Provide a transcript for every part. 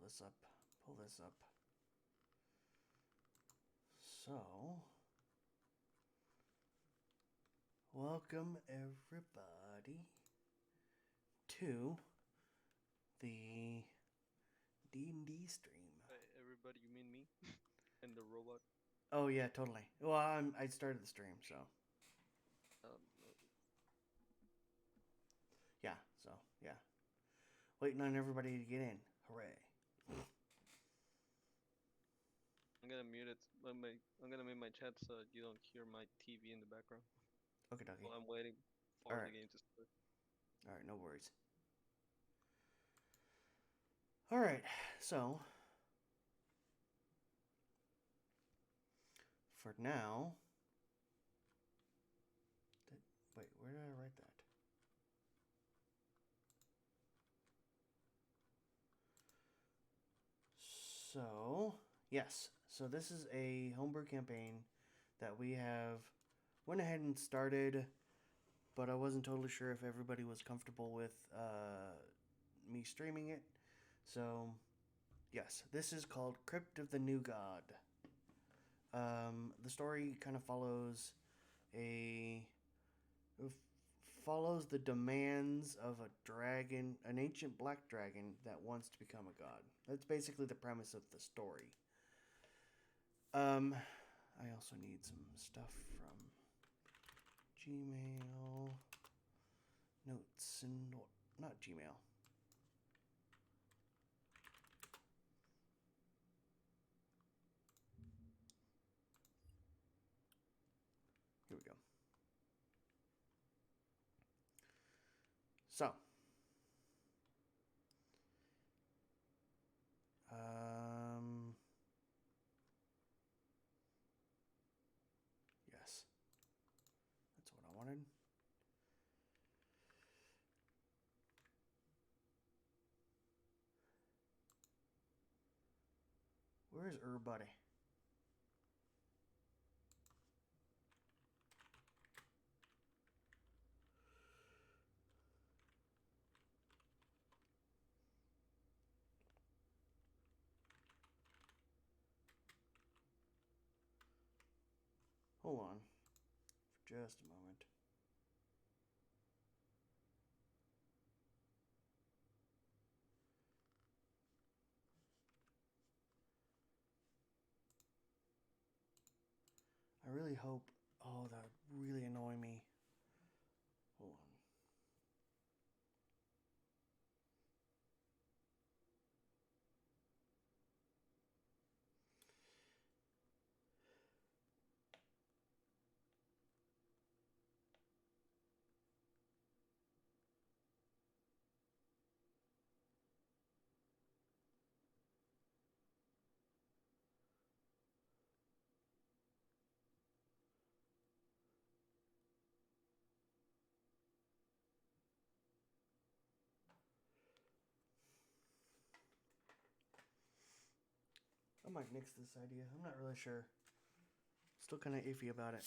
this up. Pull this up. So, welcome everybody to the D&D stream. Everybody, you mean me? And the robot? Oh yeah, totally. Well, I started the stream, so Um, yeah. Waiting on everybody to get in. Hooray! I'm gonna mute it. I'm gonna mute my chat so you don't hear my TV in the background Okay, dokie. while I'm waiting All for the right, game to start. all right, no worries. All right, so for now, wait, where did I write that? So, yes. So this is a homebrew campaign that we have went ahead and started, but I wasn't totally sure if everybody was comfortable with me streaming it. So, yes, this is called Crypt of the New God. The story kind of a follows the demands of a dragon, an ancient black dragon that wants to become a god. That's basically the premise of the story. I also need some stuff from Gmail, notes, and not Gmail. Here we go. So, yes, that's what I wanted. Where's everybody? Hold on for just a moment. I really hope. Oh, that would really annoy me. Hold on. I might nix this idea. I'm not really sure. Still kind of iffy about it.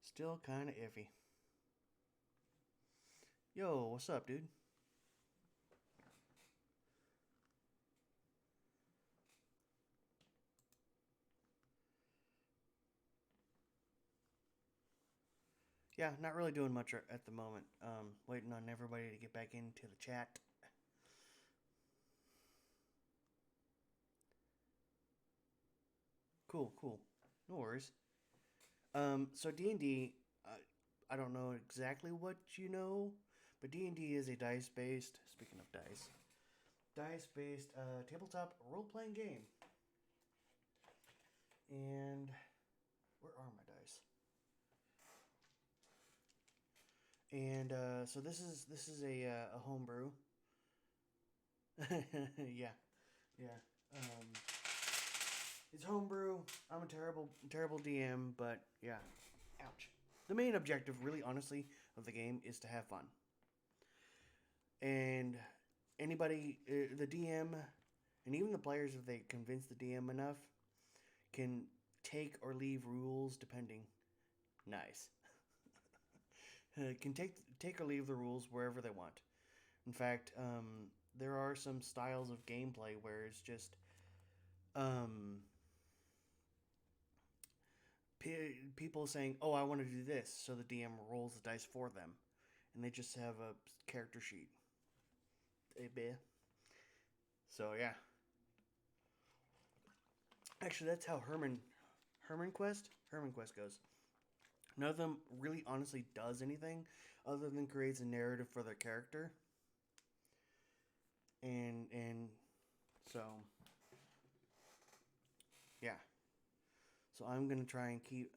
Still kind of iffy. Yo, what's up, dude? Yeah, not really doing much at the moment. Waiting on everybody to get back into the chat. Cool. No worries. So D&D, I don't know exactly what you know, but D&D is a dice-based, speaking of dice-based tabletop role-playing game. And where are my dice? And so this is a homebrew. Yeah. It's homebrew. I'm a terrible DM, but yeah. Ouch. The main objective, really honestly, of the game is to have fun. And anybody, the DM, and even the players, if they convince the DM enough, can take or leave rules depending. Nice. Can take or leave the rules wherever they want. In fact, there are some styles of gameplay where it's just um, people saying, "Oh, I want to do this," so the DM rolls the dice for them, and they just have a character sheet. So yeah, actually, that's how Herman Quest goes. None of them really honestly does anything other than creates a narrative for their character. And so yeah. So I'm gonna try and keep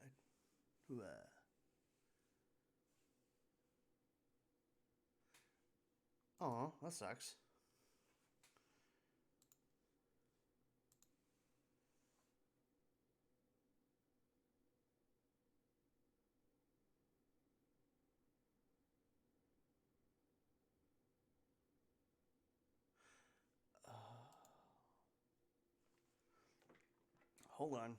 oh, that sucks. Uh, hold on.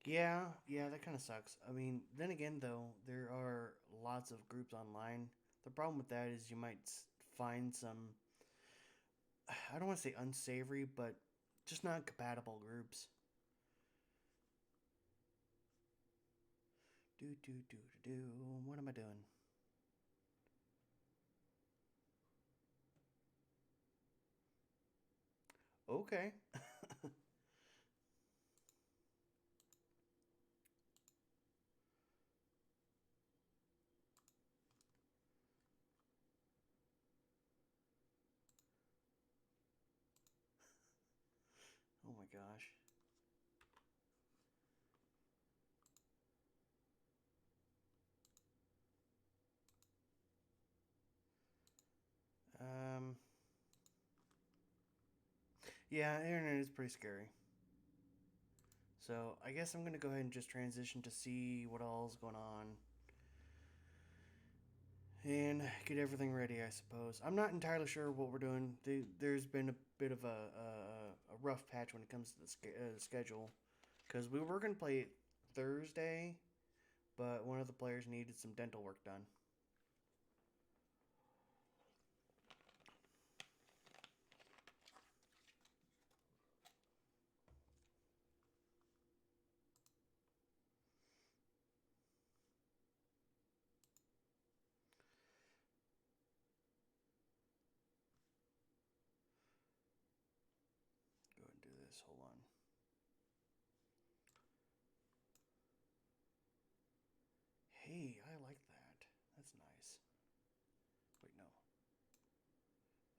Yeah, that kind of sucks. I mean, then again, though, there are lots of groups online. The problem with that is you might find some, I don't want to say unsavory, but just not compatible groups. Do. What am I doing? Okay. Oh my gosh. Um. Yeah, internet is pretty scary. So I guess I'm gonna go ahead and just transition to see what all's going on and get everything ready. I suppose I'm not entirely sure what we're doing. There's been a bit of a rough patch when it comes to the schedule because we were gonna play Thursday, but one of the players needed some dental work done. Go ahead and do this. Hold on. Hey, I like that. That's nice. Wait, no.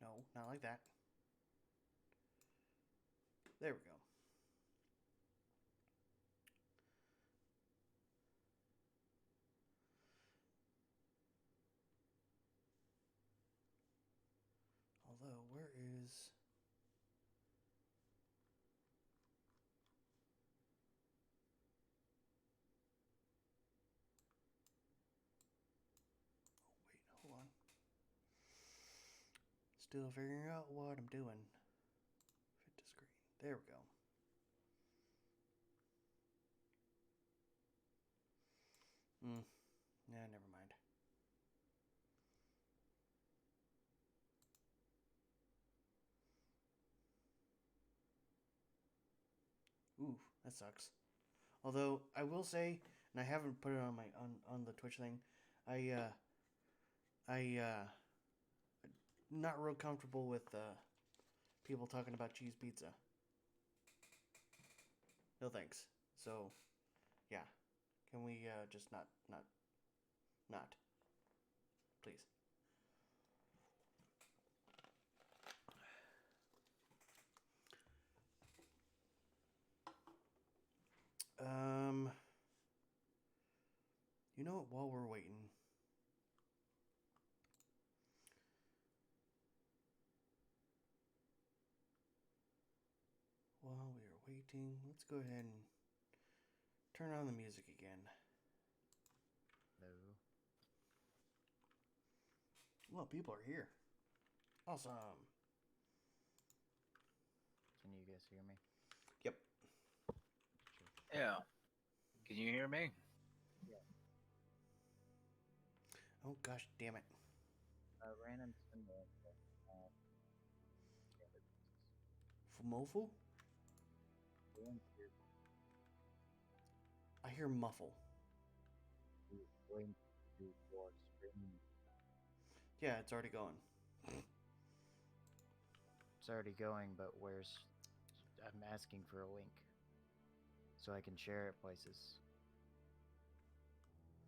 No, not like that. There we go. Although, where is. Oh, wait, hold on. Still figuring out what I'm doing. Fit to screen. There we go. Yeah, never mind. Ooh, that sucks. Although I will say, and I haven't put it on my on the Twitch thing, I not real comfortable with people talking about cheese pizza. No thanks. So, yeah, can we just not, please? Um, know what? While we're waiting, let's go ahead and turn on the music again. No. Well, people are here. Awesome. Can you guys hear me? Yep. Yeah. Can you hear me? Oh gosh, damn it. Random symbol. Fumofu? I hear muffle. Going to your screen. Yeah, it's already going. It's already going, but where's... I'm asking for a link. So I can share it places.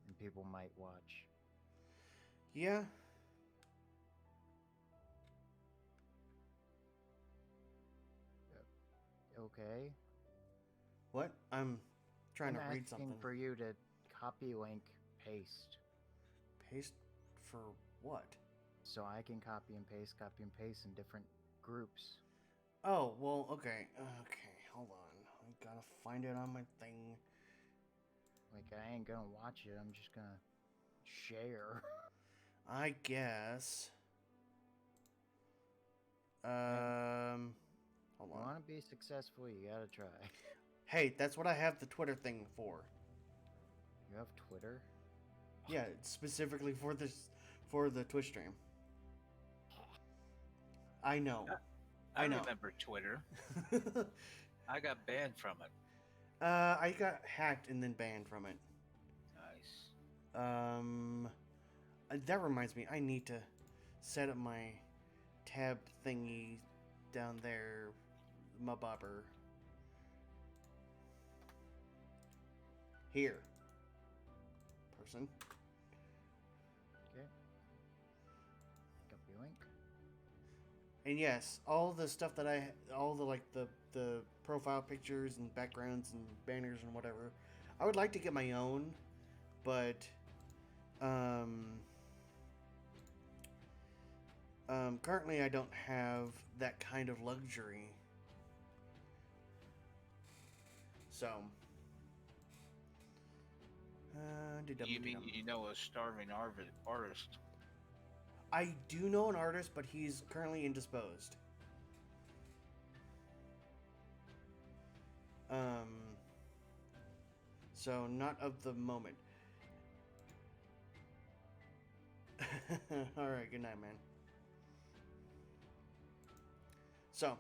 And people might watch. Yeah. Okay. What? I'm trying I'm to read asking something. for you to copy link, paste. Paste for what? So I can copy and paste in different groups. Oh, well, okay. Okay, hold on. I gotta find it on my thing. Like, I ain't gonna watch it, I'm just gonna share. I guess. Hold You on. wanna be successful, you gotta try. Hey, that's what I have the Twitter thing for. You have Twitter? Yeah, it's specifically for this, for the Twitch stream. I know. I know. remember Twitter. I got banned from it. I got hacked and then banned from it. Nice. That reminds me, I need to set up my tab thingy down there, my bobber. Here. Person. Okay. Copy link. And yes, all the stuff that all the like the profile pictures and backgrounds and banners and whatever, I would like to get my own, but currently I don't have that kind of luxury. So, You mean you know a starving artist? I do know an artist, but he's currently indisposed. So not of the moment. All right, good night, man. So,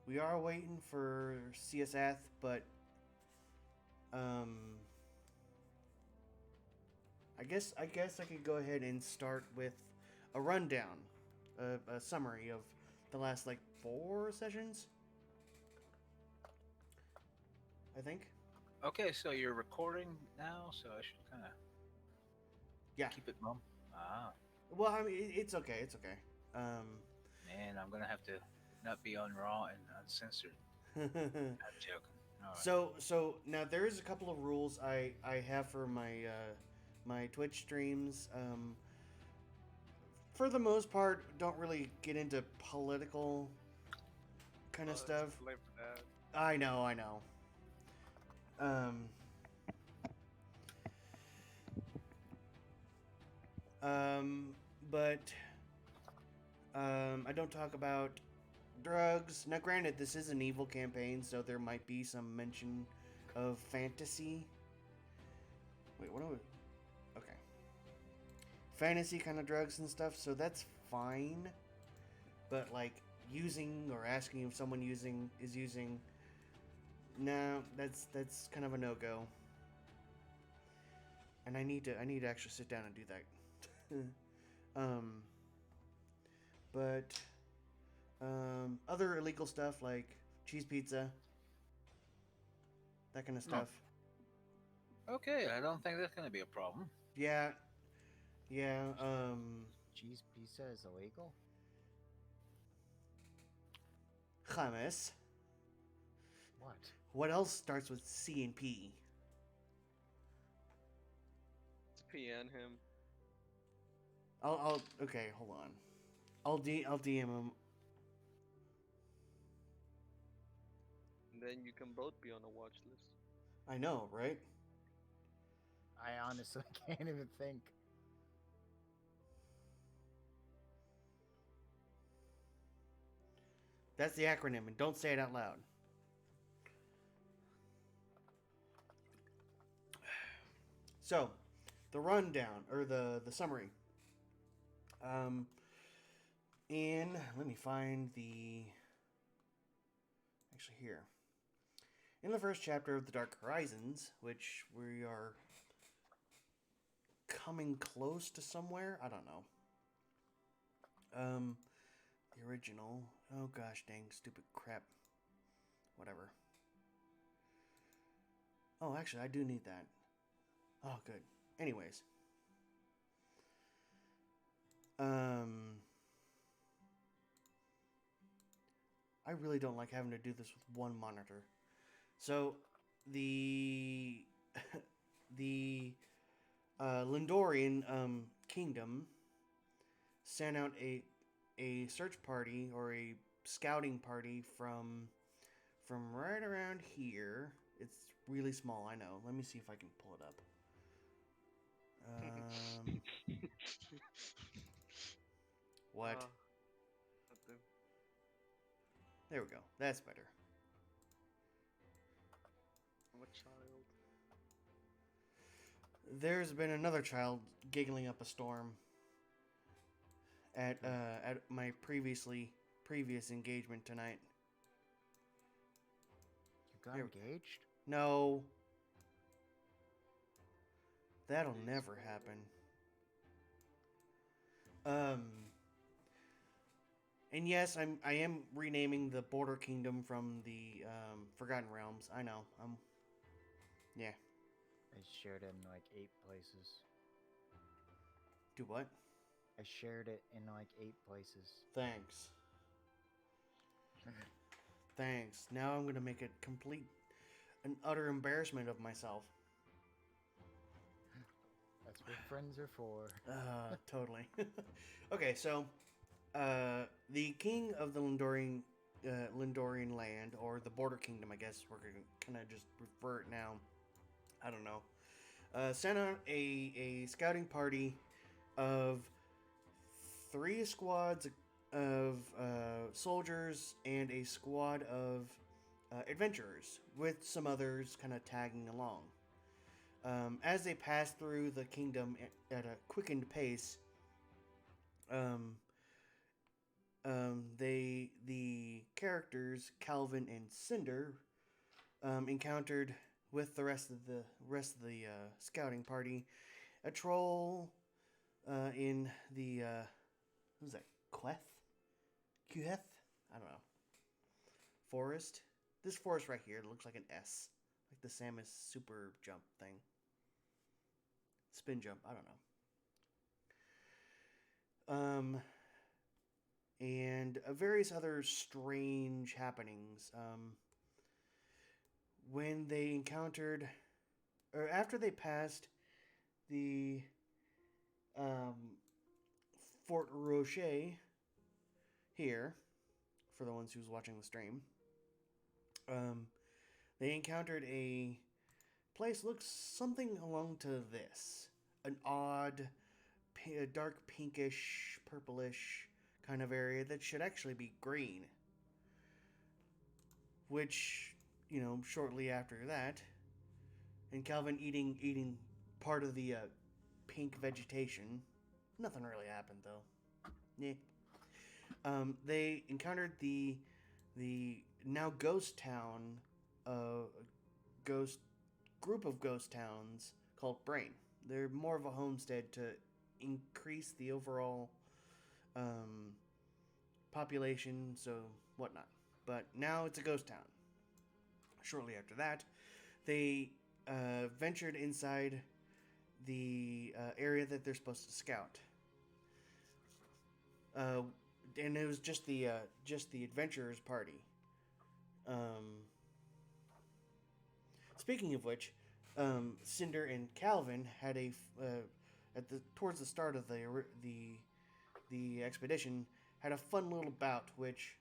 we are waiting for CSF, but I guess I could go ahead and start with a rundown, a summary of the last like 4 sessions. I think. Okay, so you're recording now, so I should kind of keep it mum. Ah. Well, I mean, it's okay. It's okay. Man, I'm gonna have to not be on Raw and uncensored. I'm joking. All right. So now there is a couple of rules I have for my my Twitch streams. For the most part, don't really get into political kind of stuff. Late for that. I know. But I don't talk about drugs. Now, granted, this is an evil campaign, so there might be some mention of fantasy. Wait, what are we? Okay. Fantasy kind of drugs and stuff, so that's fine. But, like, using or asking if someone is using... No, that's kind of a no-go. And I need to actually sit down and do that. But other illegal stuff like cheese pizza, that kind of stuff. Okay, I don't think that's gonna be a problem. Yeah. Cheese pizza is illegal? Hummus. What? What else starts with C and P? Let's PN him. I'll okay, hold on. I'll DM him. And then you can both be on a watch list. I know, right? I honestly can't even think. That's the acronym, and don't say it out loud. So, the rundown or the summary. Let me find the actually here. In the first chapter of the Dark Horizons, which we are coming close to somewhere, I don't know. The original. Oh gosh, dang, stupid crap. Whatever. Oh, actually, I do need that. Oh, good. Anyways. I really don't like having to do this with one monitor. So, the the Lindorian kingdom sent out a search party or a scouting party from right around here. It's really small, I know. Let me see if I can pull it up. What? Nothing. There we go. That's better. I'm a child. There's been another child giggling up a storm at my previous engagement tonight. You got Here- engaged? No. That'll Please never spoil it. happen. And yes, I am renaming the Border Kingdom from the Forgotten Realms. I know. Yeah. I shared it in like 8 places. Do what? I shared it in like 8 places. Thanks. Thanks. Now I'm gonna make it an utter embarrassment of myself. That's what friends are for. Totally. Okay, so the king of the Lindorian land, or the Border Kingdom, I guess we're gonna just refer it now. I don't know. Sent out a scouting party of 3 squads of soldiers and a squad of adventurers, with some others kind of tagging along. As they pass through the kingdom at a quickened pace, the characters Calvin and Cinder encountered with the rest of the scouting party a troll in the who's that? Queth? I don't know. Forest. This forest right here looks like an S, like the Samus super jump thing. Spin jump. I don't know. And various other strange happenings. When they encountered, or after they passed the Fort Rocher here, for the ones who's watching the stream, they encountered a place looks something along to this. An odd, dark pinkish, purplish kind of area that should actually be green. Which, shortly after that, and Calvin eating part of the pink vegetation. Nothing really happened though. Yeah. They encountered the now ghost town, ghost group of ghost towns called Brain. They're more of a homestead to increase the overall population, so whatnot. But now it's a ghost town. Shortly after that, they ventured inside the area that they're supposed to scout. And it was just the adventurers party. speaking of which, Cinder and Calvin had at the towards the start of the expedition had a fun little bout which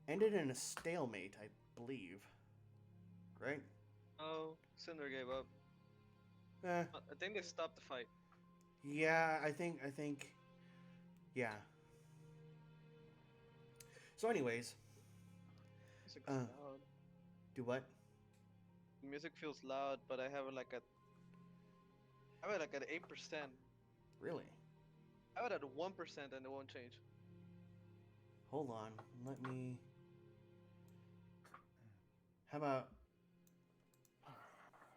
ended in a stalemate, I believe. Right? Oh, Cinder gave up. Eh, I think they stopped the fight. yeah, I think yeah. So, anyways, Music's uh, loud. do what? The music feels loud, but I have it like at 8%. Really? I have it at 1% and it won't change. Hold on. Let me. How about?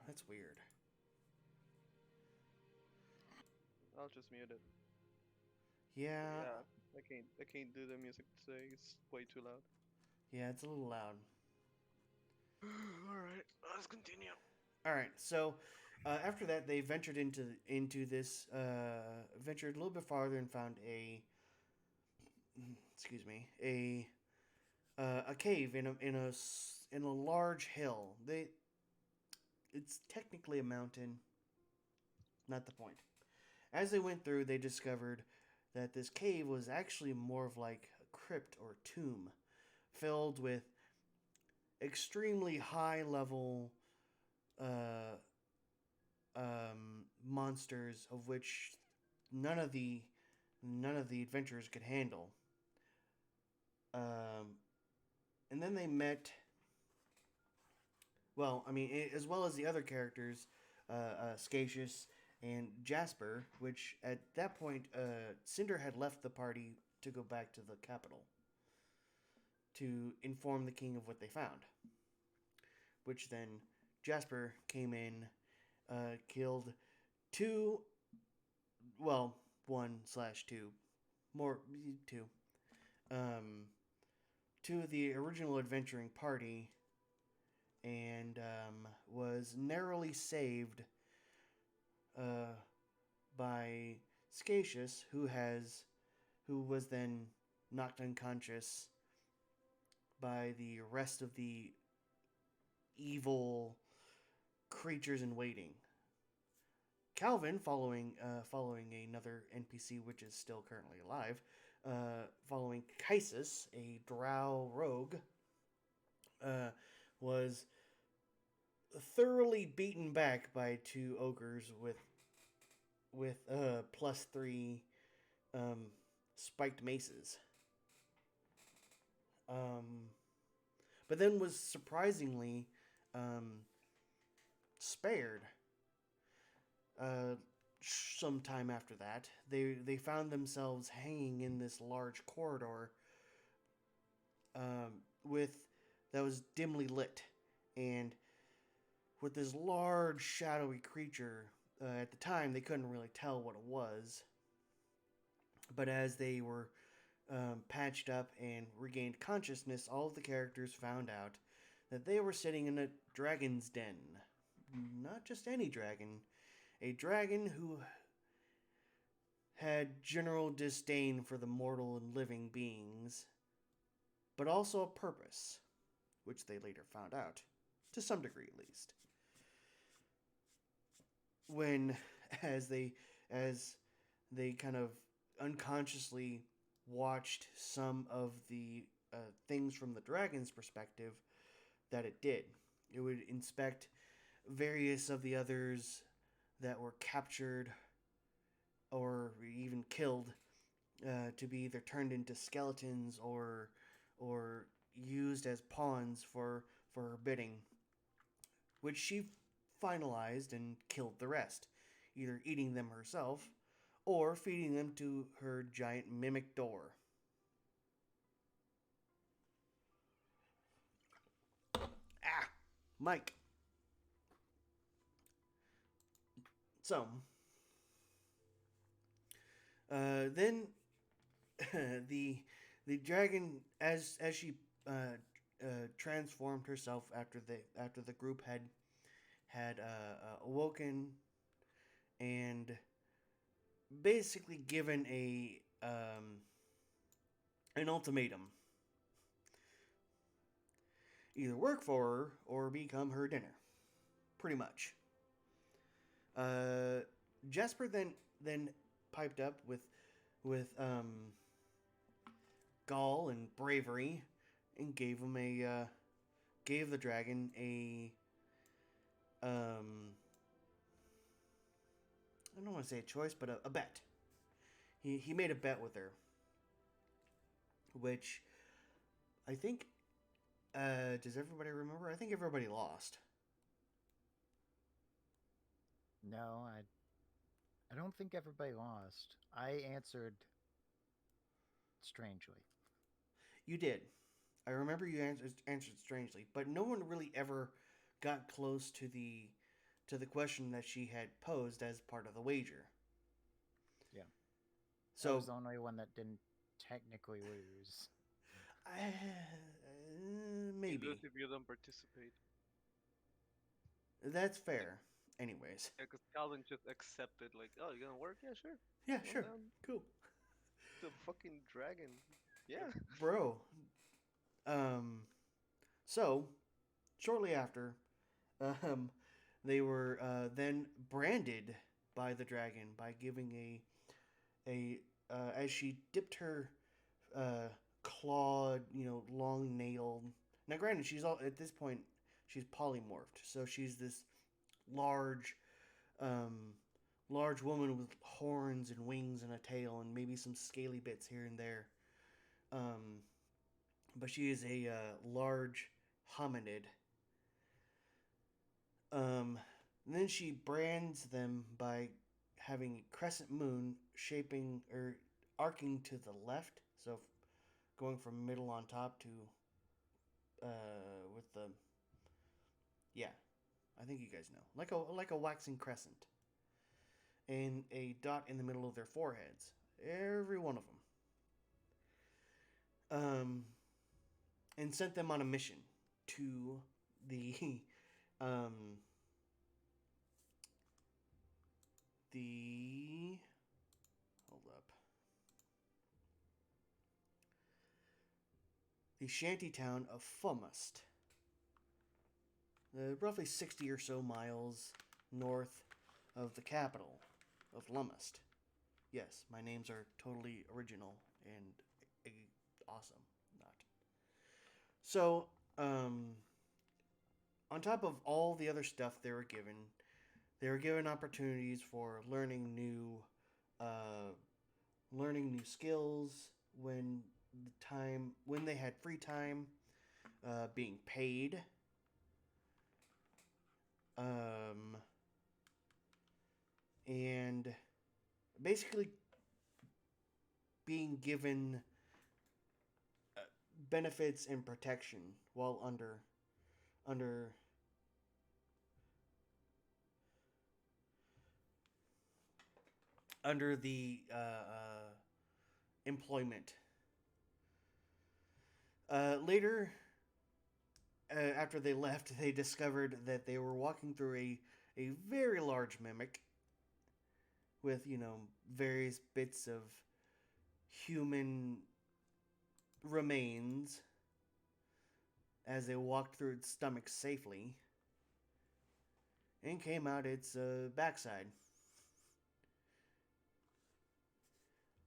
That's weird. I'll just mute it. But Yeah, yeah, I can't do the music today. It's way too loud. yeah, it's a little loud. All right, let's continue. All right, so after that, they ventured into this ventured a little bit farther and found excuse me a cave in a large hill. It's technically a mountain, not the point. As they went through, they discovered that this cave was actually more of like a crypt or tomb, filled with extremely high level uh, monsters of which none of the none of the adventurers could handle. Um, and then they met. Well, I mean, as well as the other characters, Scacious and Jasper, which at that point, Cinder had left the party to go back to the capital to inform the king of what they found. Which then Jasper came in, killed two, well, 1/2, more two, um, two of the original adventuring party, and was narrowly saved uh, by Scacious, who was then knocked unconscious by the rest of the evil creatures in waiting. Calvin, following another NPC which is still currently alive, following Kaisis, a drow rogue, was thoroughly beaten back by two ogres with +3 um, spiked maces. Um, but then was surprisingly um, spared. Uh, Sometime after that, they found themselves hanging in this large corridor with that was dimly lit, and with this large shadowy creature. At the time, they couldn't really tell what it was, but as they were patched up and regained consciousness, all of the characters found out that they were sitting in a dragon's den. Not just any dragon, a dragon who had general disdain for the mortal and living beings, but also a purpose, which they later found out, to some degree at least. When, as they as they kind of unconsciously watched some of the things from the dragon's perspective that it did. It would inspect various of the others that were captured or even killed to be either turned into skeletons or used as pawns for her bidding, which she finalized and killed the rest, either eating them herself or feeding them to her giant mimic door. Ah, Mike. So, then the dragon, as she transformed herself after the group had awoken and basically given an ultimatum: either work for her or become her dinner. pretty much. Uh, Jasper then piped up with gall and bravery, and gave the dragon um I don't want to say a choice, but a bet. He made a bet with her, which I think does everybody remember? I think everybody lost. No, I don't think everybody lost. I answered strangely. You did. I remember you answered strangely, but no one really ever got close to the question that she had posed as part of the wager. Yeah. I So was the only one that didn't technically lose. I, You maybe lose if you don't participate. that's fair. Anyways, Yeah, because Calvin just accepted, like, oh, you gonna work? Yeah, sure. yeah, Well, sure, down. cool, The fucking dragon. Yeah. bro. Um, so shortly after, um, they were then branded by the dragon by giving a as she dipped her uh, clawed, long nailed. Now, granted, she's all at this point. She's polymorphed, so she's this large, um, large woman with horns and wings and a tail and maybe some scaly bits here and there. Um, but she is a large hominid. Um, and then she brands them by having a crescent moon shaping or arcing to the left, so going from middle on top to with the yeah, I think you guys know, like a waxing crescent, and a dot in the middle of their foreheads, every one of them. And sent them on a mission to the um the hold up the shanty town of Fumust, roughly 60 or so miles north of the capital of Lumust. Yes, my names are totally original and awesome. Not so. On top of all the other stuff they were given opportunities for learning new skills when they had free time, being paid, um, and basically being given benefits and protection while under under the employment. Later, after they left, they discovered that they were walking through a very large mimic with, various bits of human remains as they walked through its stomach safely and came out its backside.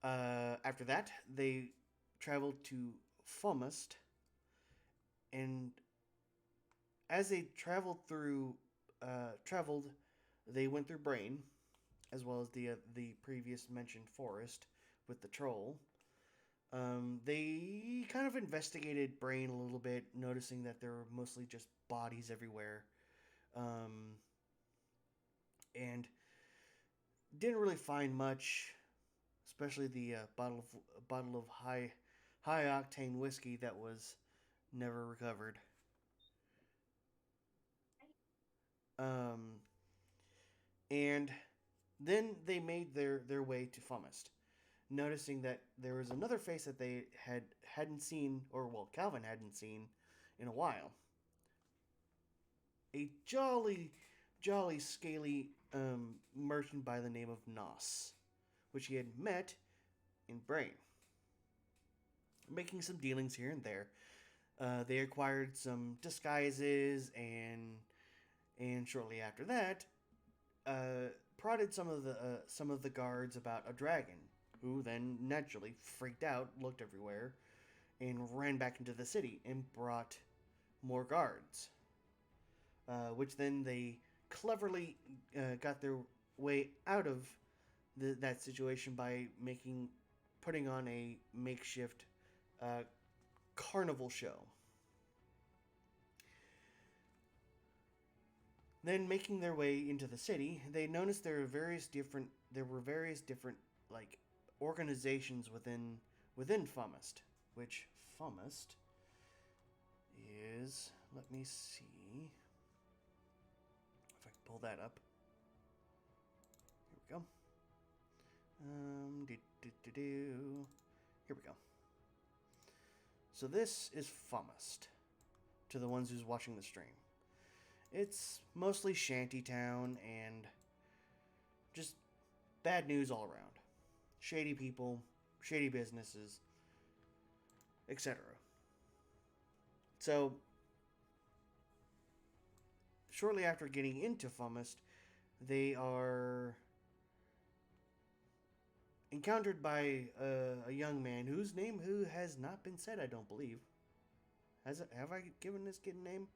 After that, they traveled to Fomust, and as they traveled, they went through Brain, as well as the previous mentioned forest with the troll. They kind of investigated Brain a little bit, noticing that there were mostly just bodies everywhere, and didn't really find much, especially the bottle of high octane whiskey that was never recovered. Um, and then they made their way to Fumust, noticing that there was another face that they hadn't seen, or well, Calvin hadn't seen in a while. A jolly scaly merchant by the name of Nos, which he had met in Brain, making some dealings here and there. They acquired some disguises and and shortly after that, prodded some of the guards about a dragon, who then naturally freaked out, looked everywhere, and ran back into the city and brought more guards. Which then they cleverly got their way out of that situation by putting on a makeshift uh, carnival show. Then making their way into the city, they noticed there were various different like organizations within Fumist, which Fumist is, let me see if I can pull that up. Here we go. Here we go. So this is Fumist, to the ones who's watching the stream. It's mostly shantytown and just bad news all around. Shady people, shady businesses, etc. So, shortly after getting into Fumist, they are encountered by a young man whose name who has not been said, I don't believe. Have I given this kid a name?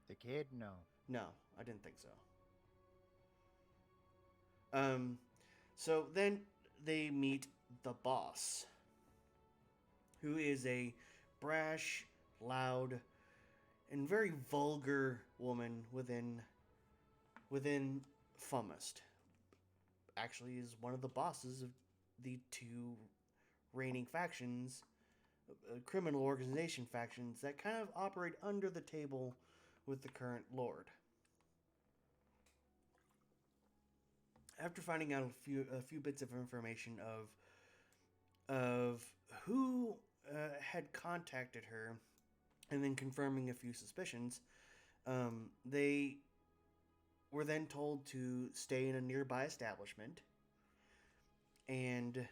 The kid? No. No, I didn't think so. So then they meet the boss, who is a brash, loud, and very vulgar woman within Fumist. Actually, is one of the bosses of the two reigning factions, criminal organization factions that kind of operate under the table with the current lord. After finding out a few bits of information of who had contacted her, and then confirming a few suspicions, they were then told to stay in a nearby establishment and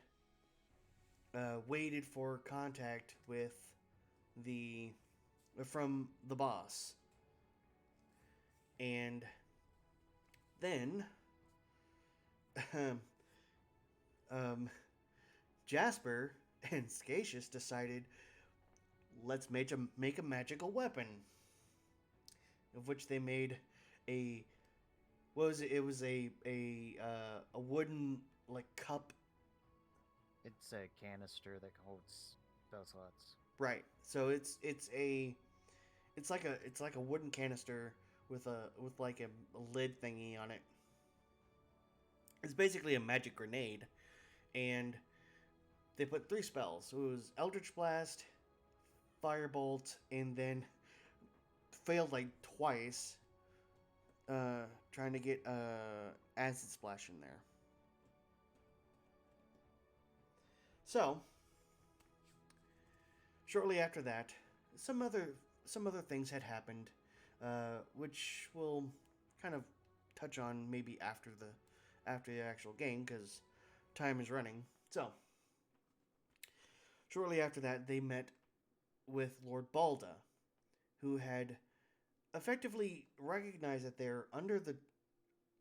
waited for contact from the boss. And then Jasper and Scacious decided, let's make a magical weapon, of which they made a what was it? It was a wooden like cup. It's a canister that holds spell slots. Right. So it's like a wooden canister with like a lid thingy on it. It's basically a magic grenade, and they put 3 spells. So it was Eldritch Blast, Firebolt, and then failed like twice trying to get Acid Splash in there. So, shortly after that, some other things had happened, which we'll kind of touch on maybe after the actual game, because time is running. So, shortly after that, they met with Lord Balda, who had effectively recognized that they're under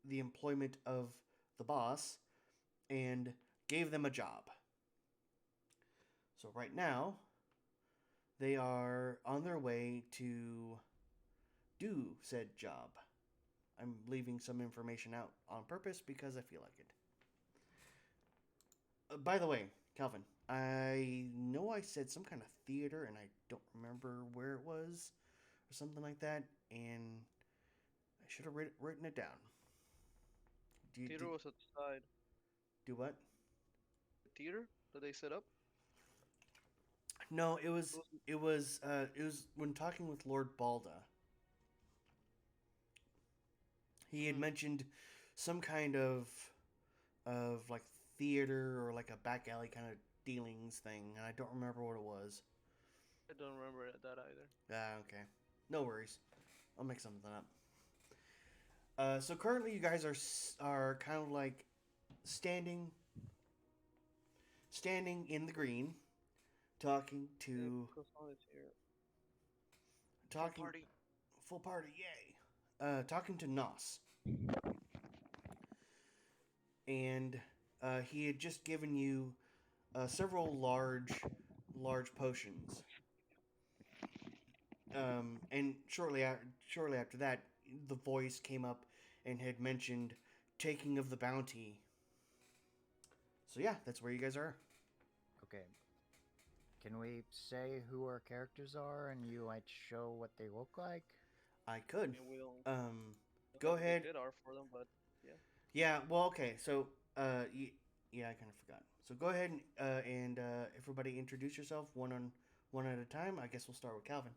the employment of the boss and gave them a job. So right now, they are on their way to do said job. I'm leaving some information out on purpose because I feel like it. By the way, Calvin, I know I said some kind of theater and I don't remember where it was or something like that, and I should have written it down. Theater was outside. Do what? Theater that they set up? No, it was when talking with Lord Balda. He had mentioned some kind of like theater or like a back alley kind of dealings thing, and I don't remember what it was. I don't remember that either. Ah, okay. No worries. I'll make something up. So currently you guys are kind of like standing in the green, talking to Croissant is here. talking Party. full party, yay. talking to Nos, and he had just given you several large potions. And shortly after that, the voice came up and had mentioned taking of the bounty. So yeah, that's where you guys are. Okay. Can we say who our characters are and you might show what they look like? I could. And we don't Go have a big ahead. bit art for them, but yeah. Yeah. Well, okay. So, yeah, I kind of forgot. So go ahead and everybody introduce yourself one at a time. I guess we'll start with Calvin.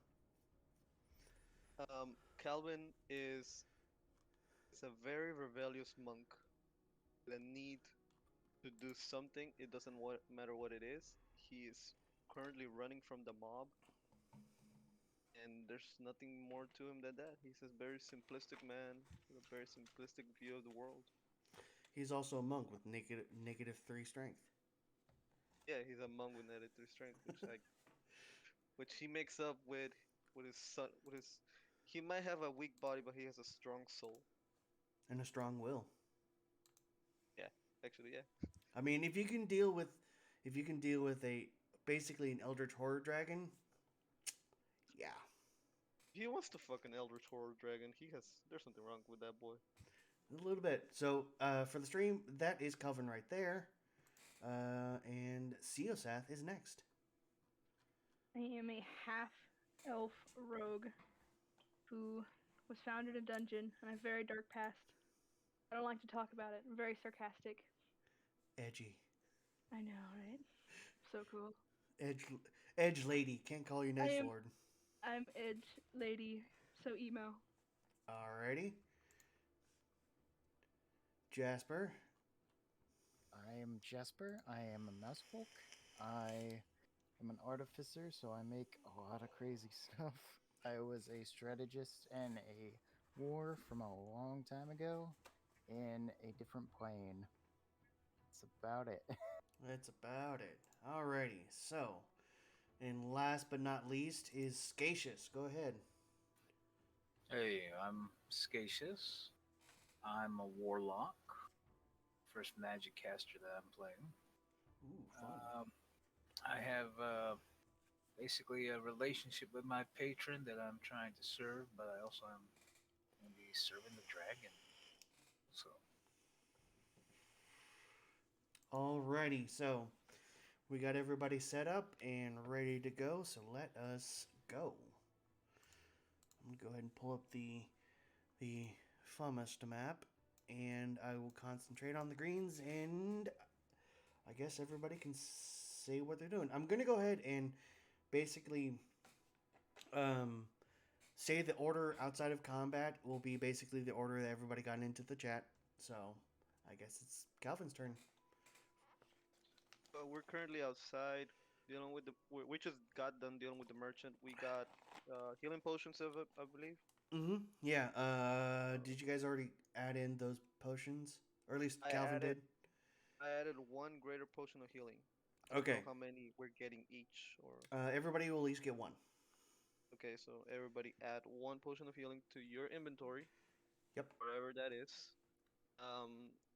Calvin is a very rebellious monk with a need to do something. It doesn't matter what it is. He is currently running from the mob, and there's nothing more to him than that. He's a very simplistic man with a very simplistic view of the world. He's also a monk with negative three strength. Yeah, he's a monk with negative strength, which he makes up with his son. With his, he might have a weak body, but he has a strong soul. And a strong will. Yeah, actually, yeah. I mean, if you can deal with a basically an eldritch horror dragon, yeah, He wants to fuck an Eldritch Horror Dragon. There's something wrong with that boy. a little bit. So for the stream, that is Calvin right there, and Seosath is next. I am a half elf rogue who was found in a dungeon and a very dark past. I don't like to talk about it. I'm very sarcastic. Edgy, I know, right? So cool. edge, edge lady. Can't call you an I edge am lord. I'm Edge Lady, so emo. Alrighty, Jasper. I am Jesper. I am a mouse folk. I am an artificer, so I make a lot of crazy stuff. I was a strategist in a war from a long time ago in a different plane. That's about it. That's about it. Alrighty, so and last but not least is Scatius. Go ahead. Hey, I'm Scacious. I'm a warlock. First magic caster that I'm playing. Ooh, fun. I have basically a relationship with my patron that I'm trying to serve, but I also am going to be serving the dragon. So, Alrighty, so we got everybody set up and ready to go, so let us go. I'm gonna go ahead and pull up the fummest map, and I will concentrate on the greens, and I guess everybody can say what they're doing. I'm gonna go ahead and basically um, say the order outside of combat will be basically the order that everybody got into the chat. So I guess it's Calvin's turn. We're currently outside dealing with the. We just got done dealing with the merchant. We got healing potions of it, I believe. Mm-hmm. Yeah. Did you guys already add in those potions, or at least I Calvin added did? I added one greater potion of healing. I don't Okay. know how many we're getting each, or Everybody will at least get one. okay, so everybody add one potion of healing to your inventory, Yep. whatever that is.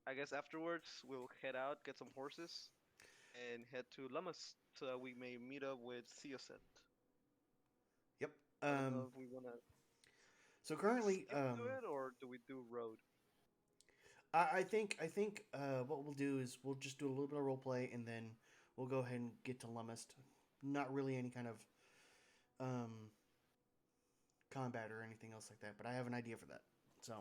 I guess afterwards we'll head out, get some horses, and head to Lamas so that we may meet up with Seoset. Yep. I don't know if we wanna So currently, skip to it or do we do road? I think what we'll do is we'll just do a little bit of role play, and then we'll go ahead and get to Lumist. Not really any kind of um, combat or anything else like that, but I have an idea for that. So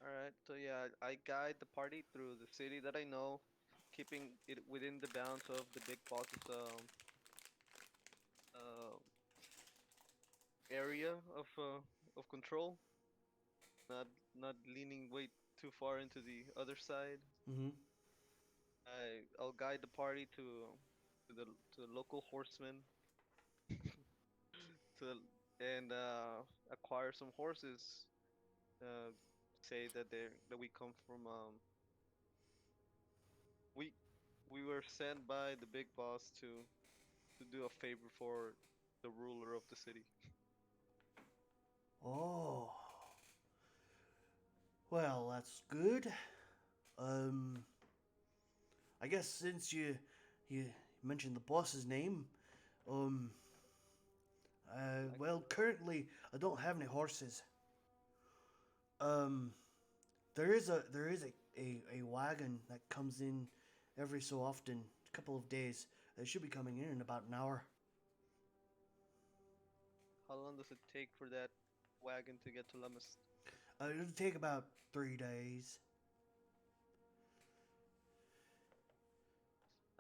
All right, so yeah, I guide the party through the city that I know, keeping it within the bounds of the big boss's uh, area of control, not not leaning way too far into the other side. mm-hmm. I'll guide the party to the local horsemen to and acquire some horses. Uh, say that we come from we we were sent by the big boss to do a favor for the ruler of the city. Oh, Well, that's good. Um, I guess since you mentioned the boss's name, um, Like, well, currently I don't have any horses. Um, there is a wagon that comes in every so often, a couple of days. It should be coming in about an hour. how long does it take for that wagon to get to Lemus? It'll take about 3 days.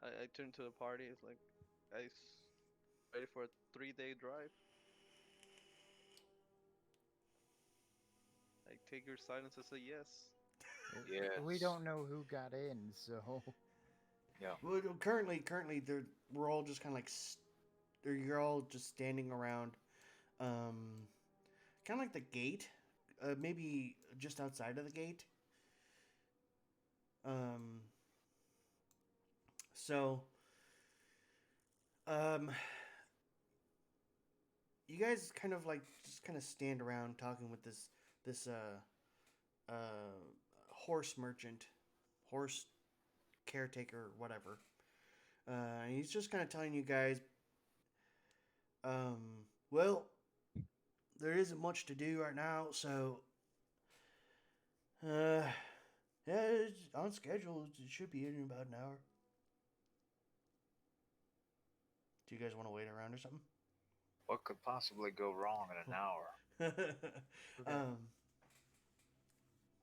I turn to the party. It's like, guys, ready for a 3-day drive? I take your silence as a yes. We Yes. don't know who got in, so Yeah. Well, currently, we're all just kind of like, or you're all just standing around, um, kind of like the gate, maybe just outside of the gate. Um, so, um, you guys kind of like just kind of stand around talking with this horse merchant, horse caretaker, whatever. And he's just kind of telling you guys, well, there isn't much to do right now, so uh, yeah, it's on schedule. It should be in about an hour. Do you guys want to wait around or something? What could possibly go wrong in an hour? okay. um,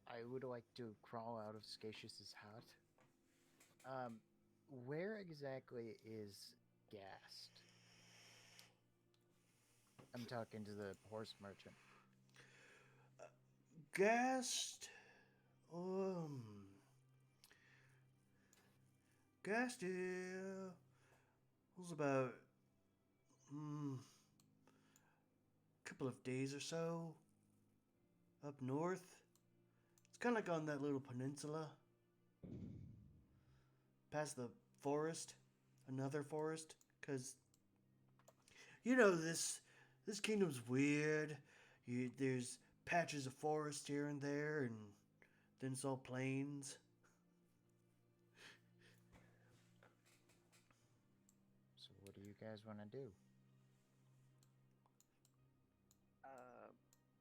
I would like to crawl out of Scatius's hut. Where exactly is Gast? I'm talking to the horse merchant. Gast, um, Gast was about couple of days or so up north. It's kind of like on that little peninsula, past the forest, another forest, because you know this kingdom's weird. There's patches of forest here and there, and then it's all plains. So what do you guys want to do? Uh,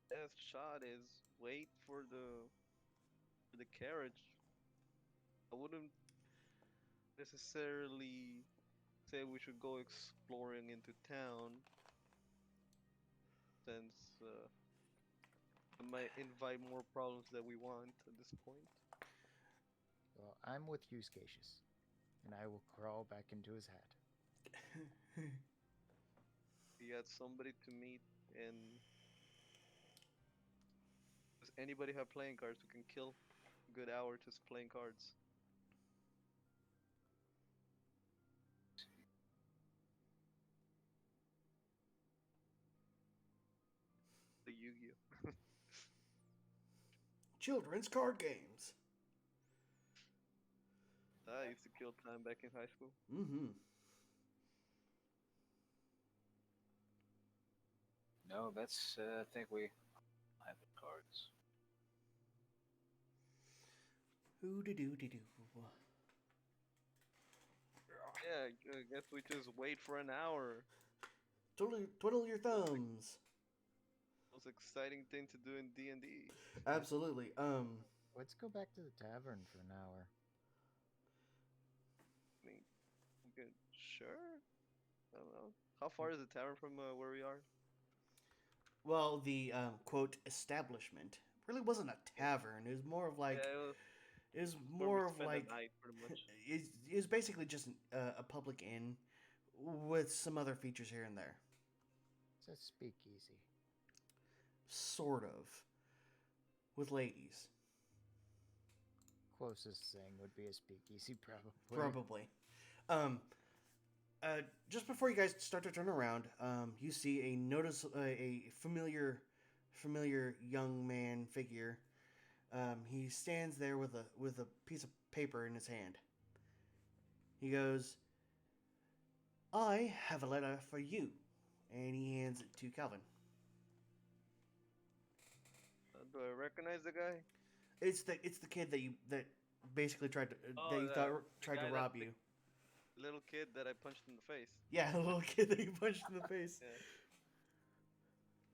Best shot is wait for the carriage. I wouldn't necessarily say we should go exploring into town, since it might invite more problems that we want at this point. Well, I'm with you, Scatius, and I will crawl back into his hat. We got somebody to meet, and does anybody have playing cards? We can kill a good hour just playing cards. The Yu-Gi-Oh. Children's card games. I used to kill time back in high school. Mm-hmm. No, that's. I think we have the cards. Ooh doo doo doo doo. Yeah, I guess we just wait for an hour. Twiddle your thumbs. Most exciting thing to do in D&D. Absolutely. Let's go back to the tavern for an hour. I mean, we could, sure. I don't know. How far is the tavern from where we are? Well, the quote establishment really wasn't a tavern. It was more of like Yeah, it was where we more of spend like the night, pretty much. it was basically just a public inn with some other features here and there. It's a speakeasy. Sort of. With ladies. Closest thing would be a speakeasy, probably. Probably. Just before you guys start to turn around, you see a familiar young man figure. He stands there with a piece of paper in his hand. He goes, "I have a letter for you," and he hands it to Calvin. Do I recognize the guy? It's the kid that basically tried to Oh, that you thought the tried to guy rob the you. little kid that I punched in the face. Yeah, the little kid that you punched in the face.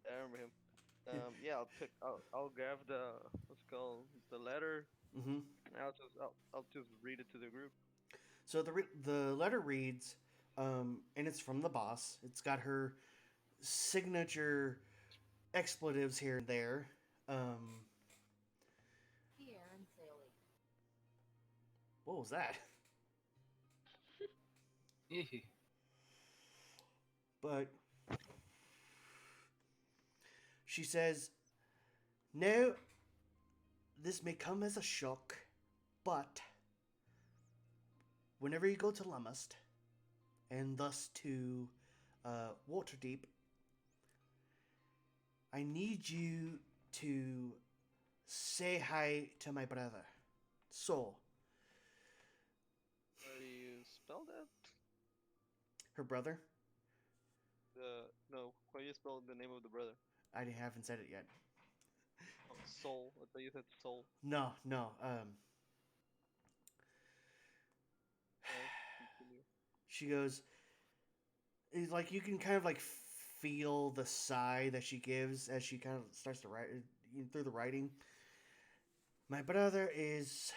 Yeah, I remember him. Yeah, I'll grab the what's it called the letter. Hmm. And I'll just read it to the group. So the letter reads, and it's from the boss. It's got her signature expletives here and there. Um, what was that? But she says, "Now, this may come as a shock, but whenever you go to Lamast, and thus to Waterdeep, I need you to say hi to my brother. So, How do you spell that? her brother? No, how do you spell the name of the brother? I haven't said it yet. Oh, Soul. I thought you said Soul. No, no. Alright, continue. She goes, it's like you can kind of like feel the sigh that she gives as she kind of starts to write through the writing. My brother is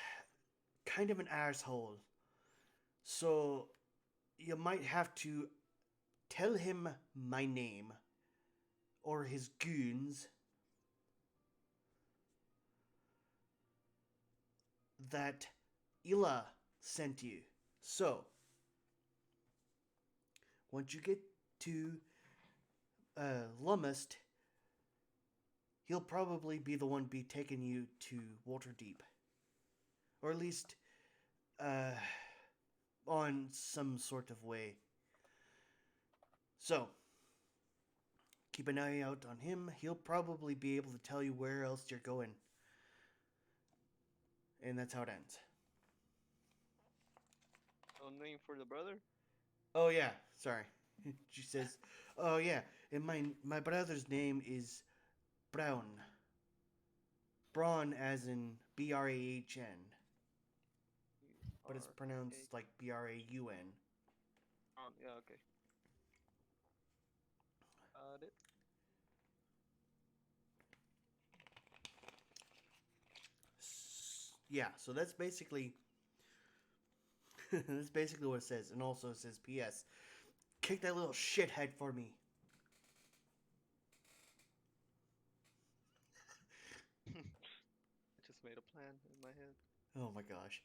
kind of an asshole, so you might have to tell him my name or his goons that Ila sent you. So, once you get to Lumust, he'll probably be the one be taking you to Waterdeep. Or at least uh, on some sort of way. So, keep an eye out on him. He'll probably be able to tell you where else you're going. And that's how it ends. No name for the brother? Oh yeah, sorry. She says, "Oh yeah, and my brother's name is Brown. Braun as in Brahn, but it's pronounced like Braun." Yeah, okay. Got it. Yeah, so that's basically that's basically what it says, and also it says, "P.S. Kick that little shithead for me." I just made a plan in my head. Oh my gosh.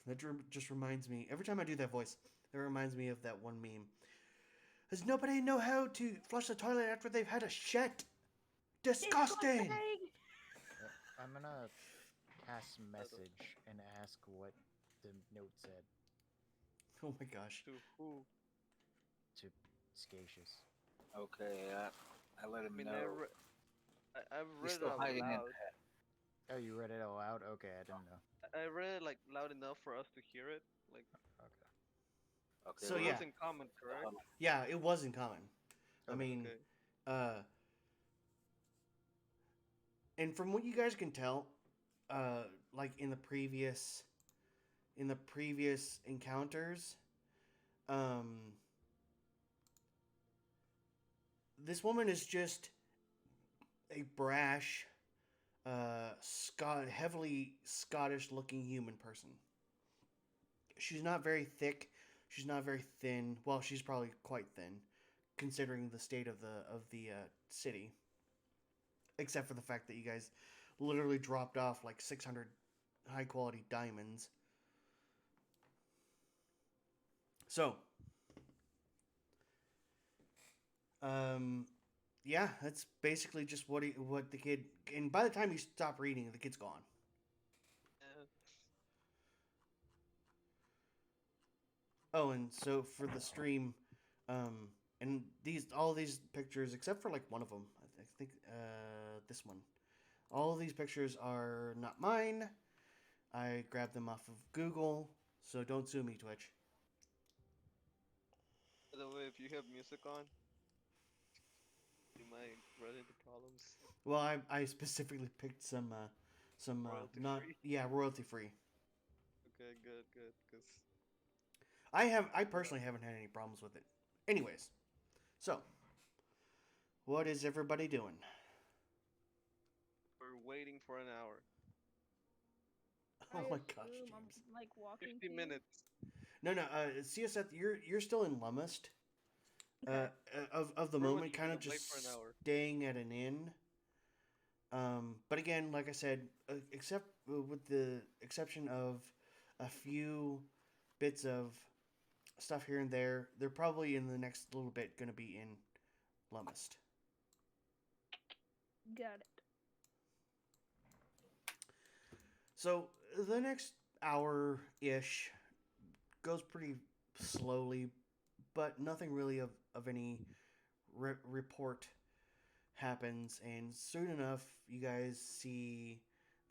That just reminds me. Every time I do that voice, it reminds me of that one meme. Does nobody know how to flush the toilet after they've had a shit? Disgusting! I'm gonna pass That- message and ask what the note said Oh my gosh. To who? to Scacious. Okay, I let I him mean, know. I've He's read it still out hiding in loud. Oh, you read it aloud? Okay, I didn't know. I read it like loud enough for us to hear it. Like Okay. Okay, So it yeah, was in common, correct? yeah, it was in common. I Okay. mean, Okay. uh, and from what you guys can tell, like in the previous encounters, um, this woman is just a brash, heavily Scottish-looking human person. She's not very thick. She's not very thin. Well, she's probably quite thin, considering the state of the city. Except for the fact that you guys literally dropped off like 600 high quality diamonds. So, um, yeah, that's basically just what the kid. And by the time you stop reading, the kid's gone. Yeah. Oh, and so for the stream, and all these pictures except for like one of them, I think this one. All of these pictures are not mine. I grabbed them off of Google, so don't sue me, Twitch. By the way, if you have music on, You might run into problems. Well, I specifically picked some Royalty not free. yeah royalty free. Okay, good, good. Cause I yeah, personally haven't had any problems with it. Anyways, so what is everybody doing? we're waiting for an hour. Oh I my gosh, assume I'm James. like walking 50 to you. minutes. No, no. See us at you're still in Lumust. Okay. Of the Brew and moment, you're kind gonna of wait for an just hour. staying at an inn. But again, like I said, except with the exception of a few bits of stuff here and there, they're probably in the next little bit going to be in Lumust. Got it. So the next hour ish goes pretty slowly, but nothing really of any report happens. And soon enough, you guys see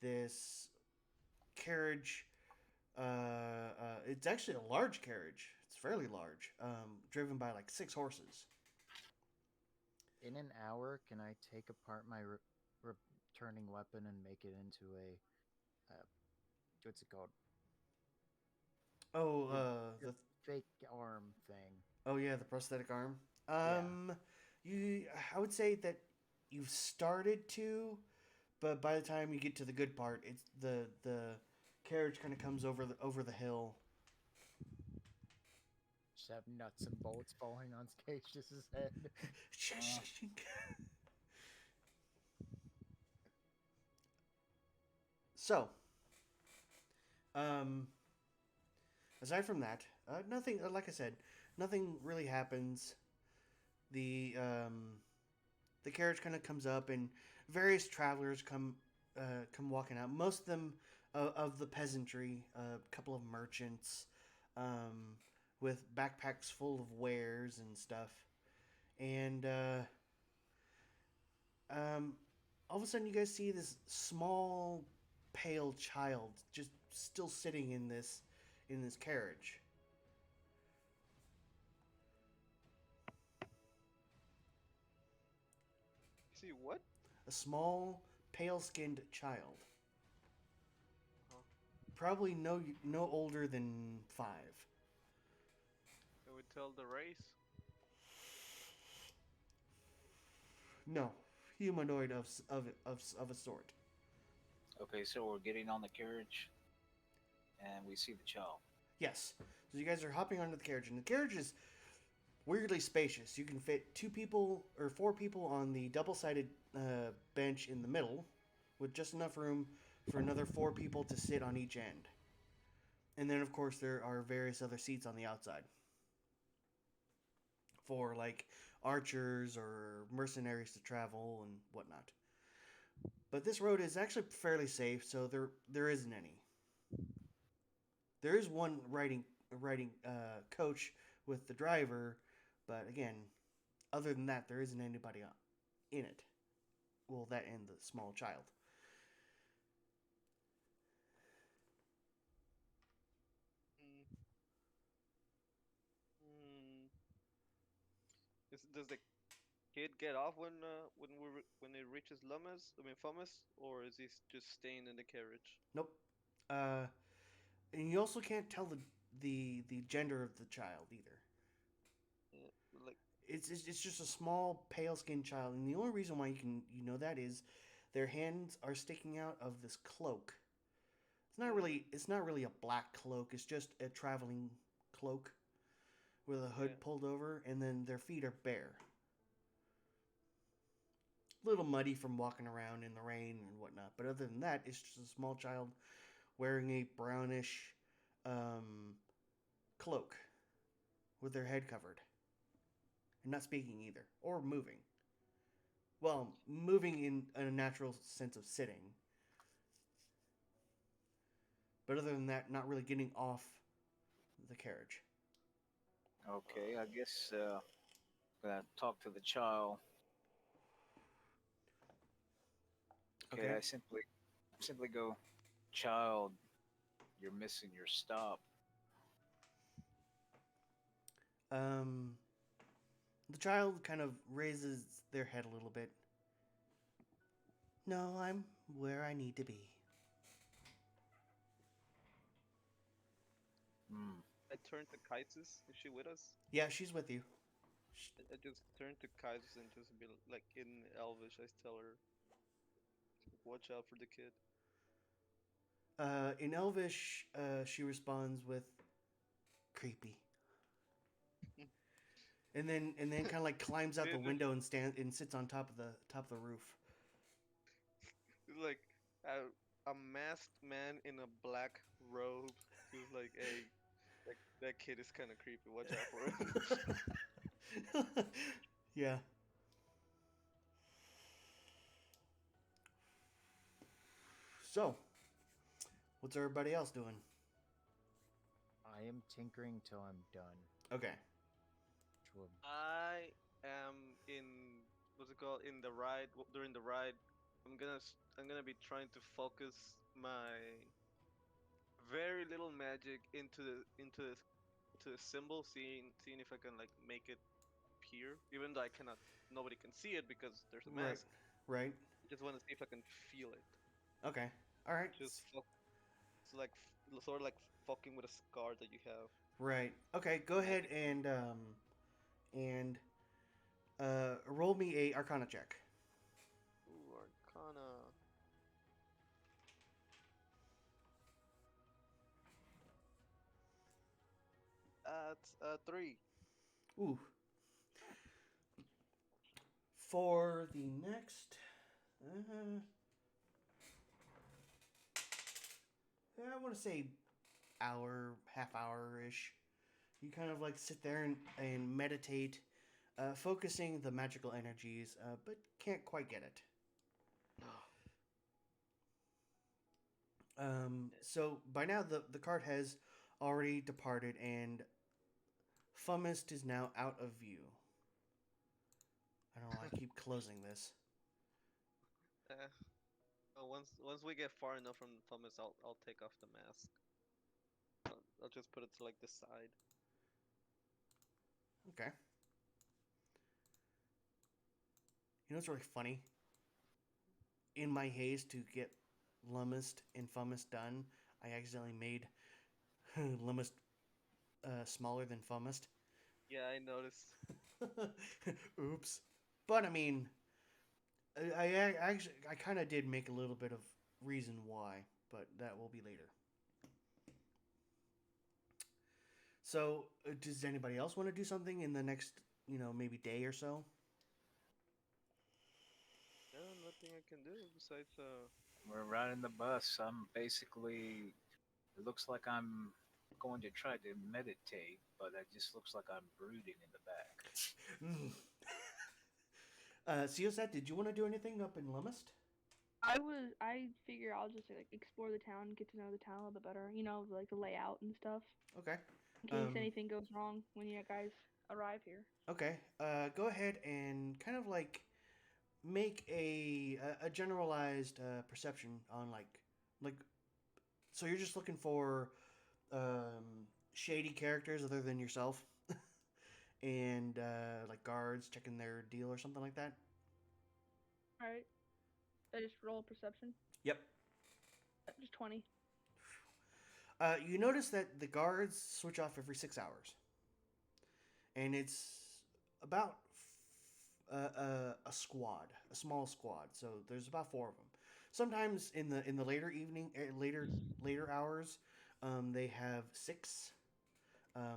this carriage. It's actually a large carriage. It's fairly large, driven by like 6 horses. In an hour, can I take apart my returning weapon and make it into a what's it called? Oh, Your the your fake arm thing. oh yeah, the prosthetic arm. Yeah. Um, you, I would say that you've started to, but by the time you get to the good part, it's the carriage kind of comes over the hill. Just have nuts and bolts falling on Cage's head. Uh, So, um, aside from that, nothing. Like I said, nothing really happens. The the carriage kind of comes up, and various travelers come walking out. Most of them of the peasantry, a couple of merchants, with backpacks full of wares and stuff, and all of a sudden you guys see this small, pale child just still sitting in this carriage. See what? A small, pale-skinned child, Huh? probably no older than 5. Can we tell the race? No, humanoid of a sort. okay, so we're getting on the carriage, and we see the child. Yes. So you guys are hopping onto the carriage, and the carriage is weirdly spacious. You can fit 2 people or 4 people on the double-sided bench in the middle, with just enough room for another 4 people to sit on each end. And then, of course, there are various other seats on the outside for like archers or mercenaries to travel and whatnot. But this road is actually fairly safe, so there isn't any. There is one riding coach with the driver, but again, other than that, there isn't anybody in it. Well, that and the small child. Mm, mm. Does the kid get off when it reaches Lummus? I mean Fumus, or is he just staying in the carriage? Nope. Uh, and you also can't tell the gender of the child either. Yeah, like It's just a small pale skinned child, and the only reason why you know that is their hands are sticking out of this cloak. It's not really a black cloak. It's just a traveling cloak with a yeah. hood pulled over, and then their feet are bare. A little muddy from walking around in the rain and whatnot, but other than that, it's just a small child wearing a brownish um, cloak with their head covered and not speaking either or moving. Well, moving in a natural sense of sitting, but other than that, not really getting off the carriage. Okay, I guess gonna talk to the child. Okay, Okay. I simply go, child, you're missing your stop. Um, The child kind of raises their head a little bit. No, I'm where I need to be. Hmm. I turn to Kaisis. Is she with us? Yeah, she's with you. I just turn to Kaisis and just be like in Elvish. I tell her, "Watch out for the kid." In Elvish, she responds with creepy, and then kind of like climbs out the It's window and stands and sits on top of the roof. like a masked man in a black robe. Who's like, "Hey, that kid is kind of creepy. Watch out for him." Yeah. So, what's everybody else doing? I am tinkering till I'm done. Okay. Which will I am in what's it called in the ride during the ride. I'm gonna be trying to focus my very little magic into the symbol, seeing if I can like make it appear, even though I cannot. Nobody can see it because there's a Right. mask. Right. I just want to see if I can feel it. Okay. All right. Just fuck. It's like sort of like fucking with a scar that you have. Right. Okay. Go ahead Magic. and roll me a Arcana check. Ooh, Arcana. That's a 3. Ooh. For the next, I want to say hour, half hour ish. You kind of like sit there and meditate, focusing the magical energies, but can't quite get it. So by now the cart has already departed and Fummist is now out of view. I don't know why I keep closing this. Eh. Once we get far enough from Thomas, I'll take off the mask. I'll just put it to like the side. Okay. You know what's really funny? In my haste to get Lumist and Fummist done, I accidentally made Lumist smaller than Fummist. Yeah, I noticed. Oops. But I mean, actually I kind of did make a little bit of reason why, but that will be later. So, does anybody else want to do something in the next, maybe day or so? Yeah, nothing I can do besides We're riding the bus. I'm basically. It looks like I'm going to try to meditate, but it just looks like I'm brooding in the back. Mm. Ceosat, did you want to do anything up in Lumist? I figure I'll just like explore the town, get to know the town a little bit better. Like the layout and stuff, Okay. in case anything goes wrong when you guys arrive here. Okay. Go ahead and kind of like make a generalized perception on like so you're just looking for shady characters other than yourself and like guards checking their deal or something like that. All right. I just roll perception. Yep. Just 20. You notice that the guards switch off every 6 hours, and it's about a squad, a small squad. So there's about four of them. Sometimes in the later evening, later hours, they have six.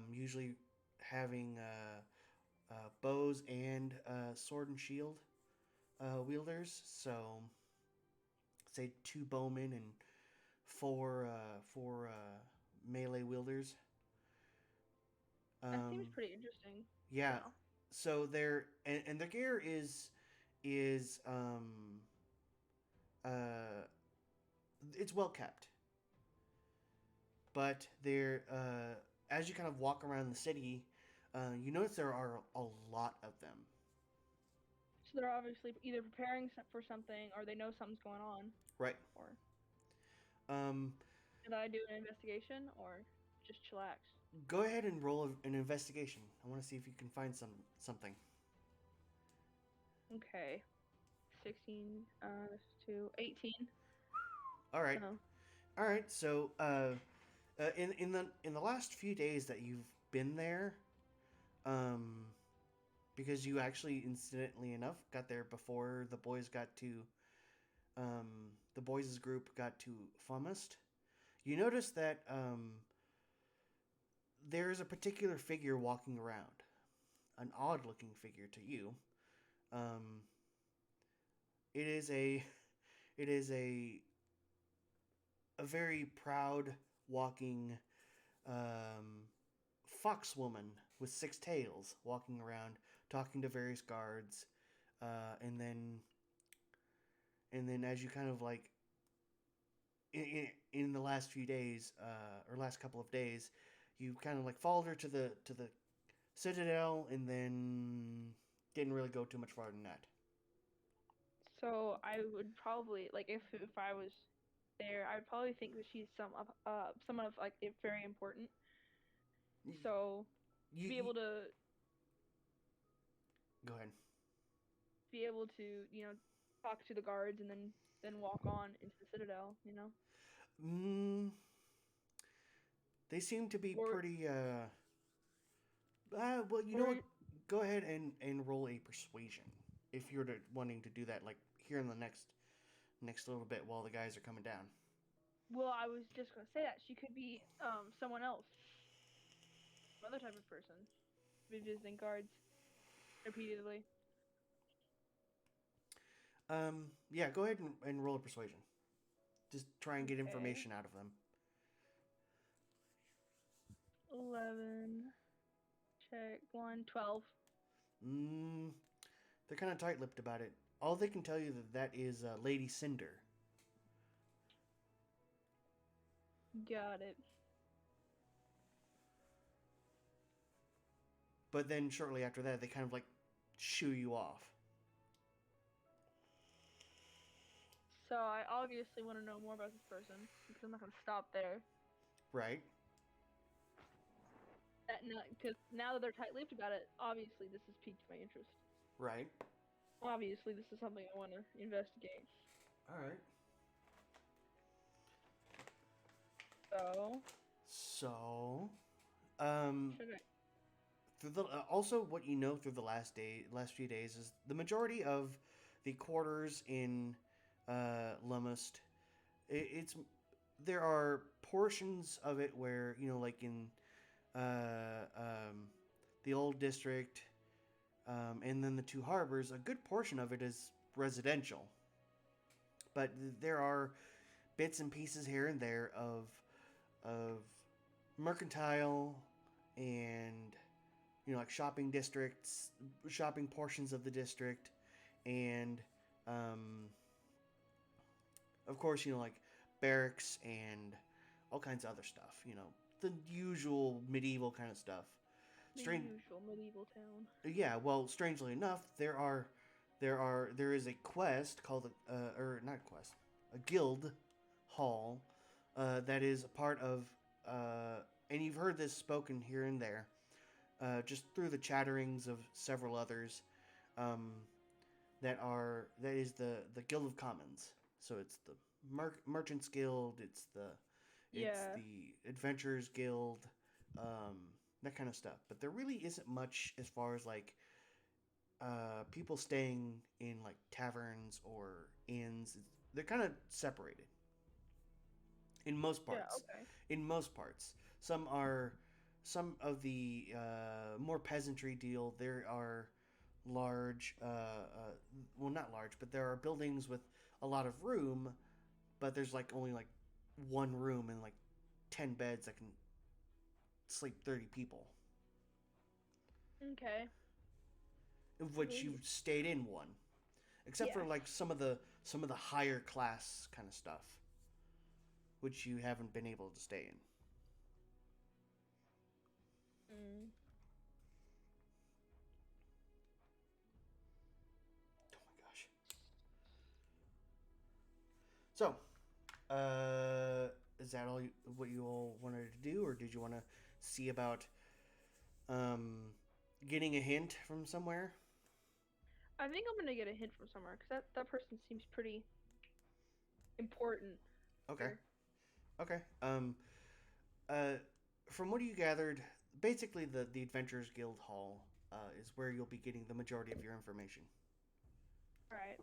Usually having bows and sword and shield wielders. So say two bowmen and four melee wielders. That seems Um, pretty interesting. yeah. Yeah. So and their gear is uh it's well kept, but they're as you kind of walk around the city, you notice there are a lot of them. So they're obviously either preparing for something or they know something's going on. Right. Or Um, should I do an investigation or just chillax? Go ahead and roll an investigation. I want to see if you can find something. Okay. 16 to 18. All right. So, All right. So, in the last few days that you've been there, um, because you actually incidentally enough got there before the boys got to, the boys' group got to Fumist. You notice that there is a particular figure walking around, an odd-looking figure to you. Um, it is a, it is a very proud walking um, fox woman with six tails walking around talking to various guards, and then as you kind of like in the last few days, or last couple of days, you kind of like followed her to the citadel, and then didn't really go too much farther than that. so I would probably like if I was there, I would probably think that she's someone of like very important. So to You go ahead. be able to talk to the guards and then walk on into the citadel. Mm, they seem to be Or pretty. Well, you know or what? Go ahead and roll a persuasion if you're wanting to do that, like here in the next little bit while the guys are coming down. well, I was just gonna say that she could be someone else, another type of person, be visiting guards repeatedly. Yeah, go ahead and roll a persuasion. Just try and get Okay. information out of them. 11. Check. 1. 12. Mm, they're kind of tight-lipped about it. All they can tell you that is Lady Cinder. Got it. But then shortly after that, they kind of like shoo you off. So I obviously want to know more about this person because I'm not gonna stop there. Right. Because now that they're tight-lipped about it, obviously this has piqued my interest. Right. Obviously, this is something I want to investigate. All right. So, So, um, should I? through the also what you know through the last few days is the majority of the quarters in Lumust. It's there are portions of it where like in the old district, and then the two harbors. A good portion of it is residential, but there are bits and pieces here and there of mercantile and like shopping districts, shopping portions of the district, and um, of course like barracks and all kinds of other stuff. The usual medieval kind of stuff. The Strange. usual medieval town. Yeah. Well, strangely enough, there is a quest called or not quest, a guild hall, that is a part of, and you've heard this spoken here and there, just through the chatterings of several others, um, that is the Guild of Commons. So it's the Merchants Guild, it's Yeah. the Adventurers Guild, um, that kind of stuff. But there really isn't much as far as like people staying in like taverns or inns. They're kind of separated in most Yeah. parts. Okay. In most parts, some of the more peasantry deal. There are large, well, not large, but there are buildings with a lot of room, but there's like only like one room and like 10 beds that can sleep 30 people, Okay. of which Maybe. you've stayed in one, except for Yes. like some of the higher class kind of stuff, which you haven't been able to stay in. Mm. Oh my gosh. So, is that what you all wanted to do, or did you want to see about um, getting a hint from somewhere? I think I'm gonna get a hint from somewhere because that person seems pretty important Okay. here. Okay. Uh, from what you gathered, basically the Adventurers Guild Hall is where you'll be getting the majority of your information. All right.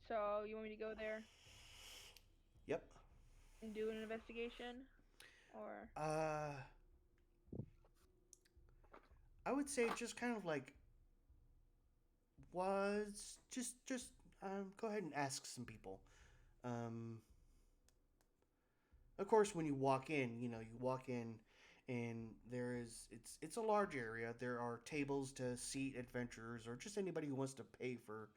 So you want me to go there Yep. and do an investigation, or Uh, I would say just kind of like was just go ahead and ask some people. Um, of course, when you walk in, you walk in, and it's a large area. There are tables to seat adventurers or just anybody who wants to pay for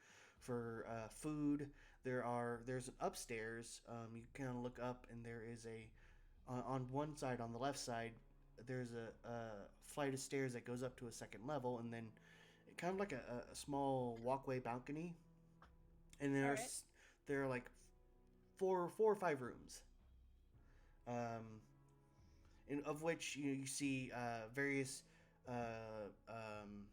food. There's an upstairs. You kind of look up, and there is on one side, on the left side, there's a flight of stairs that goes up to a second level, and then kind of like a small walkway balcony, and all right. there are like four or five rooms, um, of which you see various uh, um,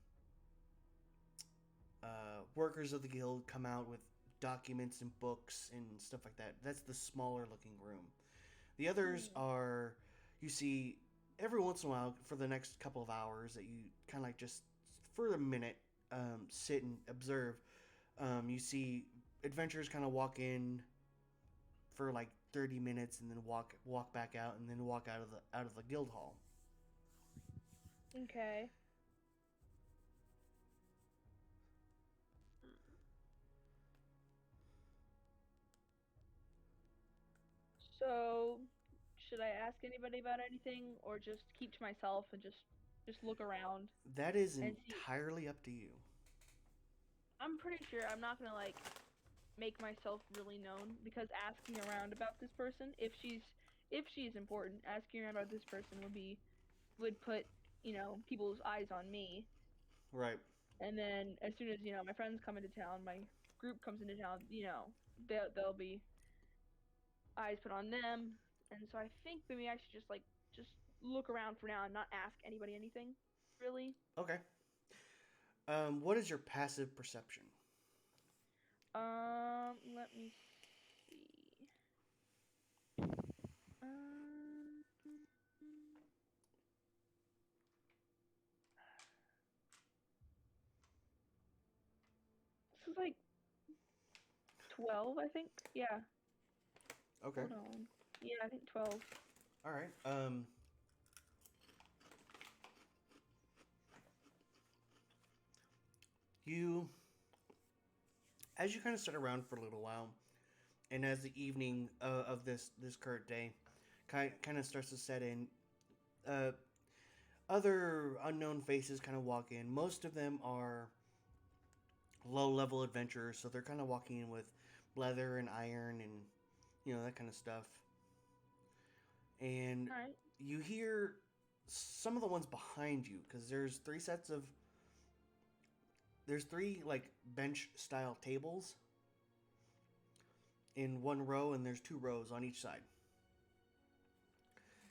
workers of the guild come out with documents and books and stuff like that. That's the smaller looking room. The others are, you see, every once in a while for the next couple of hours that you kind of like just for a minute sit and observe. You see adventurers kind of walk in for like 30 minutes and then walk back out and then walk out of the guild hall. Okay. So, should I ask anybody about anything, or just keep to myself and just look around That is and see? entirely up to you. I'm pretty sure I'm not gonna like make myself really known because asking around about this person, if she's important, asking around about this person would put people's eyes on me, Right. and then as soon as my friends come into town, my group comes into town, there'll be eyes put on them, and so I think maybe I should just look around for now and not ask anybody anything, really. Okay. What is your passive perception? Let me see. Um, this is like 12, I think. Yeah. Okay. Hold on. Yeah, I think 12. All right. You as you kind of sit around for a little while, and as the evening of this current day kind of starts to set in, uh, other unknown faces kind of walk in. Most of them are low level adventurers, so they're kind of walking in with leather and iron and that kind of stuff. And All right. you hear some of the ones behind you because there's three like bench style tables in one row, and there's two rows on each side.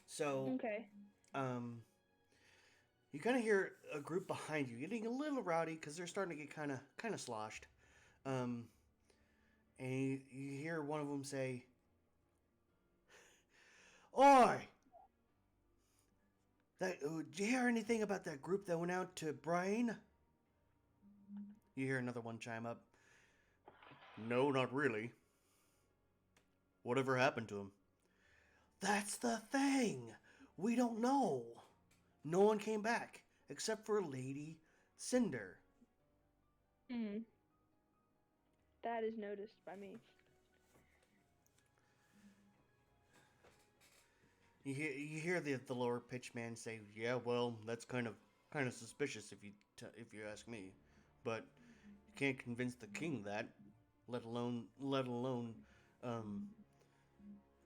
So, Okay. you kind of hear a group behind you getting a little rowdy because they're starting to get kind of sloshed. Um, and you hear one of them say, "Oi! Did you hear anything about that group that went out to Brain?" You hear another one chime up. "No, not really. Whatever happened to him?" "That's the thing. We don't know. No one came back except for Lady Cinder." Hmm. That is noticed by me. You hear the lower pitched man say, "Yeah, well, that's kind of suspicious if you ask me, but you can't convince the king that, let alone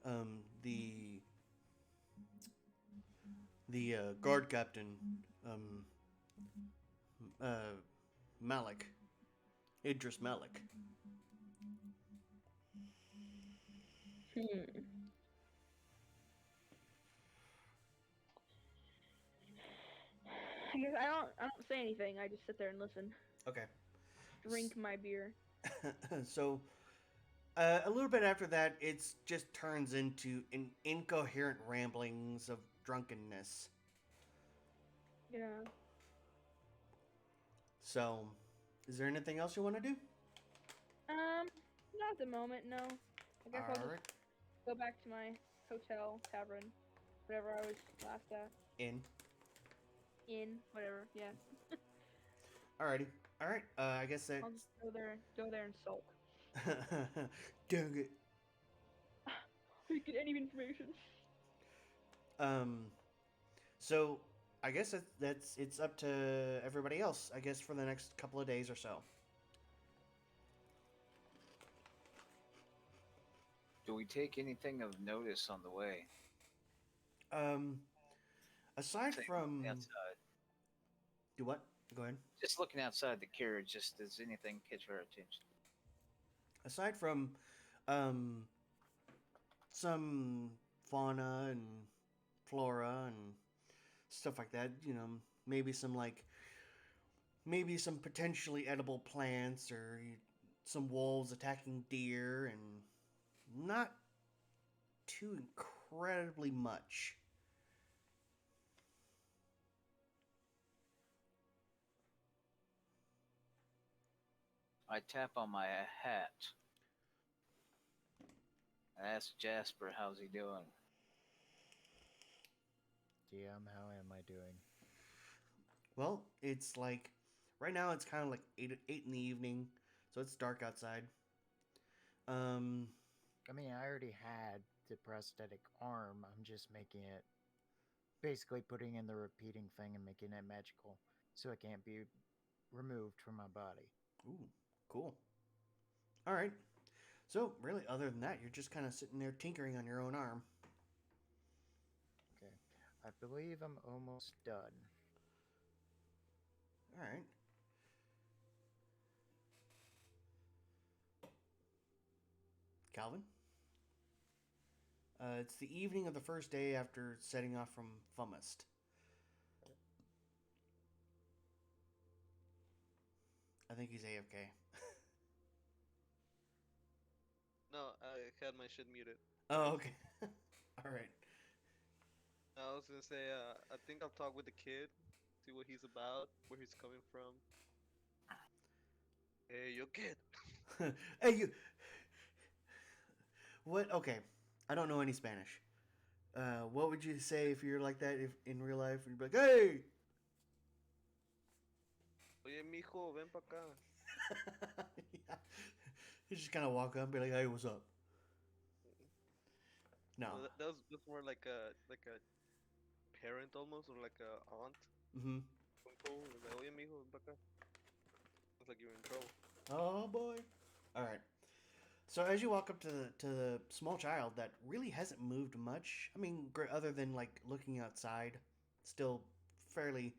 um the guard captain um uh Malik, Idris Malik." Hmm. I guess I don't say anything. I just sit there and listen. Okay. drink my beer. So, a little bit after that, it just turns into an incoherent ramblings of drunkenness. Yeah. So, is there anything else you want to do? Not at the moment, no. I guess I'll All just right, go back to my hotel, tavern, whatever I was last at. in. Inn, whatever, yeah. Alrighty. All right. I guess I'll that's. just go there and sulk. Dang it. We get any information. Um. So I guess that's it's up to everybody else. I guess for the next couple of days or so. Do we take anything of notice on the way? Um. Aside Say, from outside. do what? Go ahead. Just looking outside the carriage, just does anything catch our attention? Aside from, um, some fauna and flora and stuff like that. Maybe some maybe some potentially edible plants or some wolves attacking deer and not too incredibly much. I tap on my hat. I ask Jasper, how's he doing? DM, how am I doing? Well, it's like right now it's kind of like eight in the evening, so it's dark outside. Um, I mean, I already had the prosthetic arm. I'm just making it, basically putting in the repeating thing and making it magical, so it can't be removed from my body. ooh, cool. All right. So really, other than that, you're just kind of sitting there tinkering on your own arm. Okay. I believe I'm almost done. All right. Calvin. It's the evening of the first day after setting off from Fumist. I think he's AFK. No, I had my shit muted. Oh, okay. All right. I was gonna say, I think I'll talk with the kid, see what he's about, where he's coming from. Hey, yo, kid. Hey, you. What? Okay. I don't know any Spanish. What would you say if you're like that if in real life? You'd be like, hey! Oye, mijo, ven pa acá. Yeah. You just kind of walk up and be like, hey, what's up? No. No, that's more like a parent almost, or like a aunt, Mm-hmm. uncle. Like, oye, mijo, ven pa acá. It's like you're in trouble. Oh, boy. All right. So as you walk up to the small child that really hasn't moved much, I mean, other than like looking outside, still fairly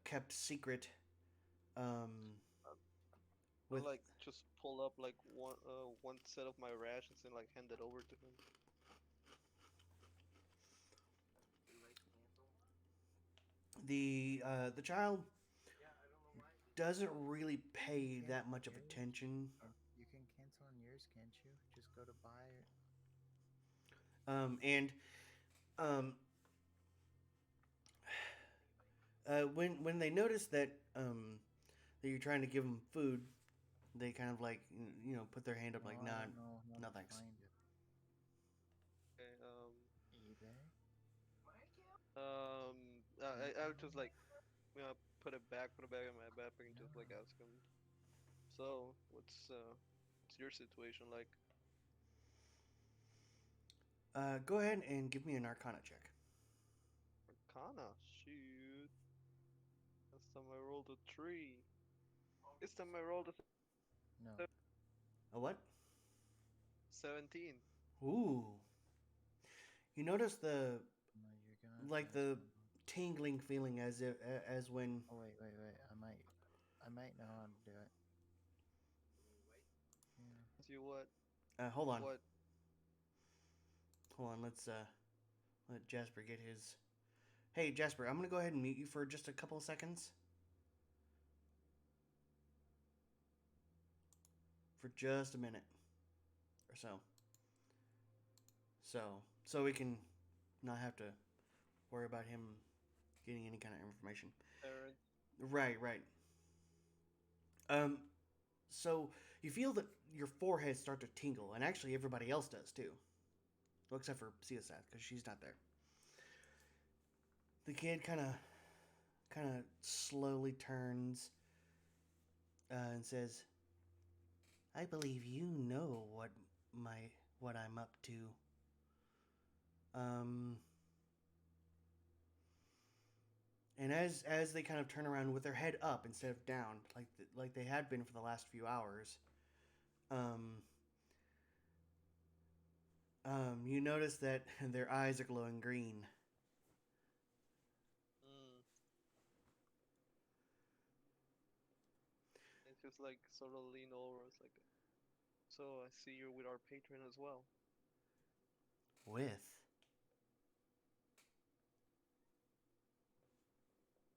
kept secret. Um, I with like just pull up like one set of my rations and like hand it over to him. the child doesn't really You can pay that cancel much of yours. attention. You can cancel on yours, can't you? Just go to buy it. And um, when they notice that you're trying to give them food, they kind of like put their hand up No, like, I nah, don't know how no to thanks. find it. Okay, eBay? I'll just like put it back in my backpack and just like ask him. So, what's your situation like? Go ahead and give me an Arcana check. Arcana, shoot. Last time I rolled a 3. This time I rolled a No. A what? 17. Ooh. You notice No, you're gonna have to like ask the me. tingling feeling as when Oh wait. I might know how to do it. Yeah. See what? hold on. What? Hold on, let's let Jasper get his. Hey Jasper, I'm gonna go ahead and mute you for just a couple of seconds. for just a minute or so. So we can not have to worry about him getting any kind of information. Parents. Right, right. Um, so you feel that your forehead start to tingle, and actually everybody else does too. Well, except for Ciosath, because she's not there. The kid kind of slowly turns and says, "I believe you know what I'm up to." Um, and as they kind of turn around with their head up instead of down, like they had been for the last few hours, um, you notice that their eyes are glowing green. Mm. It's just like sort of lean over. It's like, so I see you're with our patron as well. With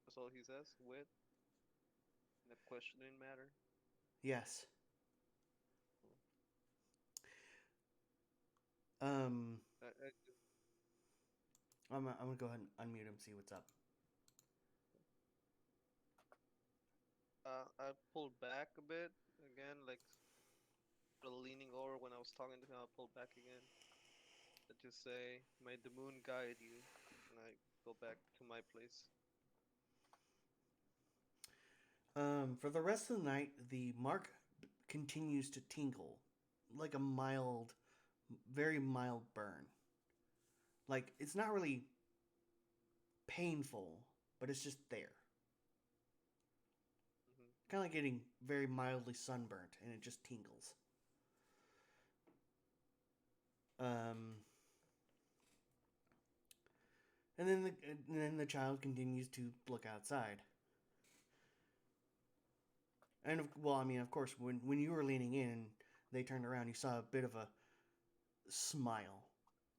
That's all he says. With in a questioning matter. yes, um, I I'm gonna go ahead and unmute him, see what's up. I pulled back a bit again, like sort of leaning over when I was talking to him. I pulled back again. I just say, "May the moon guide you," and I go back to my place. For the rest of the night, the mark continues to tingle, like a mild, very mild burn. Like it's not really painful, but it's just there. Hmm. Kind of like getting very mildly sunburnt, and it just tingles. Um, and then the child continues to look outside. And well, I mean, of course, when you were leaning in, they turned around. You saw a bit of a smile,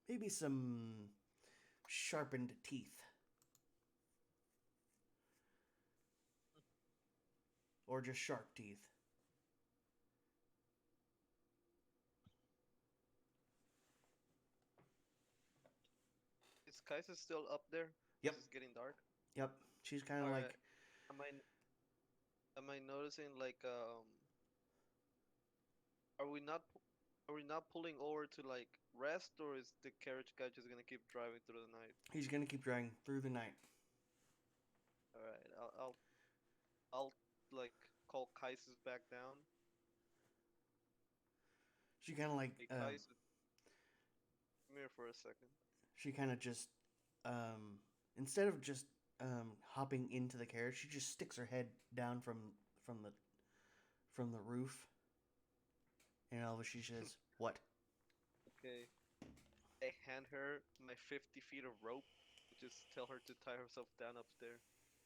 maybe some sharpened teeth, or just sharp teeth. Is Kaisa still up there? Yep, This is getting dark. yep. She's kind of All like right. Am I noticing like are we not are we not pulling over to like rest, or is the carriage guy just gonna keep driving through the night? he's gonna keep driving through the night. All right. I'll like call Kaisis back down. She kind of like Hey Kaisis, come here for a second. she kind of just instead of just hopping into the carriage, she just sticks her head down from the from the roof, and all of she says, "What?" Okay. I hand her my 50 feet of rope. Just tell her to tie herself down up there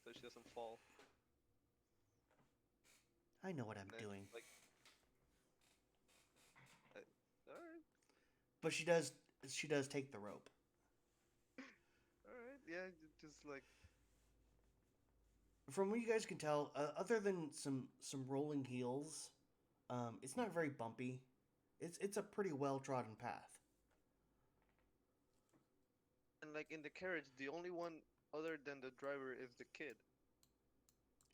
so she doesn't fall. I know what I'm And then doing. like, I, all right, But she does take the rope. all right, yeah, just like, From what you guys can tell, other than some rolling heels, it's not very bumpy. It's a pretty well trodden path. and like in the carriage, the only one other than the driver is the kid.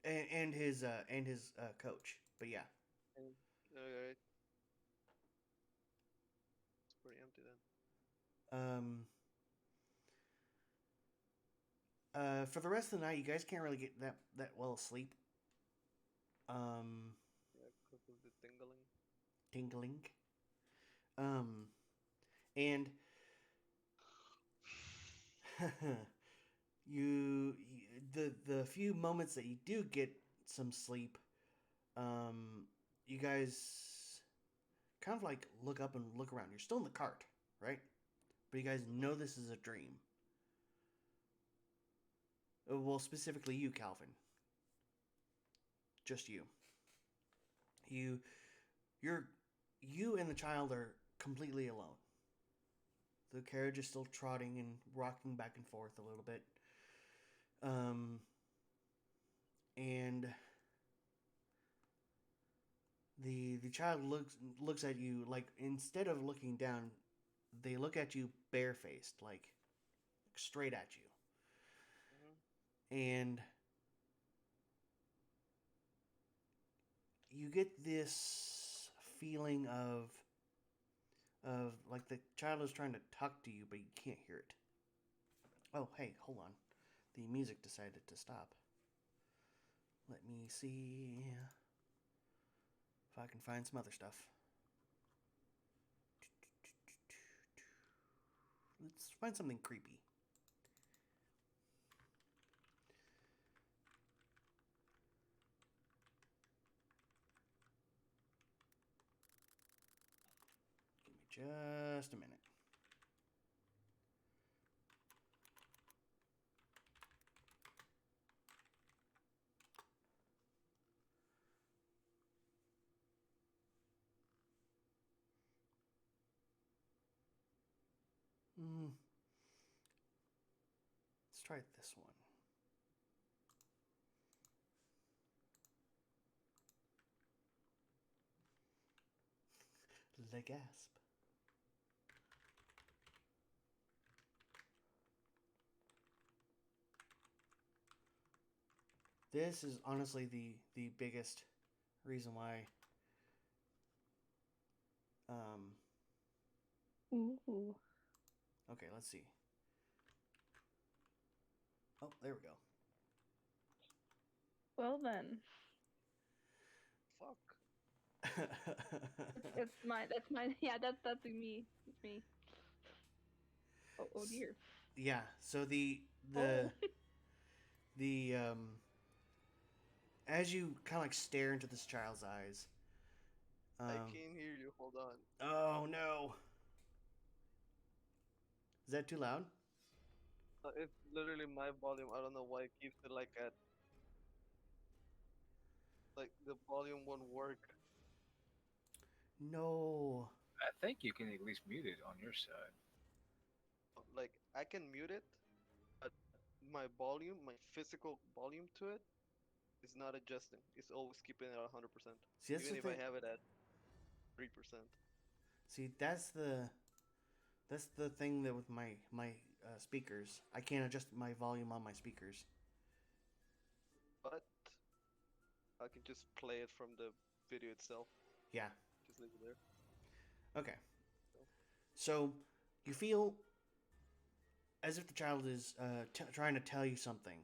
And his coach. But yeah, And, all right, it's pretty empty then. um, for the rest of the night, you guys can't really get that well asleep. Um, Yeah, because of the tingling. tingling. Um, and the few moments that you do get some sleep, you guys kind of like look up and look around. You're still in the cart, right? But you guys know Mhm. this is a dream. Well, specifically you, Calvin. Just you. You, you're, you and the child are completely alone. The carriage is still trotting and rocking back and forth a little bit. Um, and the child looks at you like instead of looking down, they look at you barefaced, like straight at you, Hmm. and you get this feeling of like the child is trying to talk to you, but you can't hear it. Oh, hey, hold on. The music decided to stop. Let me see if I can find some other stuff. Let's find something creepy. Give me just a minute. Mm, let's try this one. Le gasp. This is honestly the biggest reason why um Ooh. okay, let's see. Oh, there we Well then, Fuck. go. that's my. That's my. Yeah, that's me. It's me. Oh dear. Yeah, so the Oh. the the as you kind of like stare into this child's eyes. I can't hear you. Hold on. Oh no. Is that too loud? It's literally my volume. I don't know why it keeps it like at like the volume won't work. No. I think you can at least mute it on your side. Like I can mute it, but my volume, my physical volume to it, is not adjusting. It's always keeping it at 100%, See, that's even the if I thing. have it at 3%. See, that's the thing that with my speakers, I can't adjust my volume on my speakers. But I can just play it from the video itself. Yeah. Just leave it there. Okay. So, So you feel as if the child is trying to tell you something.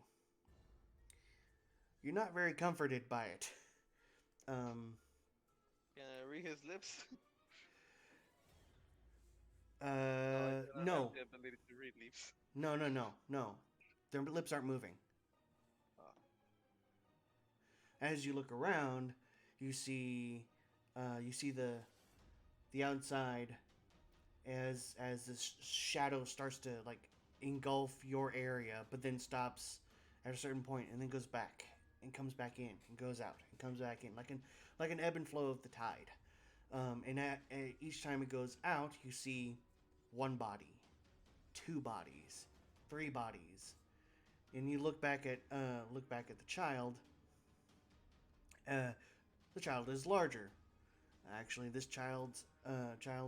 You're not very comforted by it. Um. can I read his lips? No, I do not have No. the ability to read lips. No. No. No. No. Their lips aren't moving. Ah, As you look around, you see the outside as this shadow starts to like engulf your area, but then stops at a certain point and then goes back and comes back in and goes out and comes back in like an ebb and flow of the tide. And each time it goes out, you see one body, two bodies, three bodies, and you look back at the child. Uh, the child is larger. Actually, this child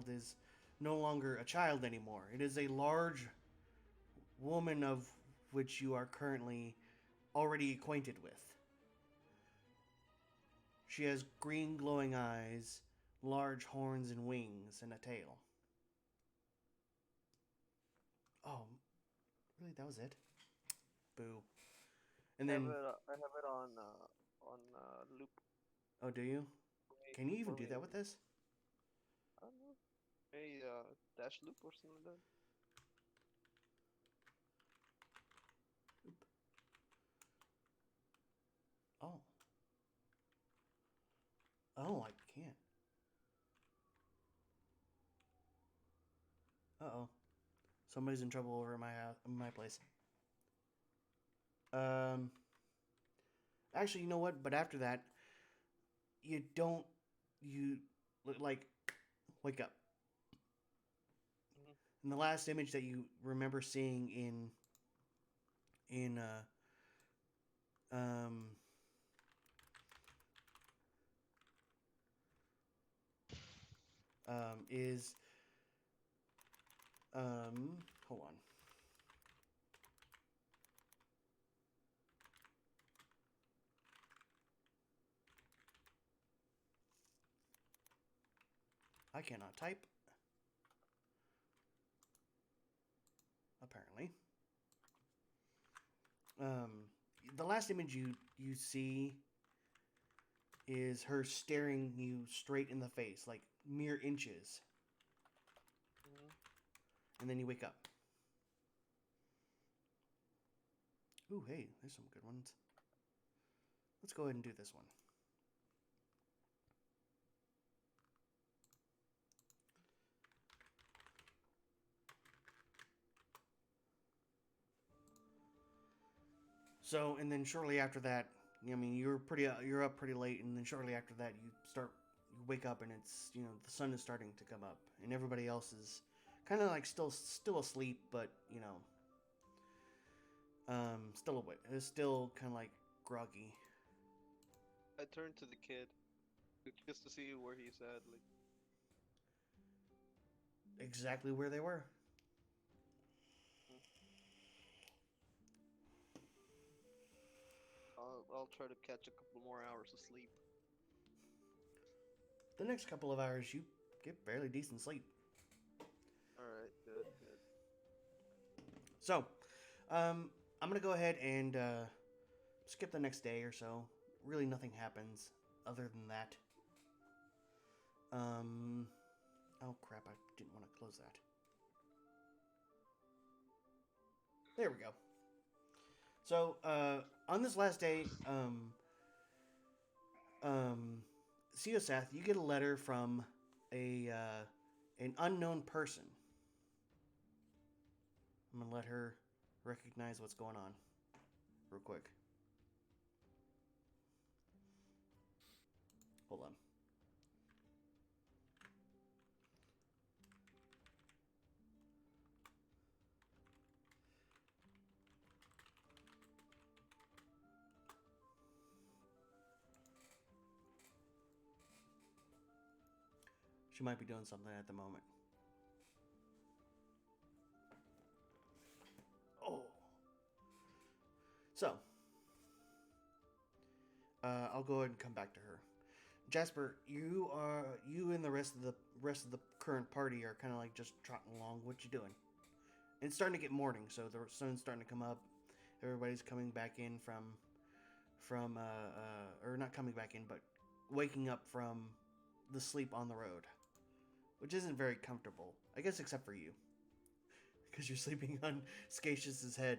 is no longer a child anymore. It is a large woman of which you are currently already acquainted with. She has green glowing eyes, large horns and wings, and a tail. Oh, really? That was it? Boo. And then, I have it on loop oh, do you? for me. Can you even For do me, that with this? I don't know. A dash loop or something like that. Oh. Oh, I can't. Uh oh. Somebody's in trouble over at my house, my place. Um. Actually, you know what? But after that, you don't. You like wake up. Hmm. And the last image that you remember seeing in um is hold on. I cannot type. Apparently. The last image you see is her staring you straight in the face, like mere inches, Mhm. and then you wake up. Ooh, hey, there's some good ones. Let's go ahead and do this one. So, and then shortly after that, I mean, you're up pretty late, and then shortly after that, you wake up, and it's the sun is starting to come up, and everybody else is kind of like still asleep, but still awake, still kind of like groggy. I turned to the kid just to see where he's at. Like, Exactly where they were. mm. I'll try to catch a couple more hours of sleep. The next couple of hours, you get fairly decent sleep. All right, good, good. So, I'm gonna go ahead and skip the next day or so. Really, nothing happens other than that. Oh crap! I didn't want to close that. There we go. So, on this last day, Seth, you get a letter from an unknown person. I'm gonna let her recognize what's going on, real quick. Hold on. She might be doing something at the moment. Oh. So, I'll go ahead and come back to her. Jasper, you and the rest of the current party are kind of like just trotting along. What you doing? And it's starting to get morning, so the sun's starting to come up. Everybody's coming back in from or not coming back in, but waking up from the sleep on the road, which isn't very comfortable, I guess, except for you, because you're sleeping on Scatius's head.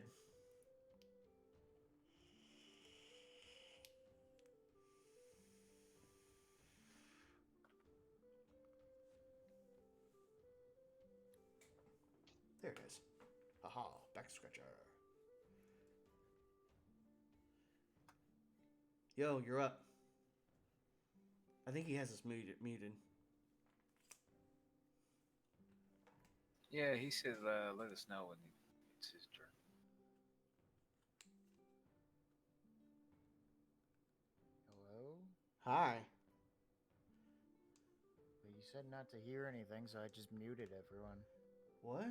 There it is. Haha, back scratcher. Yo, you're up. I think he has us muted. Yeah, he said let us know when it's his turn. Hello? Hi. Well, you said not to hear anything, so I just muted everyone. What?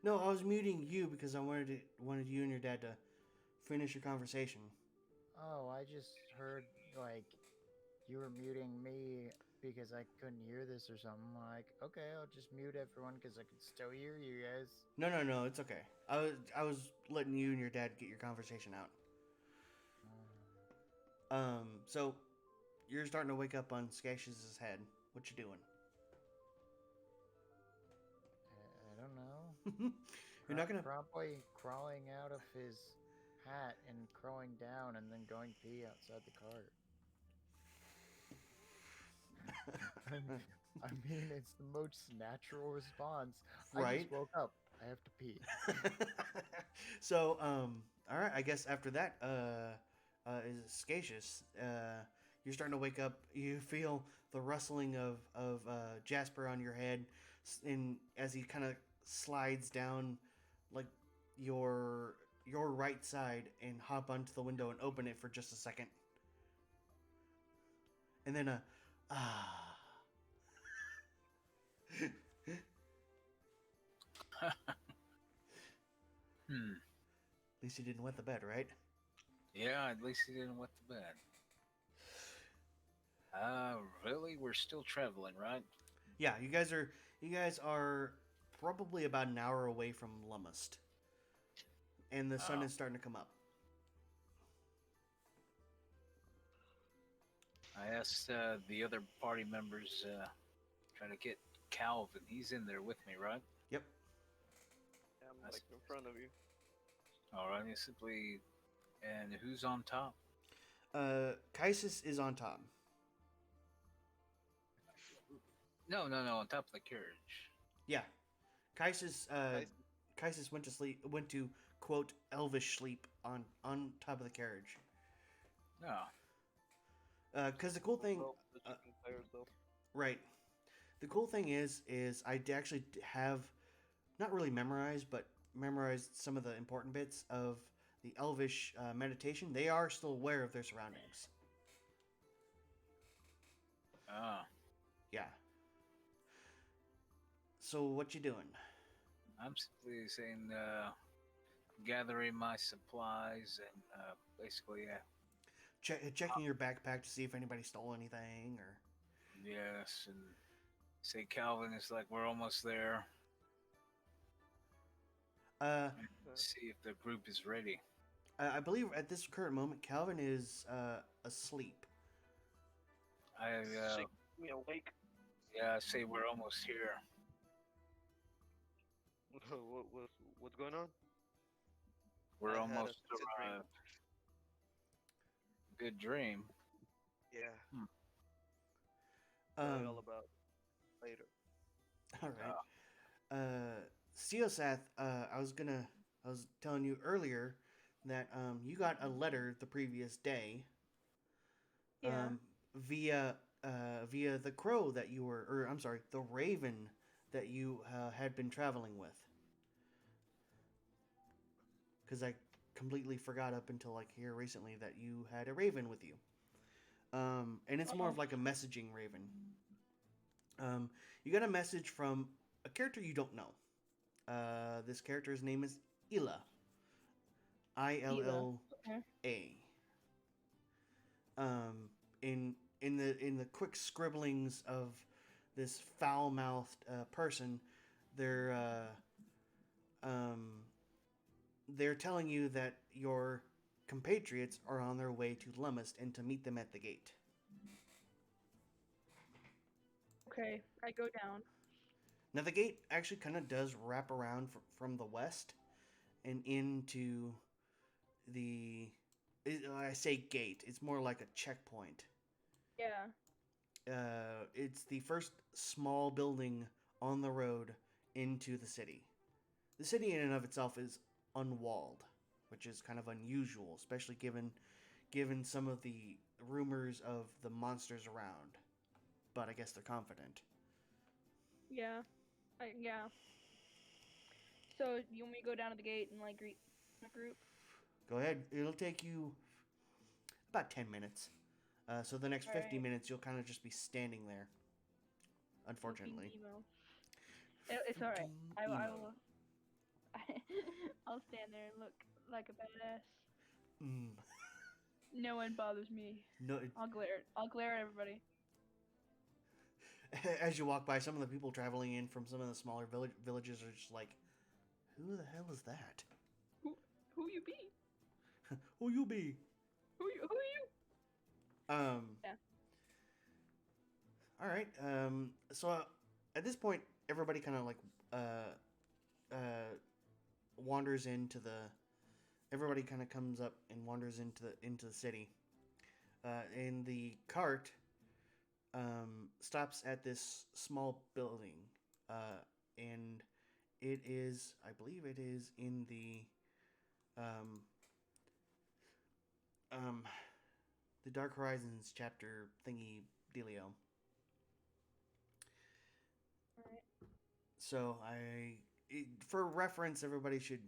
No, I was muting you because I wanted you and your dad to finish your conversation. Oh, I just heard, like, you were muting me because I couldn't hear this or something. Like, okay, I'll just mute everyone because I can still hear you guys. No, it's okay. I was letting you and your dad get your conversation out. So you're starting to wake up on Scatius's head. What you doing? I don't know. You're not gonna. Probably crawling out of his hat and crawling down and then going pee outside the cart. I mean, it's the most natural response. I Right? just woke up. I have to pee. So, all right. I guess after that, is Scatius. You're starting to wake up. You feel the rustling of Jasper on your head, and as he kind of slides down, like your right side, and hop onto the window and open it for just a second, and then ah. least he didn't wet the bed, right? Yeah, at least he didn't wet the bed. Really? We're still traveling, right? Yeah, you guys are probably about an hour away from Lumust, and the sun Oh. is starting to come up. I asked the other party members, try to get Calvin. He's in there with me, right? Yep. I'm That's- like in front of you. All right, simply. And who's on top? Kaisis is on top. No, no, no, on top of the carriage. Yeah, Kaisis. Guys, Kaisis went to sleep. Went to quote elvish sleep on top of the carriage. No. Because the cool thing, well, the chicken tires though. right? The cool thing is I actually have not really memorized, but memorized some of the important bits of the elvish meditation. They are still aware of their surroundings. Ah, Yeah. So what you doing? I'm simply saying, gathering my supplies and basically, Checking your backpack to see if anybody stole anything, or yes, and say Calvin is like, we're almost there. uh, See if the group is ready. I believe at this current moment, Calvin is asleep. I, Shake me awake. yeah, I say we're almost here. What's going on? We're I had a almost lucid dream. arrived. Good dream. Yeah. Hmm. Tell you all about it later. All right. Ceosath, I was telling you earlier that you got a letter the previous day. Yeah. Via via the crow that you were, or I'm sorry, the raven that you had been traveling with. Because I completely forgot up until like here recently that you had a raven with you. And it's more of like a messaging raven. You got a message from a character you don't know. This character's name is Illa. Illa. Okay. In the quick scribblings of this foul-mouthed person, they're they're telling you that your compatriots are on their way to Lumust and to meet them at the gate. Okay. I go down. Now the gate actually kind of does wrap around from the west and into the. I say gate. It's more like a checkpoint. Yeah. It's the first small building on the road into the city. The city in and of itself is unwalled, which is kind of unusual, especially given some of the rumors of the monsters around. But I guess they're confident. Yeah. Yeah. So you want me to go down to the gate and like greet the group? Go ahead. It'll take you about 10 minutes. So the next 50 Alright. minutes, you'll kind of just be standing there. Unfortunately. Looking emo. It's alright. I Emo. will. I'll stand there and look like a badass. Mm. No one bothers me. No, I'll glare. I'll glare at everybody. as you walk by, some of the people traveling in from some of the smaller villages are just like, "Who the hell is that? Who you be? Who you be?" Who you? Yeah. All right. So at this point, everybody kind of like wanders into the. Everybody kind of comes up and wanders into the city. And the cart stops at this small building, and it is, I believe, it is in um, the Dark Horizons chapter thingy dealio. Alright. So for reference, everybody should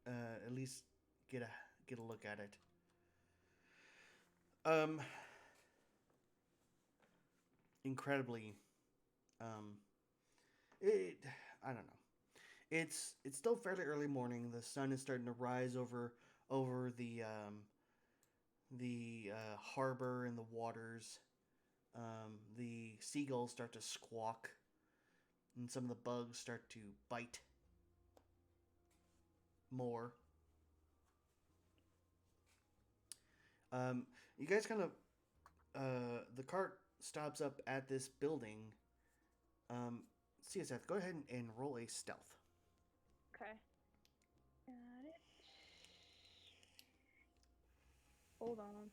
at least get a look at it. Incredibly, it I don't know. It's still fairly early morning. The sun is starting to rise over over the harbor and the waters. The seagulls start to squawk, and some of the bugs start to bite more. You guys kind of the cart stops up at this building. CSF, go ahead and roll a stealth. Okay. Got it. Hold on.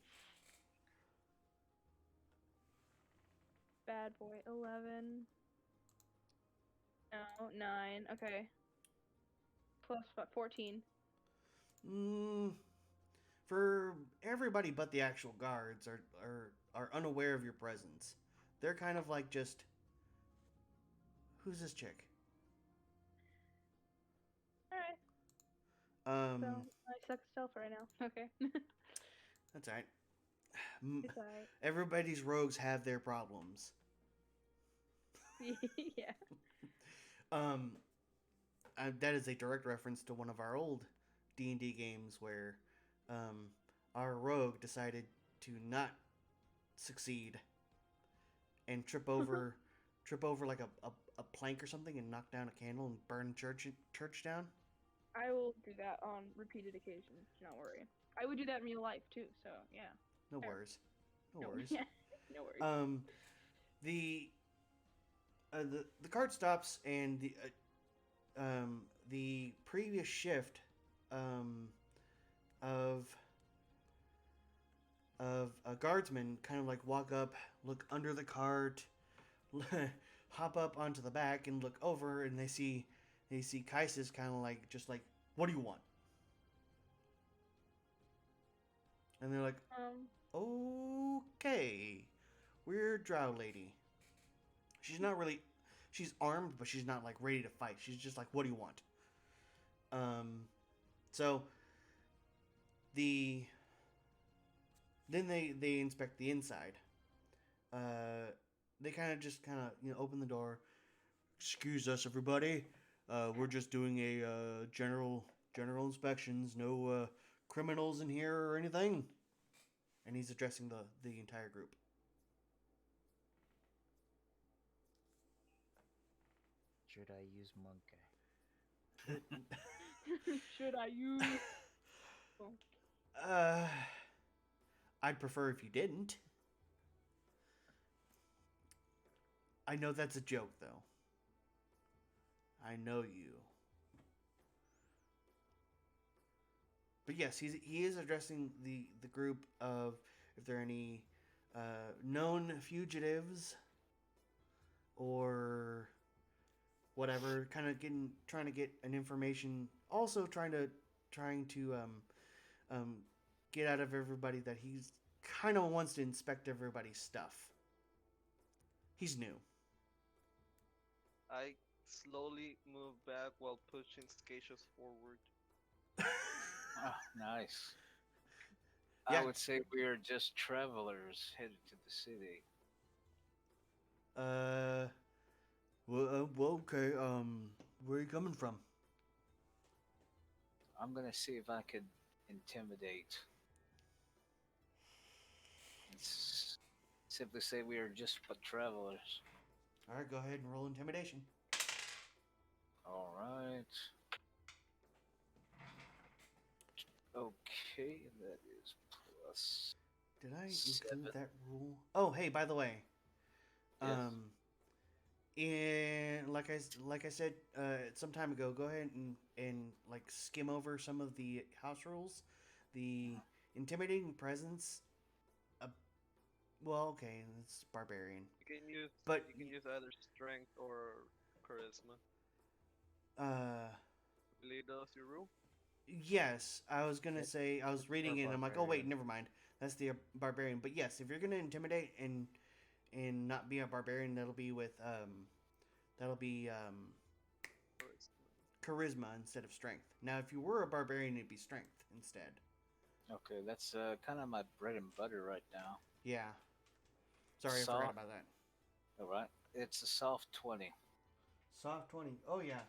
Bad boy, 11. No, 9. Okay. Plus what, 14. Mm, for everybody but the actual guards are unaware of your presence. They're kind of like just, who's this chick? Alright. Um, So, I suck stealth right now. Okay. that's all right. It's alright. Everybody's rogues have their problems. Yeah. Um, that is a direct reference to one of our old D&D games where our rogue decided to not succeed and trip over like a plank or something and knock down a candle and burn church down. I will do that on repeated occasions. Don't worry. I would do that in real life too. So yeah. No Fair. worries. No worries. Yeah. No worries. The the cart stops and the previous shift of a guardsman kind of like walk up, look under the cart, hop up onto the back and look over, and they see Kaisis kind of like just like, what do you want? And they're like, okay, we're Drow lady. She's not really, she's armed, but she's not like ready to fight. She's just like, what do you want? So the then they inspect the inside. They kind of open the door. Excuse us, everybody. We're just doing a general inspections. No criminals in here or anything. And he's addressing the entire group. Should I use monk? Should I use? I'd prefer if you didn't. I know that's a joke, though. I know you. But yes, he is addressing the group of if there are any known fugitives or whatever, kind of trying to get an information. Also trying to get out of everybody that he's kind of wants to inspect everybody's stuff. He's new. I slowly move back while pushing Scacious forward. Oh, nice. Yeah. I would say we are just travelers headed to the city. Well, okay. Where are you coming from? I'm gonna see if I could intimidate. Simply say we are just but travelers. All right, go ahead and roll intimidation. All right. Okay, that is plus. Did I include 7. that rule? Oh, hey, by the way, Yes. in like I said some time ago, go ahead and like skim over some of the house rules. The intimidating presence. Well, okay, it's barbarian. You can use either strength or charisma. Uh, Believe those your rule. yes, I was gonna say I was reading it and I'm like, oh wait, barbarian. never mind. That's the barbarian. But yes, if you're gonna intimidate and not be a barbarian, that'll be charisma instead of strength. Now, if you were a barbarian, it'd be strength instead. Okay, that's kind of my bread and butter right now. Yeah. Sorry, I forgot about that. All right, it's a soft 20. Soft 20. Oh yeah.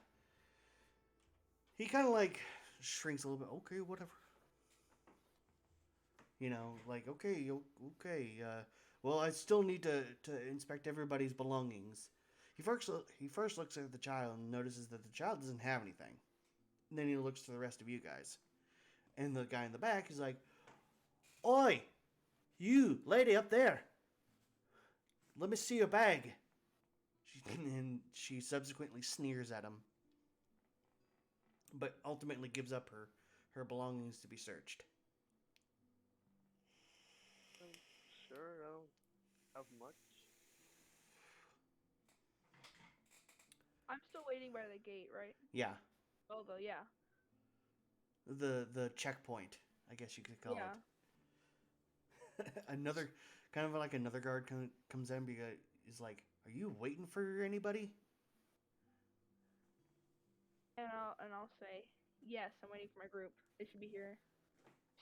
He kind of like shrinks a little bit. Okay, whatever. Like, okay, okay. Well, I still need to inspect everybody's belongings. He first looks at the child and notices that the child doesn't have anything. And then he looks to the rest of you guys, and the guy in the back is like, "Oi, you lady up there! Let me see your bag." And she subsequently sneers at him, but ultimately gives up her belongings to be searched. Um, sure, I don't have much. I'm still waiting by the gate, right? Yeah, Oh, yeah. the checkpoint, I guess you could call Yeah. it. Another kind of like another guard comes in because is like, "Are you waiting for anybody?" And I'll say, yes, I'm waiting for my group. They should be here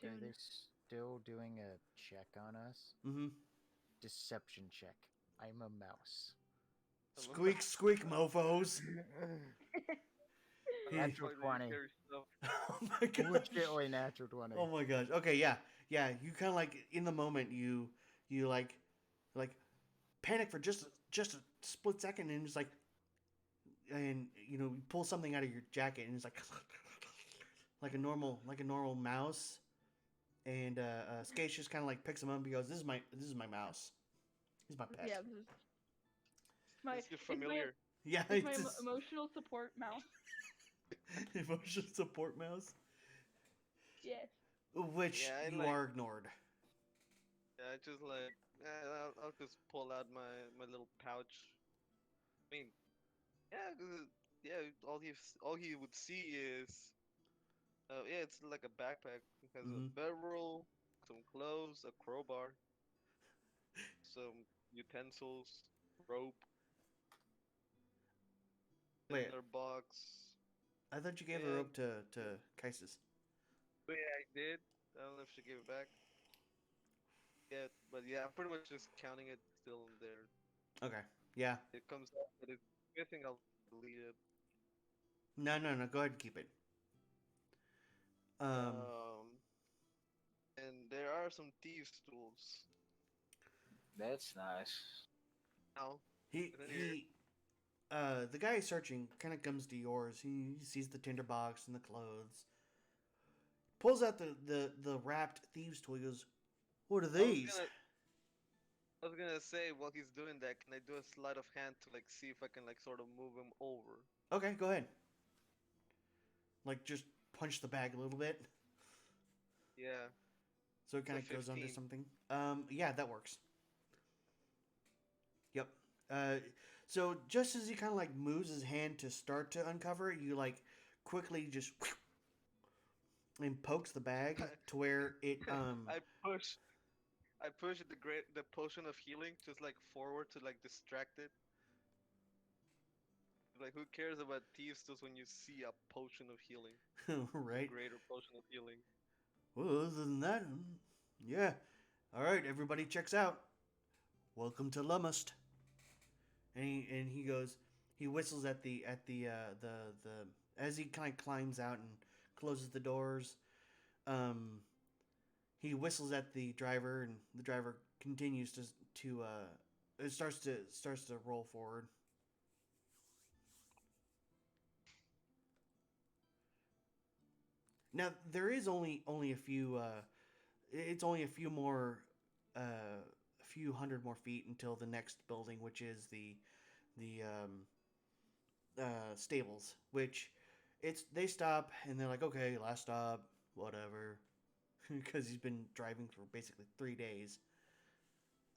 Are soon. they still doing a check on us? Mm-hmm. Deception check. I'm a mouse. I'm a Squeak, squeak, mofos. I'm gonna Natural fight the 20. scary stuff. Oh my gosh. Legitly natural 20. Oh my gosh. Okay, yeah, yeah. You kind of like in the moment you like panic for just a split second, and it's like, and you pull something out of your jacket, and it's like like a normal mouse, and Skate just kind of like picks him up and goes, "This is my mouse. He's my pet." Yeah, this is my This is it's my familiar. Yeah, it's my it's just emotional support mouse. emotional support mouse, Yes. which Yeah, I you like. are ignored. Yeah, I just like. I'll just pull out my little pouch. I mean, yeah, 'cause yeah. All he would see is. Yeah, it's like a backpack. It has a Hmm. bedroll, some clothes, a crowbar, some utensils, rope, Wait, tinder box. I thought you gave her And up to Kaisis. yeah, I did. I don't know if she gave it back. Yeah, but yeah, I'm pretty much just counting it still in there. Okay. Yeah. It comes out that it's missing. I'll delete it. No, no, no. Go ahead and keep it. Um, Um, and there are some thieves' tools. That's nice. Now, he in here. he the guy searching kind of comes to yours. He sees the tinderbox and the clothes. Pulls out the wrapped thieves' toy. Goes, "What are I was these?" gonna, I was gonna say while he's doing that, can I do a sleight of hand to like see if I can like sort of move him over? Okay, go ahead. Like just punch the bag a little bit, Yeah, so it it's kind a of goes under 15. something. Yeah, that works. Yep. Uh, so just as he kind of like moves his hand to start to uncover it, you like quickly just and pokes the bag to where it I push, I push the potion of healing just like forward to like distract it. Like who cares about thieves tools when you see a potion of healing, the right. greater potion of healing. Well, other than that, yeah. All right, everybody checks out. Welcome to Lumust. And he goes, he whistles at the as he kind of climbs out and closes the doors. Um, he whistles at the driver, and the driver continues to it starts to roll forward. Now there is only a few. It's only a few more, a few hundred more feet until the next building, which is the stables. Which they stop and they're like, okay, last stop, whatever, because he's been driving for basically 3 days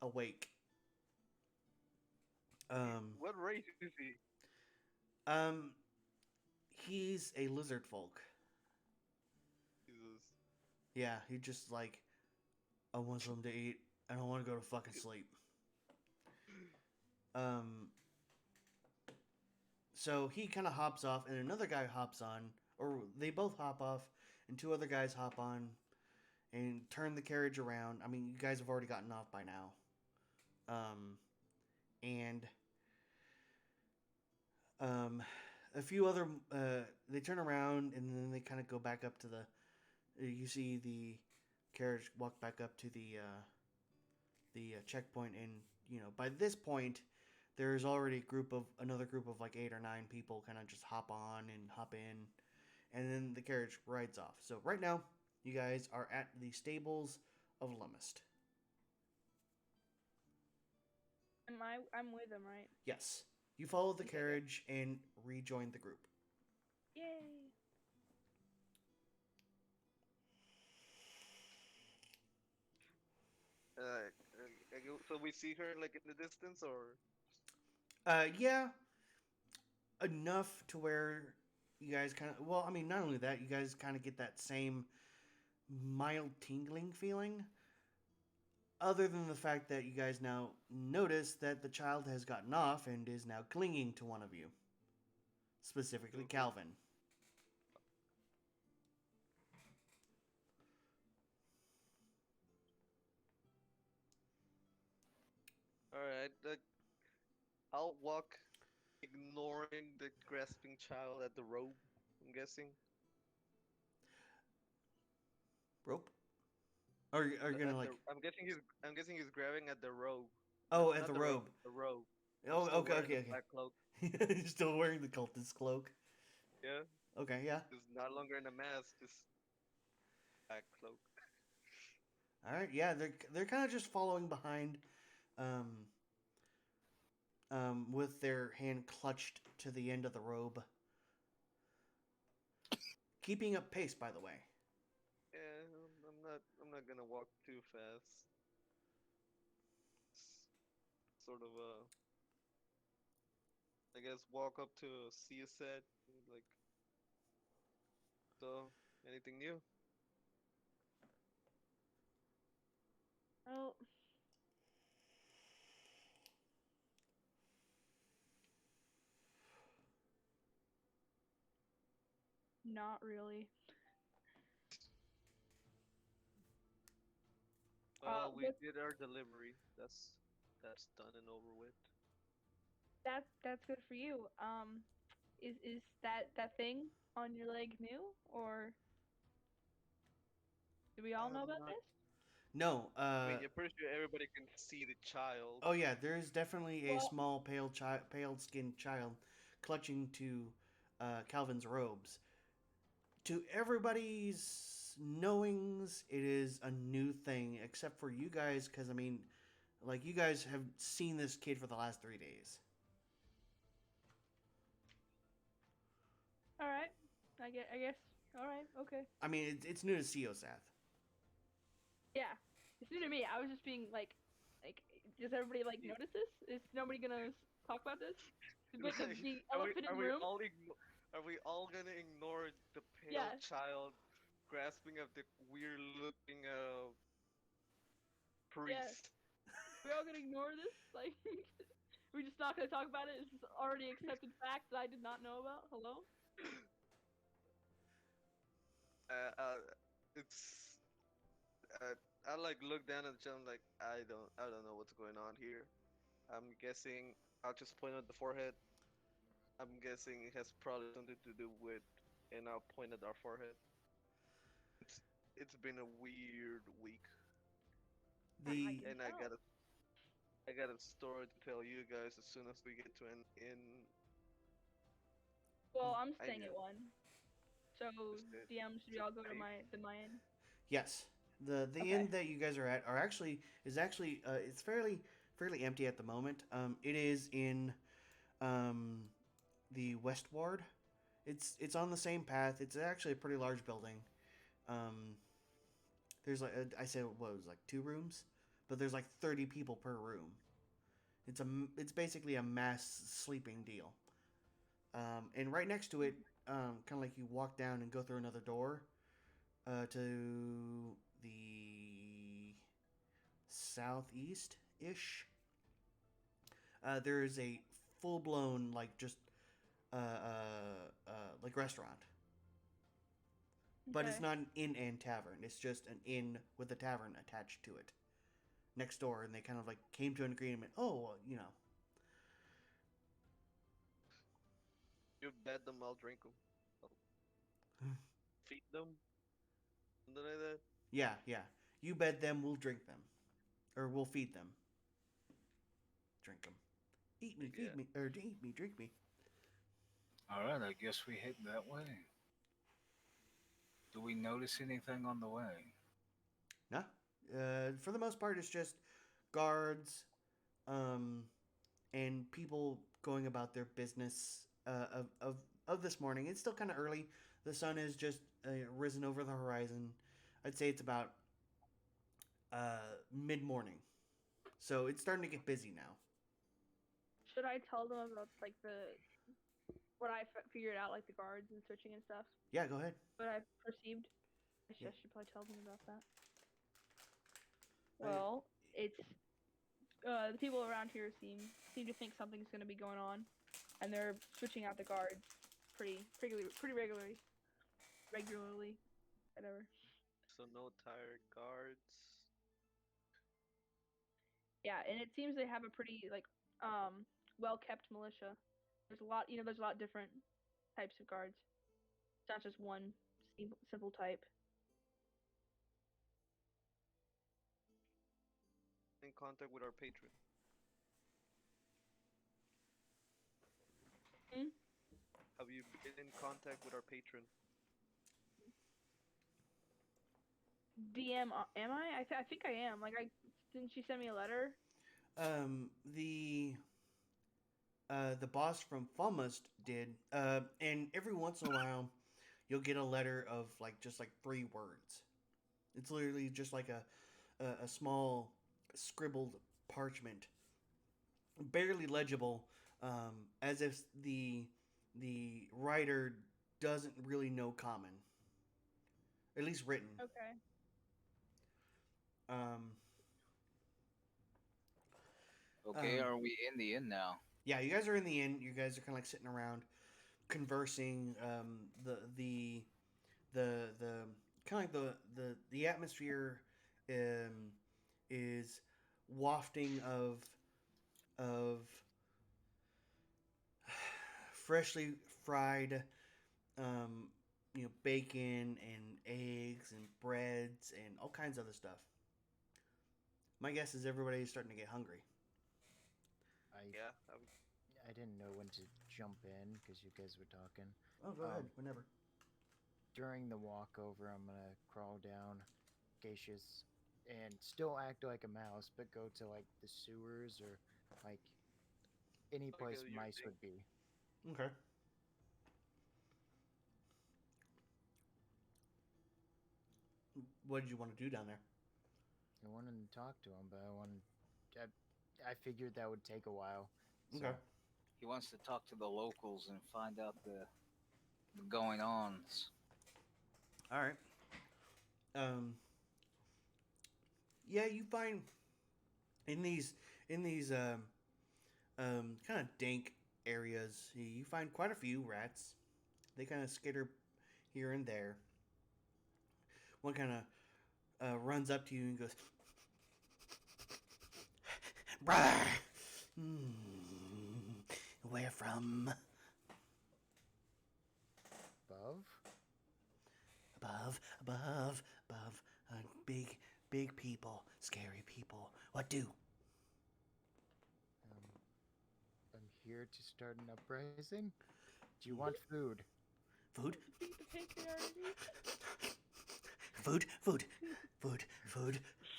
awake. Um, What race is he? um, he's a lizard folk. Jesus. Yeah, he just like, I want something to eat. I don't want to go to fucking sleep. Um, so he kind of hops off, and another guy hops on, or they both hop off, and two other guys hop on and turn the carriage around. I mean, you guys have already gotten off by now. And um, a few other, they turn around and then they kind of go back up to the. You see carriage walk back up to the checkpoint, and by this point, there's already another group of like 8 or 9 people kind of just hop on and hop in, and then the carriage rides off. So right now, you guys are at the stables of Lemist. I'm with him, right? Yes, you follow the Okay, good. carriage and rejoin the group. Yay. So we see her like in the distance, or Yeah, enough to where you guys kind of, well, I mean, not only that, you guys kind of get that same mild tingling feeling, other than the fact that you guys now notice that the child has gotten off and is now clinging to one of you, specifically who? Calvin. All right, I'll walk, ignoring the grasping child at the robe. I'm guessing. Rope? Or are you gonna like? I'm guessing he's grabbing at the robe. Oh, at Not the the robe. robe. The robe. I'm Oh, still okay, wearing okay, the okay. black cloak. You're still wearing the cultist cloak. Yeah, Okay, yeah. just not longer in a mask, just black cloak. All right, yeah. They're kind of just following behind, um, with their hand clutched to the end of the robe, keeping up pace. By the way. Yeah, I'm not gonna walk too fast. Sort of I guess walk up to see a set, like, so anything new? Well, not really. Well, we What did our delivery. That's done and over with. that's good for you. Is that thing on your leg new, or do we all know I'm about not. this? No. I mean, you're pretty sure everybody can see the child. Oh yeah, there is definitely a Well, small pale skinned child clutching to Calvin's robes. To everybody's knowings, it is a new thing, except for you guys, because I mean, like you guys have seen this kid for the last 3 days. all right. I guess. All right. Okay. I mean, it's new to Seosath. Yeah. It's new to me. I was just being like, does everybody like Y- notice this? Is nobody gonna talk about this? Like Like, the elephant in the room? are we all gonna ignore the pale Yeah. child grasping of the weird looking Yeah. priest? We're all gonna ignore this? Like, we're just not gonna talk about it? It's already accepted fact that I did not know about? Hello? Uh, uh, it's I like look down at the child. I'm like, I don't know what's going on here. I'm guessing I'll just point at the forehead. I'm guessing it has probably something to do with, and I'll point at our forehead. It's it's been a weird week, I The can and tell. I got a story to tell you guys as soon as we get to an in. Well, I'm I staying knew at one. So just it. DM, should Is we it all go to safe? my inn? yes, the Okay. inn that you guys are at is actually it's fairly empty at the moment. It is in um the West Ward. It's on the same path. It's actually a pretty large building. Um, there's like I said what was it, like 2 rooms, but there's like 30 people per room. It's basically a mass sleeping deal. And right next to it, kind of like you walk down and go through another door to the southeast ish. There is a full blown like just like restaurant, but it's Okay. not an inn and tavern. It's just an inn with a tavern attached to it next door, and they kind of like came to an agreement. Oh, well, You bet them, I'll drink them. I'll feed them, something like that. yeah, yeah. You bed them, we'll drink them, or we'll feed them, drink them. Eat me, Yeah. feed me, or eat me, drink me. All right, I guess we head that way. Do we notice anything on the way? No, for the most part, it's just guards, um, and people going about their business of this morning. It's still kind of early. The sun has just risen over the horizon. I'd say it's about mid morning, so it's starting to get busy now. Should I tell them about like the what I figured out, like the guards and switching and stuff? Yeah, go ahead. What I perceived. I Yeah. should probably tell them about that. I, Well, it's the people around here seem to think something's gonna be going on, and they're switching out the guards pretty regularly, whatever. So no tired guards. Yeah, and it seems they have a pretty like well kept militia. There's a lot, there's a lot different types of guards. It's not just one simple type. In contact with our patron. Hmm? Have you been in contact with our patron? DM, am I? I think I am. Like, I didn't she send me a letter? um, the the boss from Falmust did, and every once in a while, you'll get a letter of like just like 3 words. It's literally just like a small scribbled parchment, barely legible, as if the writer doesn't really know common, at least written. Okay. Um, Okay, Um, are we in the inn now? yeah, you guys are in the inn. You guys are kind of like sitting around, conversing. The kind of like the atmosphere, um, is wafting of freshly fried, um, bacon and eggs and breads and all kinds of other stuff. My guess is everybody's starting to get hungry. I Yeah. I didn't know when to jump in because you guys were talking. Oh, go ahead, whenever. During the walk over, I'm gonna crawl down Geisha's and still act like a mouse, but go to like the sewers or like any Okay, place your mice thing. would be. Okay. What did you want to do down there? I wanted to talk to him, but I figured that would take a while. So Okay. He wants to talk to the locals and find out the going ons. All right. Um. Yeah, you find in these kind of dank areas, you find quite a few rats. They kind of skitter here and there. One kind of runs up to you and goes, "Brother, where from? above, Above. Big people, scary people. What do? um, I'm here to start an uprising. Do you want food? Food? Feed the patriarchy.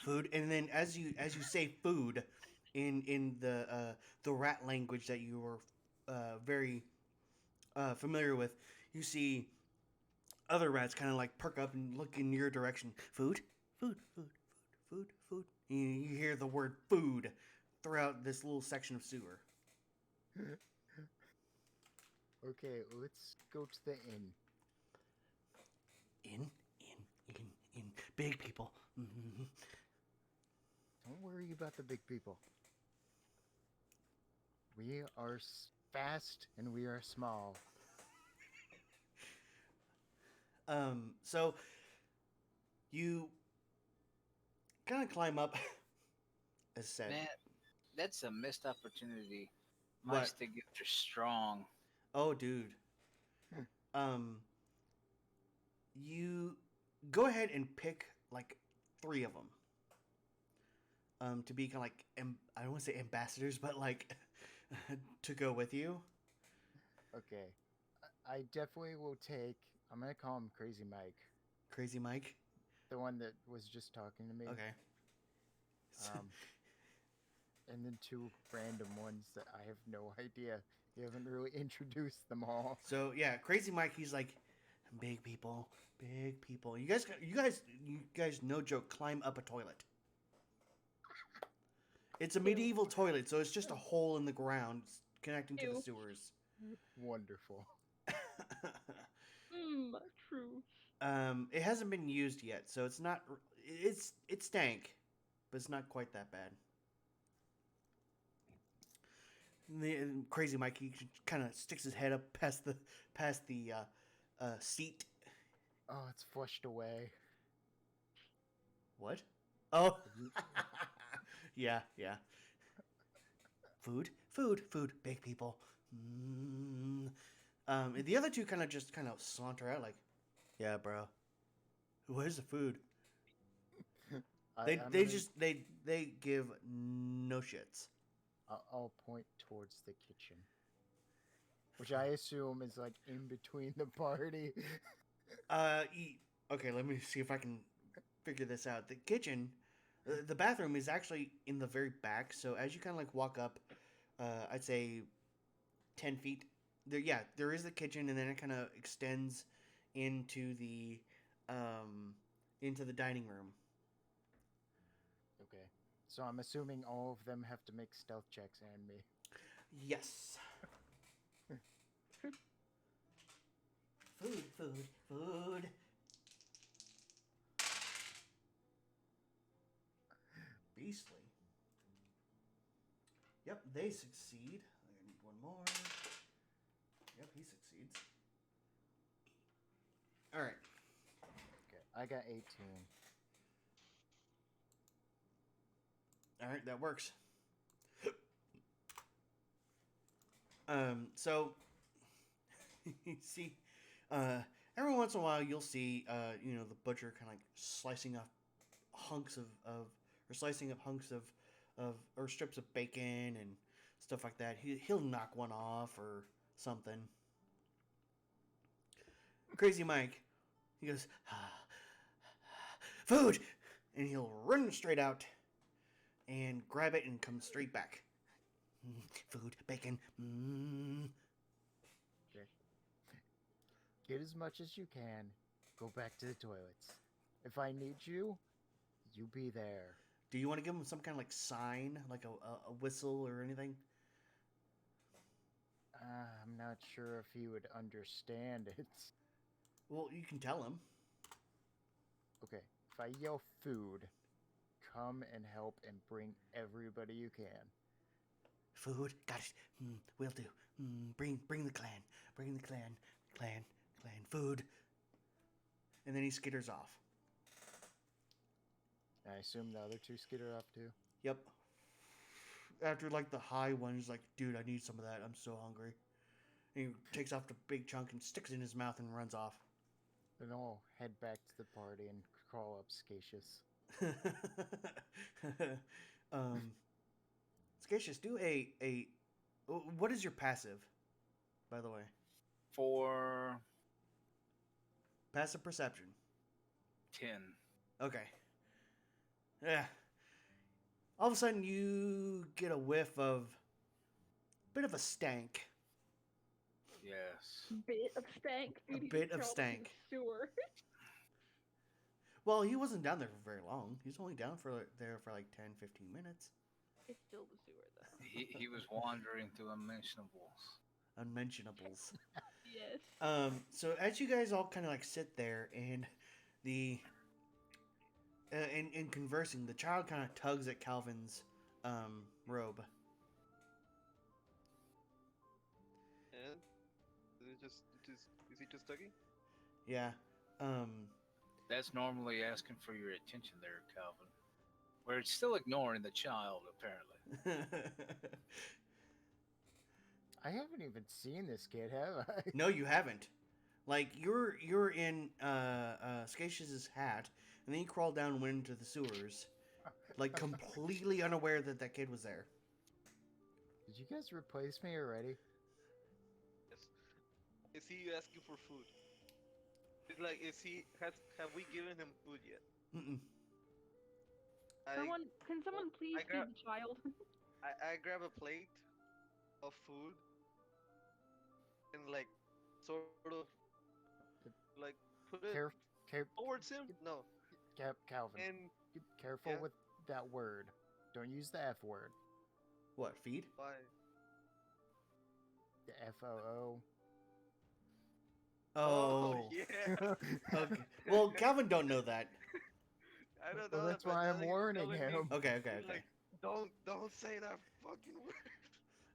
Food. And then as you say food, in the rat language that you were very familiar with, you see other rats kind of like perk up and look in your direction. Food. You hear the word food throughout this little section of sewer. Okay, let's go to the inn. In. Big people. Don't worry about the big people. We are fast and we are small. So you kind of climb up, as said. Man, that's a missed opportunity. What? Mice together strong. Oh, dude. Um, you go ahead and pick like 3 of them. To be kind of like I don't want to say ambassadors, but like to go with you. Okay. I definitely will take. I'm gonna call him Crazy Mike, Crazy Mike. the one that was just talking to me. Okay. And then 2 random ones that I have no idea. You haven't really introduced them all. So yeah, Crazy Mike. He's like, big people, big people. You guys, no joke, climb up a toilet. It's a medieval toilet, so it's just a hole in the ground connecting to the Ew. sewers. Wonderful. True. It hasn't been used yet, so it's not. It stank, but it's not quite that bad. And Crazy Mike, he kind of sticks his head up past the seat. Oh, it's flushed away. What? Oh, You- yeah. Food. Big people. And the other 2 kind of saunter out like, yeah, bro. Where's the food? They I'm they gonna- just they give no shits. I'll point towards the kitchen, which I assume is like in between the party. Okay, let me see if I can figure this out. The kitchen, the bathroom is actually in the very back. So as you kind of like walk up, I'd say 10 feet. There is the kitchen, and then it kind of extends into the dining room. Okay, so I'm assuming all of them have to make stealth checks and me. Yes. Food. Beastly. Yep, they succeed. I need one more. Yep, he succeeds. All right. Okay, I got 18. All right, that works. So you see, every once in a while you'll see, the butcher kind of like slicing off hunks or slicing up hunks of or strips of bacon and stuff like that. He'll knock one off or something. Crazy Mike, he goes, food, and he'll run straight out and grab it and come straight back. Food, bacon. Okay. Get as much as you can. Go back to the toilets. If I need you, you be there. Do you want to give him some kind of like sign, like a whistle or anything? I'm not sure if he would understand it. Well, you can tell him. Okay, if I yell food, come and help and bring everybody you can. Food, got it. Will do. Bring the clan, food. And then he skitters off. I assume the other 2 skitter off too. Yep. After like the high one, he's like, dude, I need some of that. I'm so hungry. And he takes off the big chunk and sticks it in his mouth and runs off. Then I'll head back to the party and crawl up Scacious. Scacious, do a. What is your passive, by the way? For Passive perception. 10. Okay. Yeah. All of a sudden, you get a whiff of bit of a stank. Yes. Bit of stank. A Dude, bit he of fell stank. into the Sewer. Well, he wasn't down there for very long. He was only down there for like 10, 15 minutes. It's still the sewer though. He was wandering through unmentionables. Unmentionables. Yes. So as you guys all kind of like sit there and the in conversing, the child kind of tugs at Calvin's robe. And is he just tugging? Yeah. That's normally asking for your attention there, Calvin. We're still ignoring the child, apparently. I haven't even seen this kid, have I? No, you haven't. Like you're in Scacious's hat, and then he crawled down and went into the sewers, like completely unaware that that kid was there. Did you guys replace me already? Yes. Is he asking for food? It's like, have we given him food yet? Mm-mm. Can someone please I feed grab the child? I grab a plate of food and like sort of like put it Care, care, towards him. No, Calvin, and careful yeah, with that word. Don't use the F word. What, feed? why? The FOO. Oh. Yeah. Okay. Well, Calvin don't know that. I don't Well, know that's that, but why now I'm you're warning telling me, him. Okay, okay, you're okay. like, don't say that fucking word.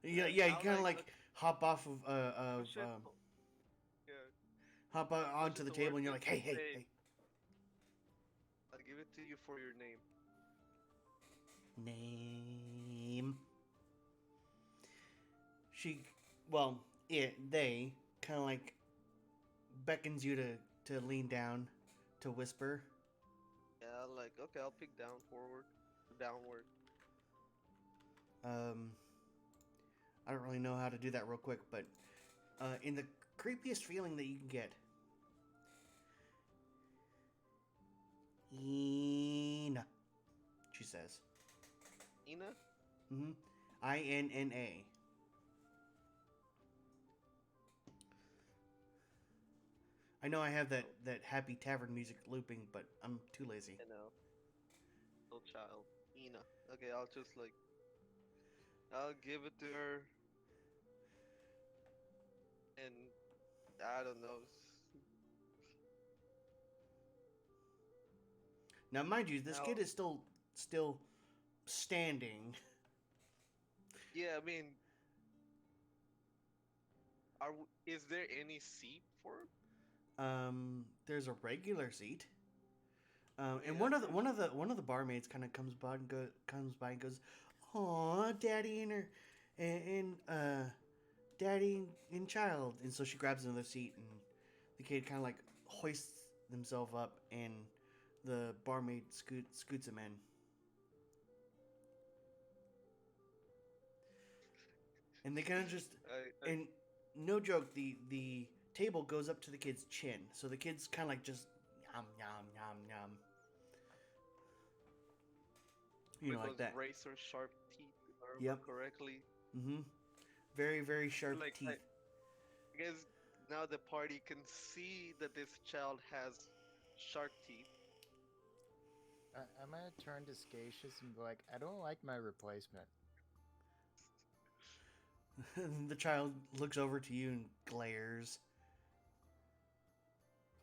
Yeah, And yeah. You I'll kind of like like hop off of push it. Yeah, hop I'll push onto it the towards table, and you're him like, hey, and hey, say, hey. I'll give it to you for your name. Name. She, well, they kind of like beckons you to lean down, to whisper. Yeah, like okay, I'll pick downward. I don't really know how to do that real quick, but in the creepiest feeling that you can get. Ina, she says. Ina. Mm-hmm. Inna. I know I have that happy tavern music looping, but I'm too lazy. I know. Little child. Ina. Okay, I'll just like I'll give it to her and I don't know. Now, mind you, this Now, kid is still standing. yeah, I mean, is there any seat for him? There's a regular seat. Okay, And I'll one of the barmaids kind of comes by and goes, "Aw, daddy and her, and daddy and child." And so she grabs another seat, and the kid kind of like hoists themselves up, and the barmaid scoots him in. And they kind of just, I and no joke, the table goes up to the kid's chin, so the kid's kind of like just yum yum yum yum. You know, with like those that. razor sharp teeth, if I Yep. remember correctly. Mm-hmm. Very, very sharp Like teeth. I guess now the party can see that this child has shark teeth. I'm gonna turn to Scacious and be like, I don't like my replacement. The child looks over to you and glares.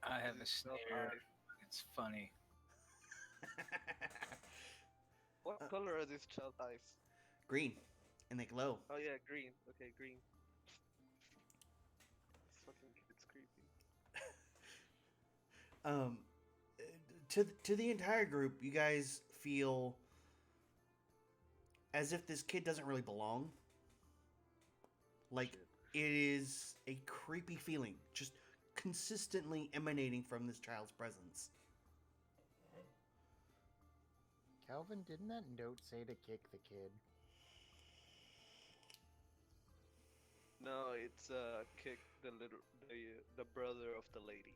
I have a This child stare. eyes. It's funny. What color are these child eyes? Green, and they glow. Oh yeah, green. Okay, green. This fucking kid's creepy. Um, to the entire group, you guys feel as if this kid doesn't really belong. Like Shit. it is a creepy feeling, just consistently emanating from this child's presence. Calvin, didn't that note say to kick the kid? No, it's kick the brother of the lady.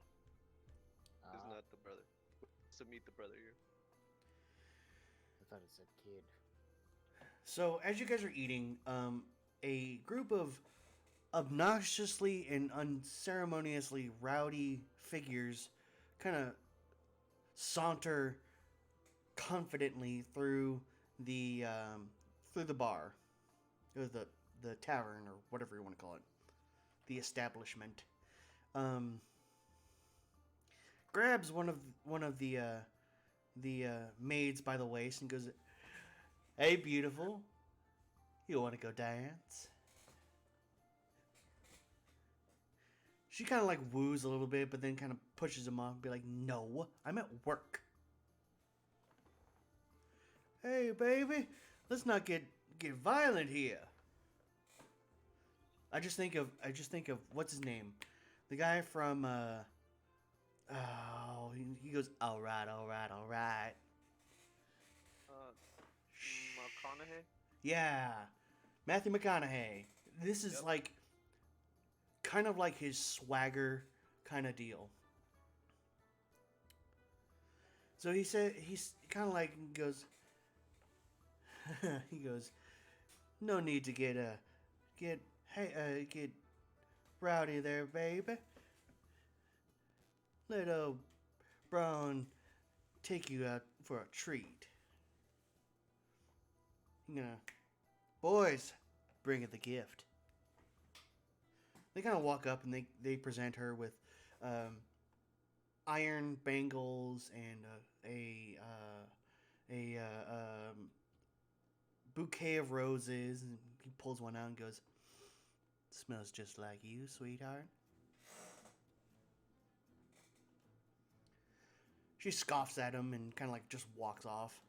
Is Ah, not the brother. To meet the brother here. I thought it said kid. So as you guys are eating, a group of obnoxiously and unceremoniously rowdy figures kind of saunter confidently through the bar, or the tavern, or whatever you want to call it, the establishment. Um, grabs one of the maids by the waist and goes, "Hey, beautiful, you want to go dance?" She kind of like woos a little bit, but then kind of pushes him off and be like, "No, I'm at work." "Hey, baby, let's not get violent here." I just think of what's his name, the guy from Oh, he goes, all right, all right, all right. Uh, McConaughey. Yeah, Matthew McConaughey. This is Yep. like kind of like his swagger kind of deal. So he said he's kind of like goes. He goes, no need to get rowdy there, baby. Let Brown take you out for a treat. You know, boys, bring the gift. They kind of walk up and they present her with um, iron bangles and a bouquet of roses. And he pulls one out and goes, "Smells just like you, sweetheart." She scoffs at him and kind of like just walks off.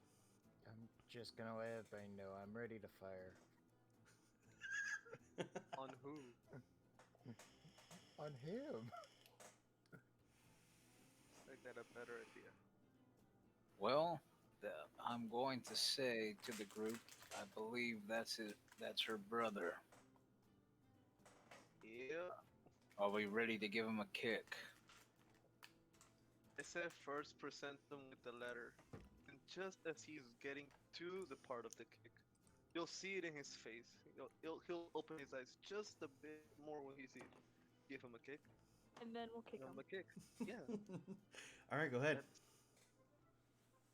I'm just gonna let everybody know I'm ready to fire. On who? On him. I got a better idea. Well, I'm going to say to the group, I believe that's it. That's her brother. Yep. Are we ready to give him a kick? I said first present them with the letter, and just as he's getting to the part of the kick, you'll see it in his face. He'll open his eyes just a bit more when he sees it. Give him a kick. And then we'll kick Give him him. a kick. Yeah. All right, go ahead.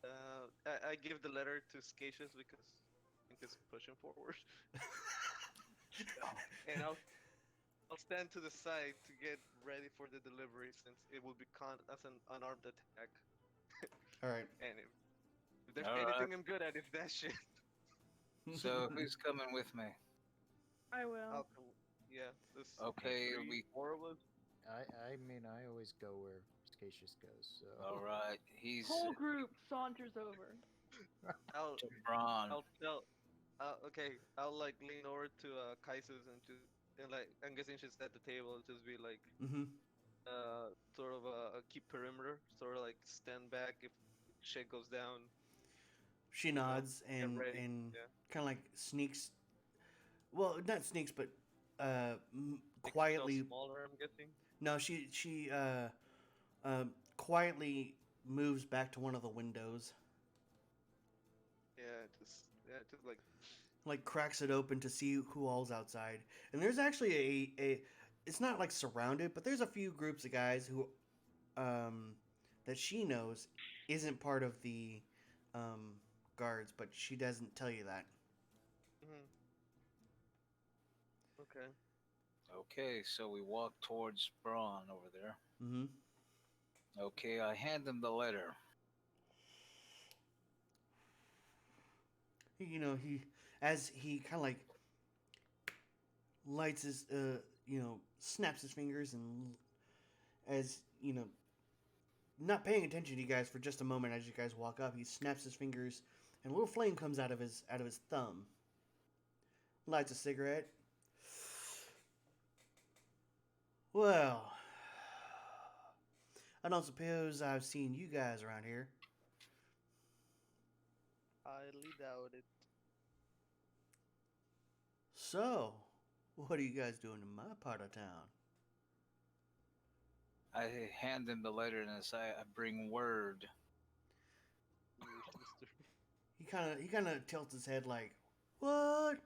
That's. I give the letter to Scacious because I think it's pushing forward, and I'll stand to the side to get ready for the delivery since it will be as an unarmed attack. All right. And if there's All anything right. I'm good at, it's that shit. So who's coming with me? I will. I'll come. Yeah, this. Okay, three, four of us. I mean, I always go where Scacious goes, so. All right, he's Whole group saunters over. I'll to Braun. I'll tell. Okay, I'll like lean over to Kaiser's and like I'm guessing she's at the table. Just be like Mm-hmm. sort of keep perimeter, sort of like stand back if shit goes down. She You know, nods get and ready. and Yeah. kind of like sneaks. Well, not sneaks, but Make yourself quietly. smaller. I'm guessing. No, she quietly moves back to one of the windows, Just like like cracks it open to see who all's outside. And there's actually a it's not like surrounded, but there's a few groups of guys who that she knows isn't part of the um, guards, but she doesn't tell you that. mhm. Okay. Okay, so we walk towards Braun over there. Mm-hmm. Okay, I hand him the letter. You know, as he kind of like lights his snaps his fingers, and as not paying attention to you guys for just a moment as you guys walk up, he snaps his fingers and a little flame comes out of his thumb. Lights a cigarette. Well, I don't suppose I've seen you guys around here. Highly doubt it. So, what are you guys doing in my part of town? I hand him the letter and I say, I bring word. English mister. He kind of tilts his head like, "What?"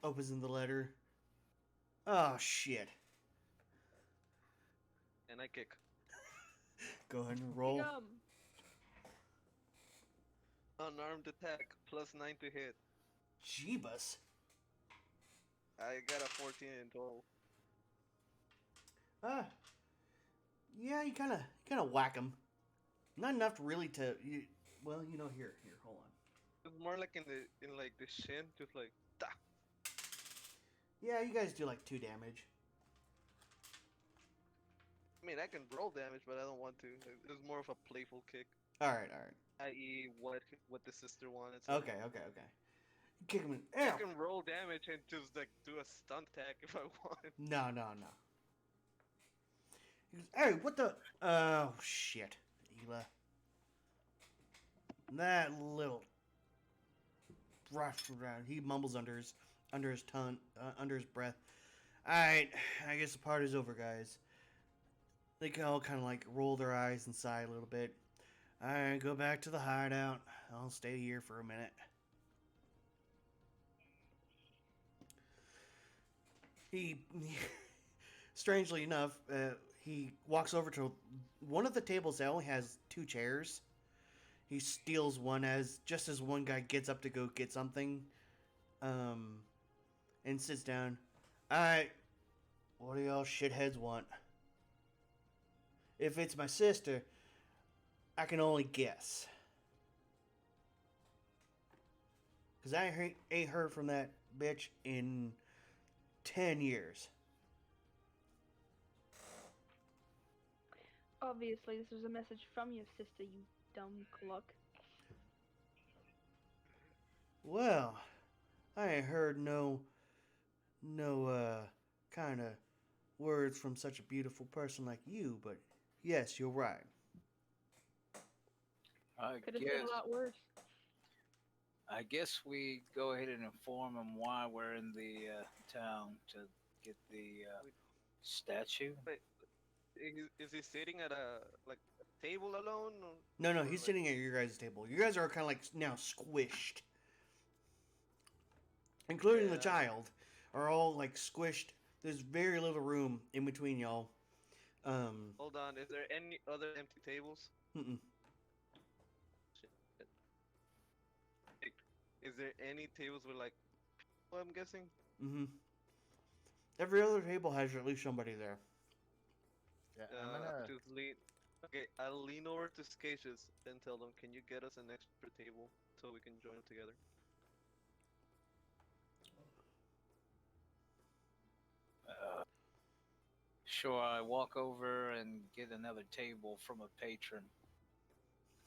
Opens in the letter. Oh shit! And I kick. Go ahead and roll. Kick 'em. Unarmed attack +9 to hit. Jeebus. I got a 14 in total. Ah, yeah, you kind of whack him. Not enough really to. Well, here, hold on. It's more like in like the shin, just like da. Yeah, you guys do like 2 damage. I mean, I can roll damage, but I don't want to. It's more of a playful kick, All right. i.e., what the sister wanted. So Okay. Kick him in. I Ow! can roll damage and just like do a stun attack if I want. No. He goes, "Hey, what the? Oh shit, Ela, that little." He mumbles under his tongue, under his breath. All right, I guess the party's over, guys. They all kind of like roll their eyes and sigh a little bit. All right, go back to the hideout. I'll stay here for a minute. He strangely enough, he walks over to one of the tables that only has two chairs. He steals one as one guy gets up to go get something, um, and sits down. All right, what do y'all shitheads want? If it's my sister, I can only guess. Because I ain't heard from that bitch in 10 years. Obviously, this was a message from your sister, you dumb cluck. Well, I ain't heard no kind of words from such a beautiful person like you, but yes, you're right. I Could have said guess a lot worse. I guess we go ahead and inform him why we're in the town to get the Wait, statue. wait, is he sitting at a like a table alone, No, or he's like sitting at your guys' table. You guys are kind of like now squished, including the yeah? child, are all like squished. There's very little room in between y'all. Hold on, is there any other empty tables? Mm-mm. Shit. Like, is there any tables with like people, I'm guessing? Mm-hmm. Every other table has at least somebody there. Yeah, I'm gonna. Just lean. Okay, I'll lean over to Skatius and tell them, can you get us an extra table so we can join together? Sure, I walk over and get another table from a patron.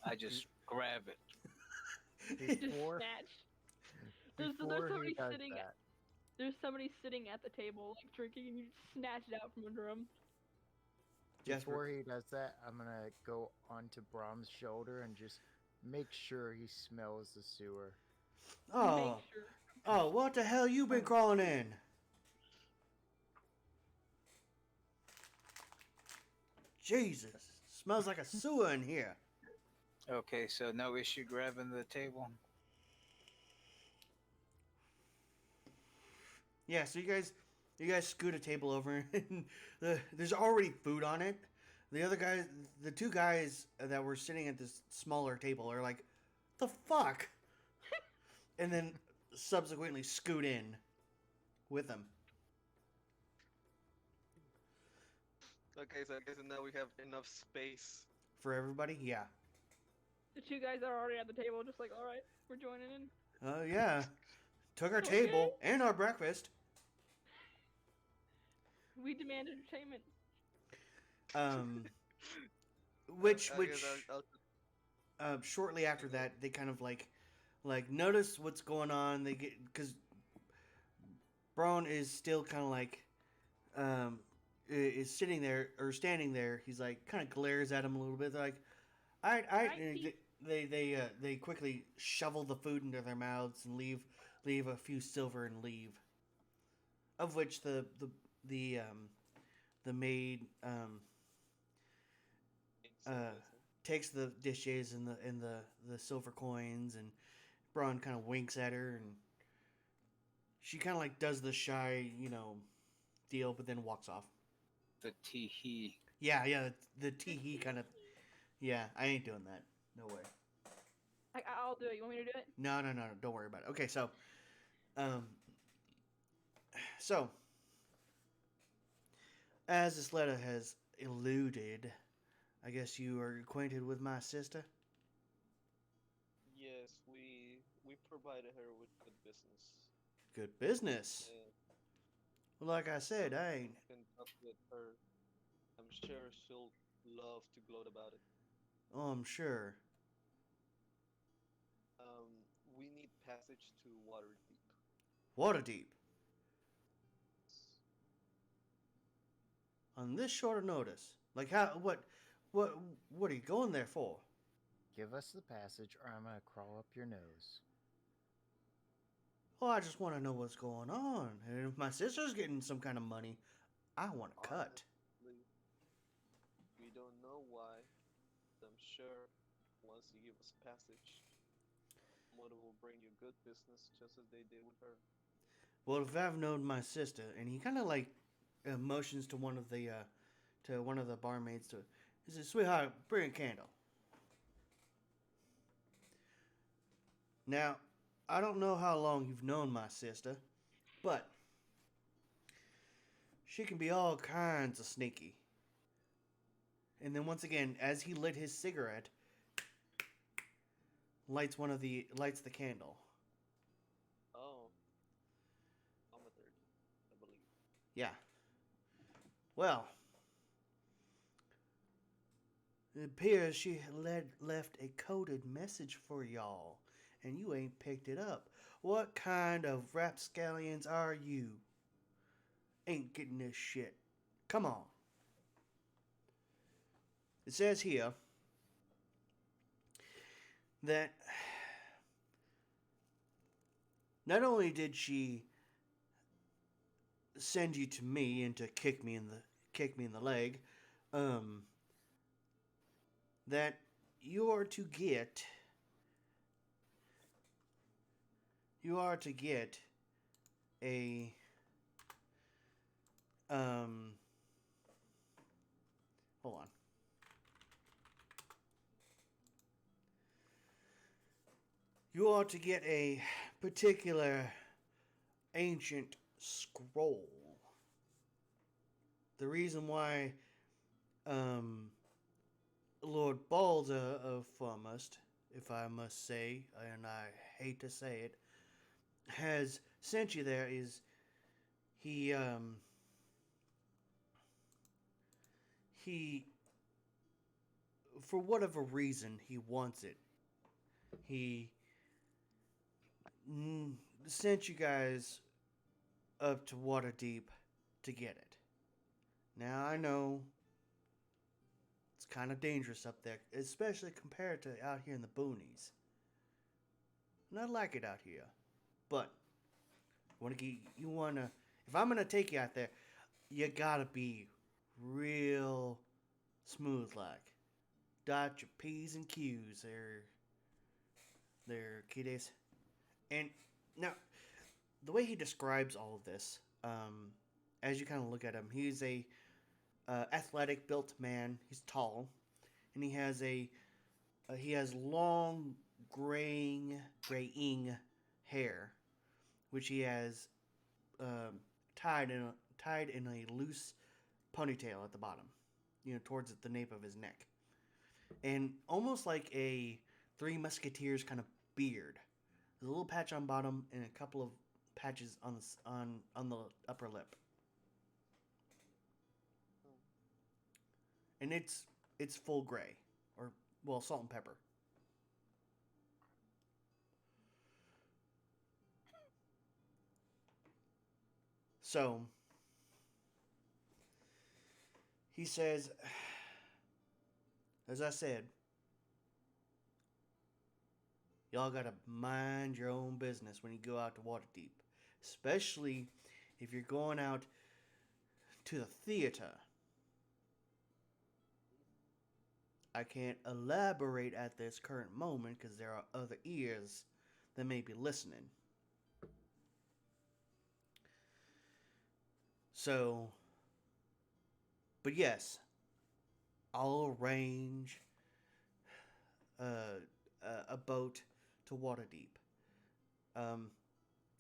I just grab it. Just Before snatch. There's before he somebody does sitting. that, There's somebody sitting at the table, like drinking, and you just snatch it out from under him. Jasper. before he does that, I'm gonna go onto Brahm's shoulder and just make sure he smells the sewer. Oh, Make sure. oh, what the hell you been crawling in? Jesus, smells like a sewer in here. Okay, so no issue grabbing the table. Yeah, so you guys scoot a table over, and there's already food on it. The other guys, the two guys that were sitting at this smaller table, are like, "The fuck," and then subsequently scoot in with them. Okay, so I guess now we have enough space. For everybody, yeah. The two guys that are already at the table, just like, all right, we're joining in. Oh yeah. Took our Okay. table and our breakfast. We demand entertainment. Um, I which guess I'll shortly after that, they kind of like notice what's going on. They get because Braun is still kind of like is sitting there or standing there. He's like kind of glares at him a little bit. They're like, I Right, Pete. they quickly shovel the food into their mouths and leave a few silver and leave. Of which the maid takes the dishes and the silver coins, and Braun kind of winks at her, and she kind of like does the shy deal, but then walks off. The tee-hee. Yeah, the tee hee kind of. Yeah, I ain't doing that. No way. I'll do it. You want me to do it? No, don't worry about it. Okay, so, um, so as this letter has eluded, I guess you are acquainted with my sister. Yes, we provided her with good business. Good business. And Well, like I said, I ain't. conducted her. I'm sure she'll love to gloat about it. Oh, I'm sure. We need passage to Waterdeep. Waterdeep. On this short notice. Like how? What? What are you going there for? Give us the passage, or I'm gonna crawl up your nose. Oh, I just want to know what's going on. And if my sister's getting some kind of money, I want a cut. Honestly, we don't know why. I'm sure once you give us passage, Moto will bring you good business just as they did with her. Well, if I've known my sister, and he kind of like motions to one of the barmaids to, he says, "Sweetheart, bring a candle." Now, I don't know how long you've known my sister, but she can be all kinds of sneaky. And then once again, as he lit his cigarette, lights the candle. Oh, I'm a third, I believe. Yeah. Well, it appears she left a coded message for y'all, and you ain't picked it up. What kind of rapscallions are you? Ain't getting this shit. Come on. It says here that not only did she send you to me and to kick me in the leg, um, that you are to get a um hold on. You are to get a particular ancient scroll. The reason why um Lord Balder of Foremost, if I must say, and I hate to say it, has sent you there is he he for whatever reason he wants it. He sent you guys up to Waterdeep to get it. Now I know it's kind of dangerous up there, especially compared to out here in the boonies. And I like it out here, but you wanna if I'm gonna take you out there, you gotta be real smooth like. Dot your P's and Q's there, kiddies. And now, the way he describes all of this, as you kind of look at him, he's a athletic built man. He's tall, and he has long graying hair, which he has um, tied in a loose ponytail at the bottom, towards the nape of his neck, and almost like a Three Musketeers kind of beard. There's a little patch on bottom and a couple of patches on the upper lip, Hmm. and it's full gray, or well, salt and pepper. So he says, as I said, y'all gotta mind your own business when you go out to Waterdeep, especially if you're going out to the theater. I can't elaborate at this current moment because there are other ears that may be listening. So, but yes, I'll arrange uh, a boat to Waterdeep. Um,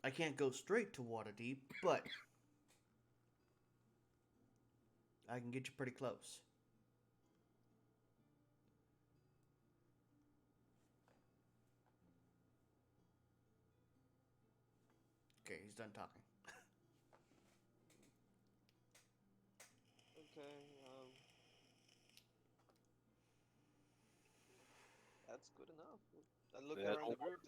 I can't go straight to Waterdeep, but I can get you pretty close. Okay, he's done talking. Okay, that's good enough. I look That around the group,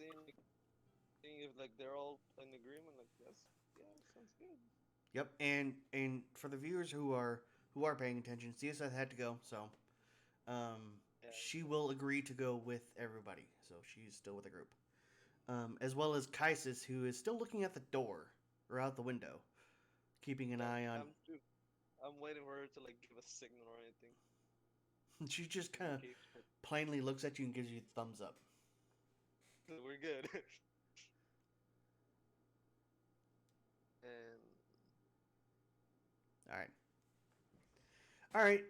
seeing if like they're all in agreement. Like, yes, yeah, sounds good. Yep, and for the viewers who are who are paying attention, CSF had to go, so Yeah. she will agree to go with everybody. So she's still with the group, as well as Kaisis, who is still looking at the door or out the window, keeping an Yeah, eye on. I'm waiting for her to like give a signal or anything She just in kind of case plainly looks at you and gives you a thumbs up. we're good. And All right. All right.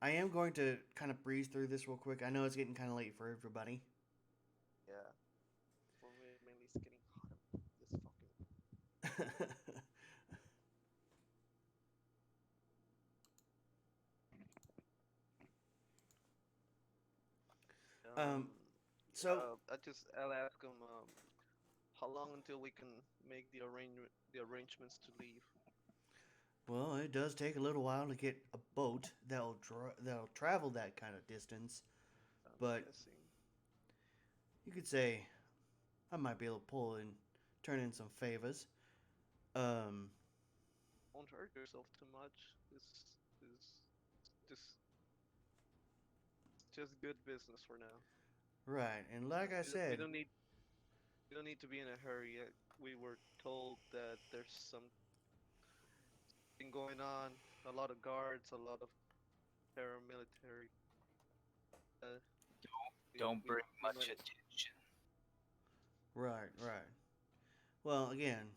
I am going to kind of breeze through this real quick. I know it's getting kind of late for everybody. yeah, for me mainly it's getting hot. This fucking. um, Um, so I'll ask him how long until we can make the arrangements to leave. well, it does take a little while to get a boat that'll travel that kind of distance, I'm but guessing. you could say I might be able to pull and turn in some favors. Um, Won't hurt yourself too much. It's just just good business for now. right, and like I We said, don't need to be in a hurry yet. We were told that there's something going on. A lot of guards, a lot of paramilitary. Uh, Don't bring we much might attention. right. Well, again,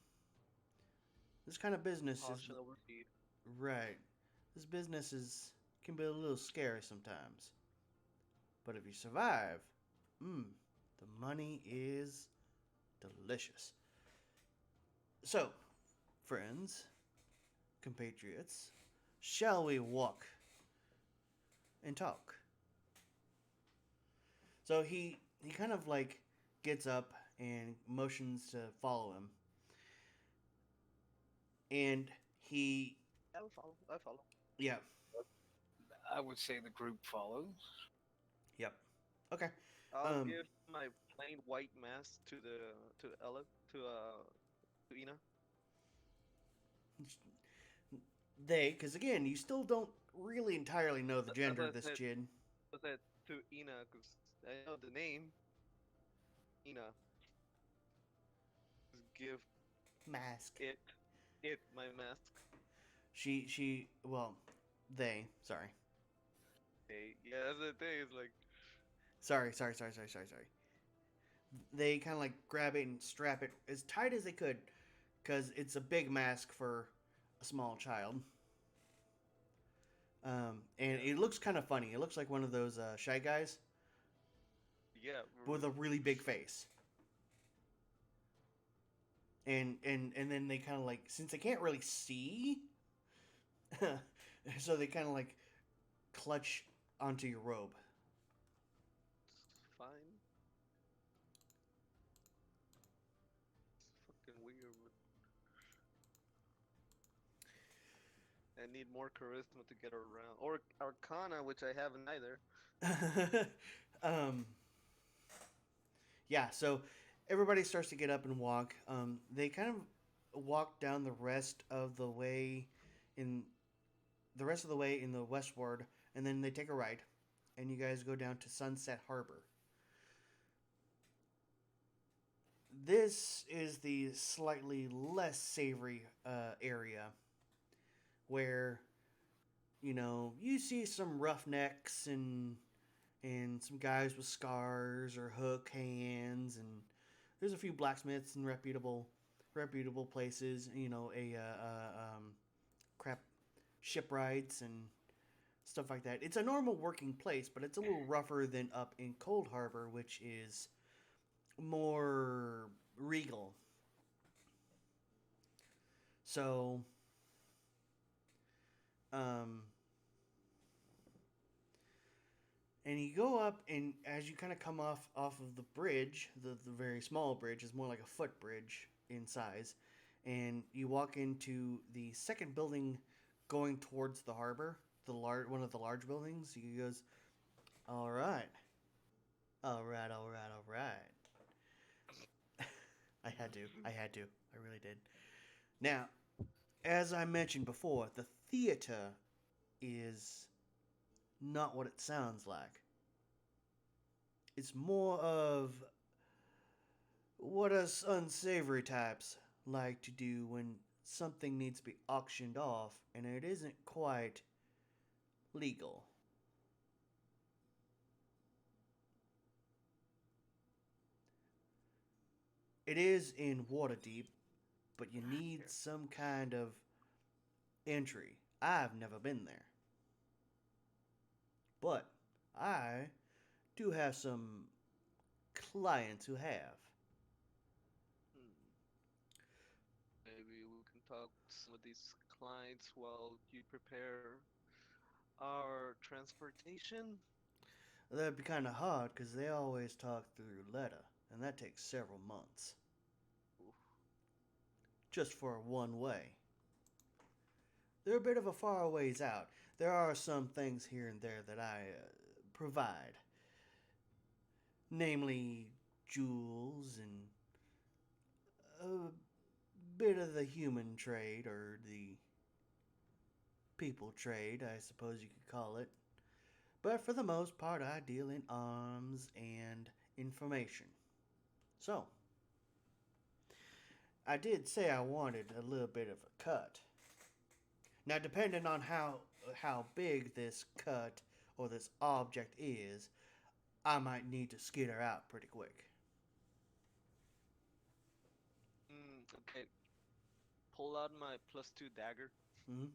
this kind of business is caution over speed. right. This business is can be a little scary sometimes, but if you survive, the money is delicious. So, friends, compatriots, shall we walk and talk? So he kind of like gets up and motions to follow him, and he I'll follow. I follow. yeah I would say the group follows. yep okay I'll um give my plain white mask to Ella to Ina. they because again you still don't really entirely know the That's gender what of I this said. kid. I said to Ina because I know the name. Ina. Just give Mask. it my mask. She well they sorry Hey, yeah, that's the thing. It's like sorry. They kind of like grab it and strap it as tight as they could because it's a big mask for a small child. And yeah, it looks kind of funny. It looks like one of those shy guys yeah. with a really big face. And then they kind of like since they can't really see, so they kind of like clutch onto your robe. It's fine. It's fucking weird. I need more charisma to get around, or Arcana, which I haven't either. um, yeah, so everybody starts to get up and walk. They kind of walk down in the rest of the way in the westward, and then they take a right, and you guys go down to Sunset Harbor. This is the slightly less savory area where you see some roughnecks and some guys with scars or hook hands, and there's a few blacksmiths and reputable places. Crap shipwrights and stuff like that. It's a normal working place, but it's a little rougher than up in Cold Harbor, which is more regal. So, um, and you go up, and as you kind of come off of the bridge, the very small bridge is more like a footbridge in size, and you walk into the second building going towards the harbor, one of the large buildings. He goes, "All right, all right." I had to, I really did. Now, as I mentioned before, the theater is not what it sounds like. It's more of what us unsavory types like to do when something needs to be auctioned off and it isn't quite legal. It is in Waterdeep, but you need some kind of entry. I've never been there. But I do have some clients who have. Hmm. Maybe we can talk to some of these clients while you prepare our transportation. That'd be kind of hard because they always talk through letter, and that takes several months. Oof. Just for one way. They're a bit of a far ways out. There are some things here and there that I provide, namely jewels and a bit of the human trade or the people trade, I suppose you could call it. But for the most part, I deal in arms and information. So, I did say I wanted a little bit of a cut. Now, depending on how big this cut or this object is, I might need to skitter out pretty quick. Okay. Pull out my +2 dagger. Hmm.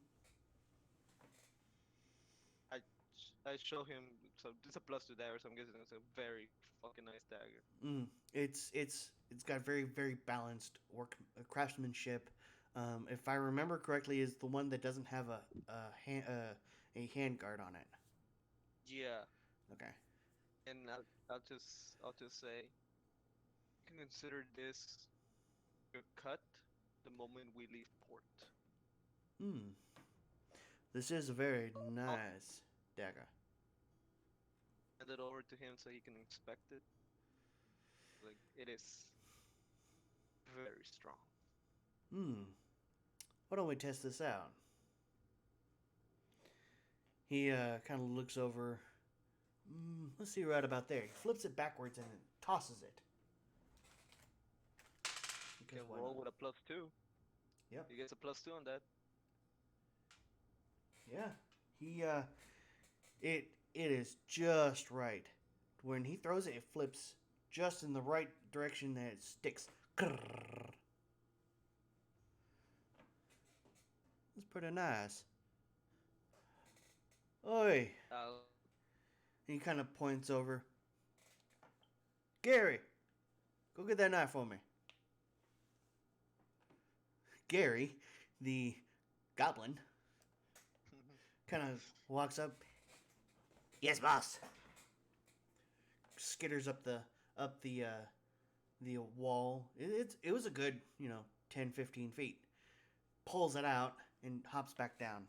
I show him. So it's a +2 dagger. So I'm guessing it's a very fucking nice dagger. It's got very balanced work craftsmanship. If I remember correctly, is the one that doesn't have a hand guard on it. Yeah. Okay. And I'll just say you can consider this your cut the moment we leave port. Hmm. This is a very I'll nice dagger. hand it over to him so he can inspect it. Like it is very strong. Hmm. Why don't we test this out? He kind of looks over. Let's see right about there. He flips it backwards and tosses it. Can Because why roll not? with a +2. Yep. He gets a +2 on that. Yeah. He it is just right. When he throws it, it flips just in the right direction that it sticks. That's pretty nice. Oi! Uh, He kind of points over. Gary, go get that knife for me. Gary, the goblin, kind of walks up. Yes, boss. Skitters up the wall. It was a good 10-15 feet. Pulls it out and hops back down.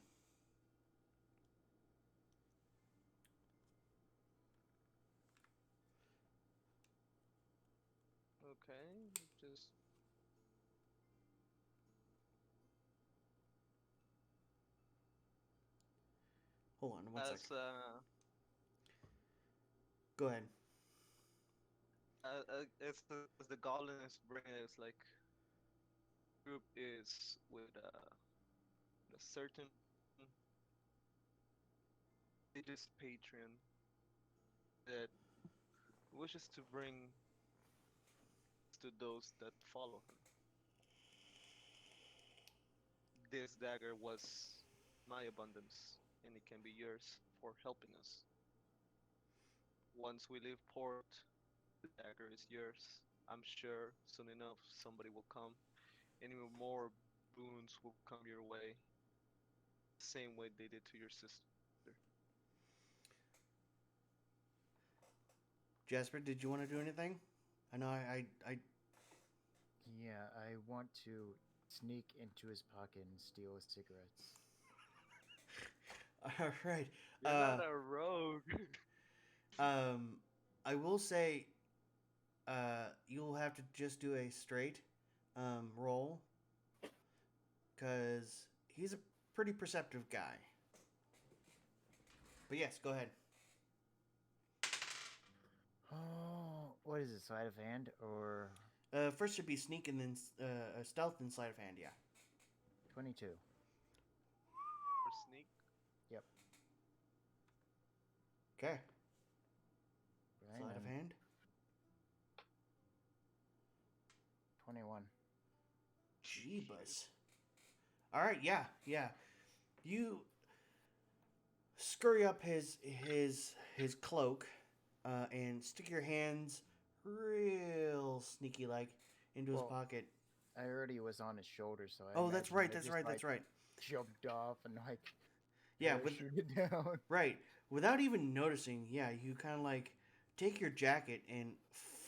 okay, just Hold on one as second. uh, Go ahead. as the goblin is bringing it, it's like group is with a certain religious patron that wishes to bring to those that follow him. This dagger was my abundance, and it can be yours for helping us. Once we leave port, the dagger is yours. I'm sure soon enough somebody will come, and even more boons will come your way, the same way they did to your sister. Jasper, did you want to do anything? I know I Yeah, I want to sneak into his pocket and steal his cigarettes. all right. You're not a rogue. Um, I will say, you'll have to just do a straight roll because he's a pretty perceptive guy. But yes, go ahead. Oh, what is it? Sleight of hand or First should be sneak and then stealth and sleight of hand. Yeah. 22? For sneak. Yep. Okay. Right. Sleight of and hand. 21. Jeebus. All right. Yeah. Yeah. You scurry up his cloak and stick your hands real sneaky like into his Well, pocket. I already was on his shoulder, so I Oh, that's imagine right. I That's just, right. like, That's right. jumped off and like Yeah. With parachuted down. right. Without even noticing, yeah, you kind of like take your jacket and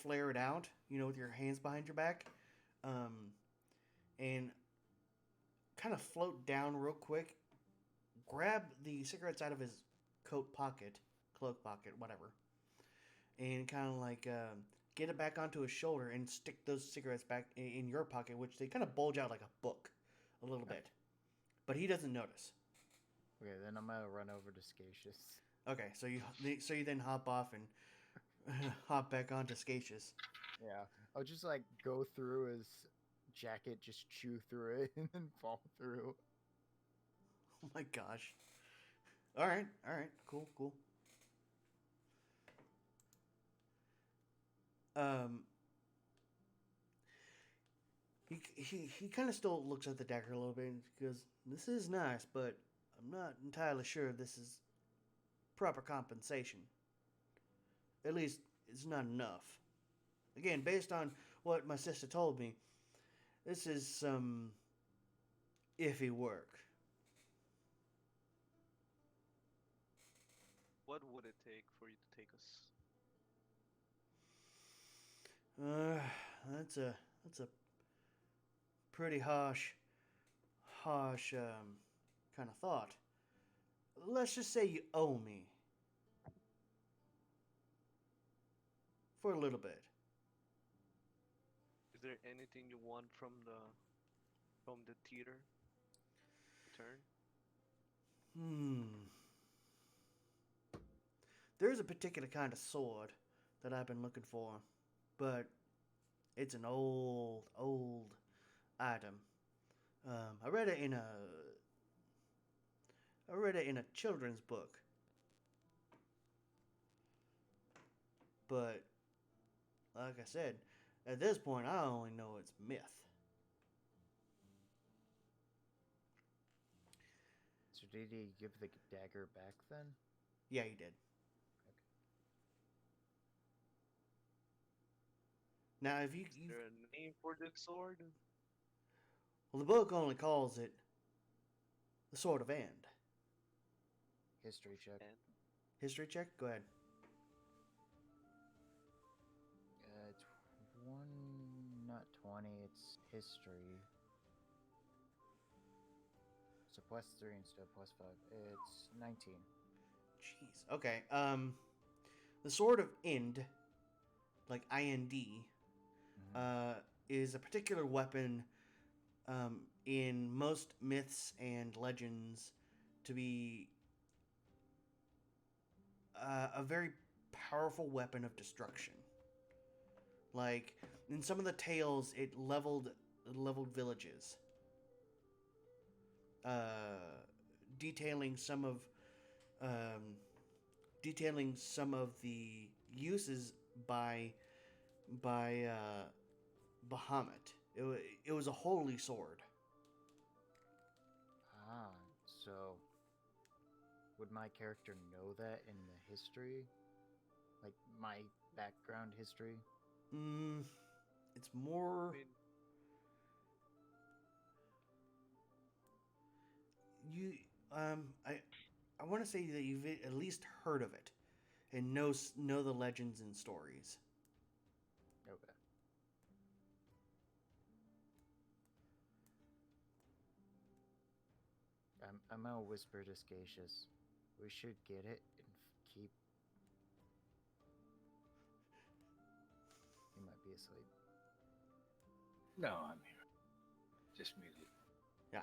flare it out. With your hands behind your back, and kind of float down real quick. Grab the cigarettes out of his coat pocket, cloak pocket, whatever, and kind of like get it back onto his shoulder and stick those cigarettes back in your pocket, which they kind of bulge out like a book, a little bit. But he doesn't notice. Okay, then I'm gonna run over to Scacious. Okay, so you then hop off and hop back onto Scacious. Yeah, I'll just like go through his jacket, just chew through it, and then fall through. Oh my gosh. All right, cool. Um, he kind of still looks at the dagger a little bit and goes, "This is nice, but I'm not entirely sure this is proper compensation. At least it's not enough. Again, based on what my sister told me, this is some iffy work." What would it take for you to take us? Uh, that's a pretty harsh kind of thought. Let's just say you owe me for a little bit. Is there anything you want from the theater? Return? There's a particular kind of sword that I've been looking for, but it's an old item. I read it in a children's book, but like I said, at this point I only know it's myth. So did he give the dagger back then? Yeah, he did. Now, if you Is there a name for this sword? well, the book only calls it the Sword of End. History check. And History check. Go ahead. Not 20. It's history. So plus 3 instead of plus 5. It's 19. Jeez. Okay. The Sword of End, like IND, is a particular weapon in most myths and legends to be a very powerful weapon of destruction. Like in some of the tales, it leveled villages, detailing some of the uses by Bahamut. It was a holy sword. Ah, so would my character know that in the history? Like my background history? It's more. I mean, You I want to say that you've at least heard of it and know the legends and stories. Okay. I'm gonna whisper to Scacious. We should get it and keep. He might be asleep. No, I'm here. Just muted. Yeah.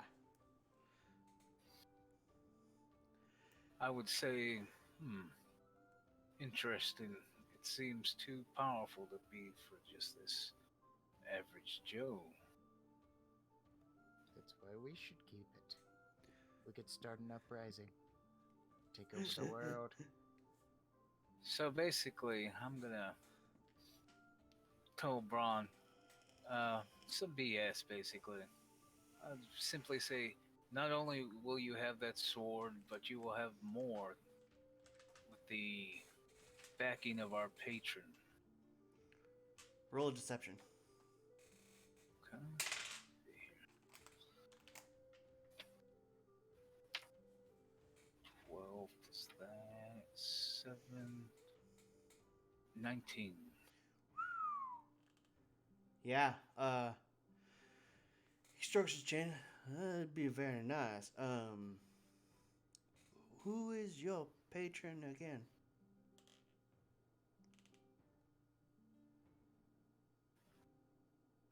I would say, hmm, interesting. It seems too powerful to be for just this average Joe. That's why we should keep it. We could start an uprising, take over the world. So basically, I'm gonna tell Braun some BS. Basically, I'd simply say, not only will you have that sword, but you will have more with the backing of our patron. Roll a deception. Okay. 12 plus that 7 19. Yeah. He strokes his chin. That'd be very nice. Who is your patron again?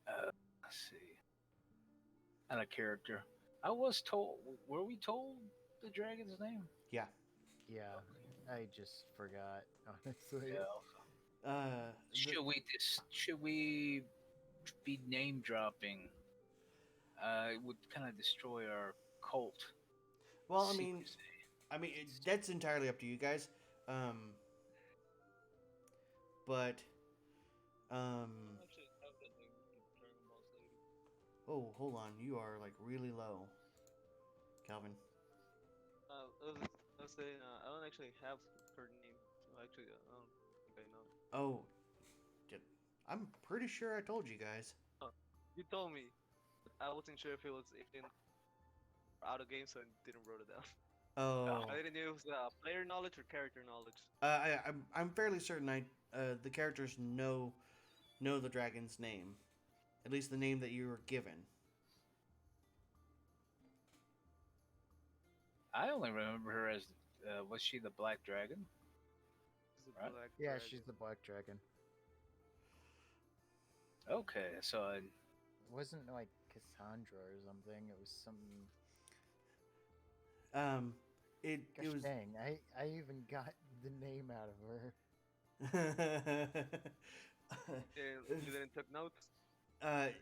Let's see. Out of character. I was told. Were we told the dragon's name? Yeah. Yeah, I just forgot, honestly. Yeah. The, Should we be name dropping? It would kind of destroy our cult well, secrecy. that's entirely up to you guys. Um, but I actually have that name in Dragon Ball Z. oh, hold on, you are like really low, Calvin. I was saying, I don't actually have her name, so actually, I don't think I know it. Oh, I'm pretty sure I told you guys. Oh, you told me, but I wasn't sure if it was in or out of game, so I didn't wrote it down. Oh, I didn't know if it was player knowledge or character knowledge. I'm fairly certain the characters know the dragon's name, at least the name that you were given. I only remember her as was she the Black Dragon? It's a Right. black Yeah, dragon. she's the Black Dragon. Okay, so It wasn't like Cassandra or something. It was some. Um, it Gosh it was. dang! I even got the name out of her. And you didn't took notes.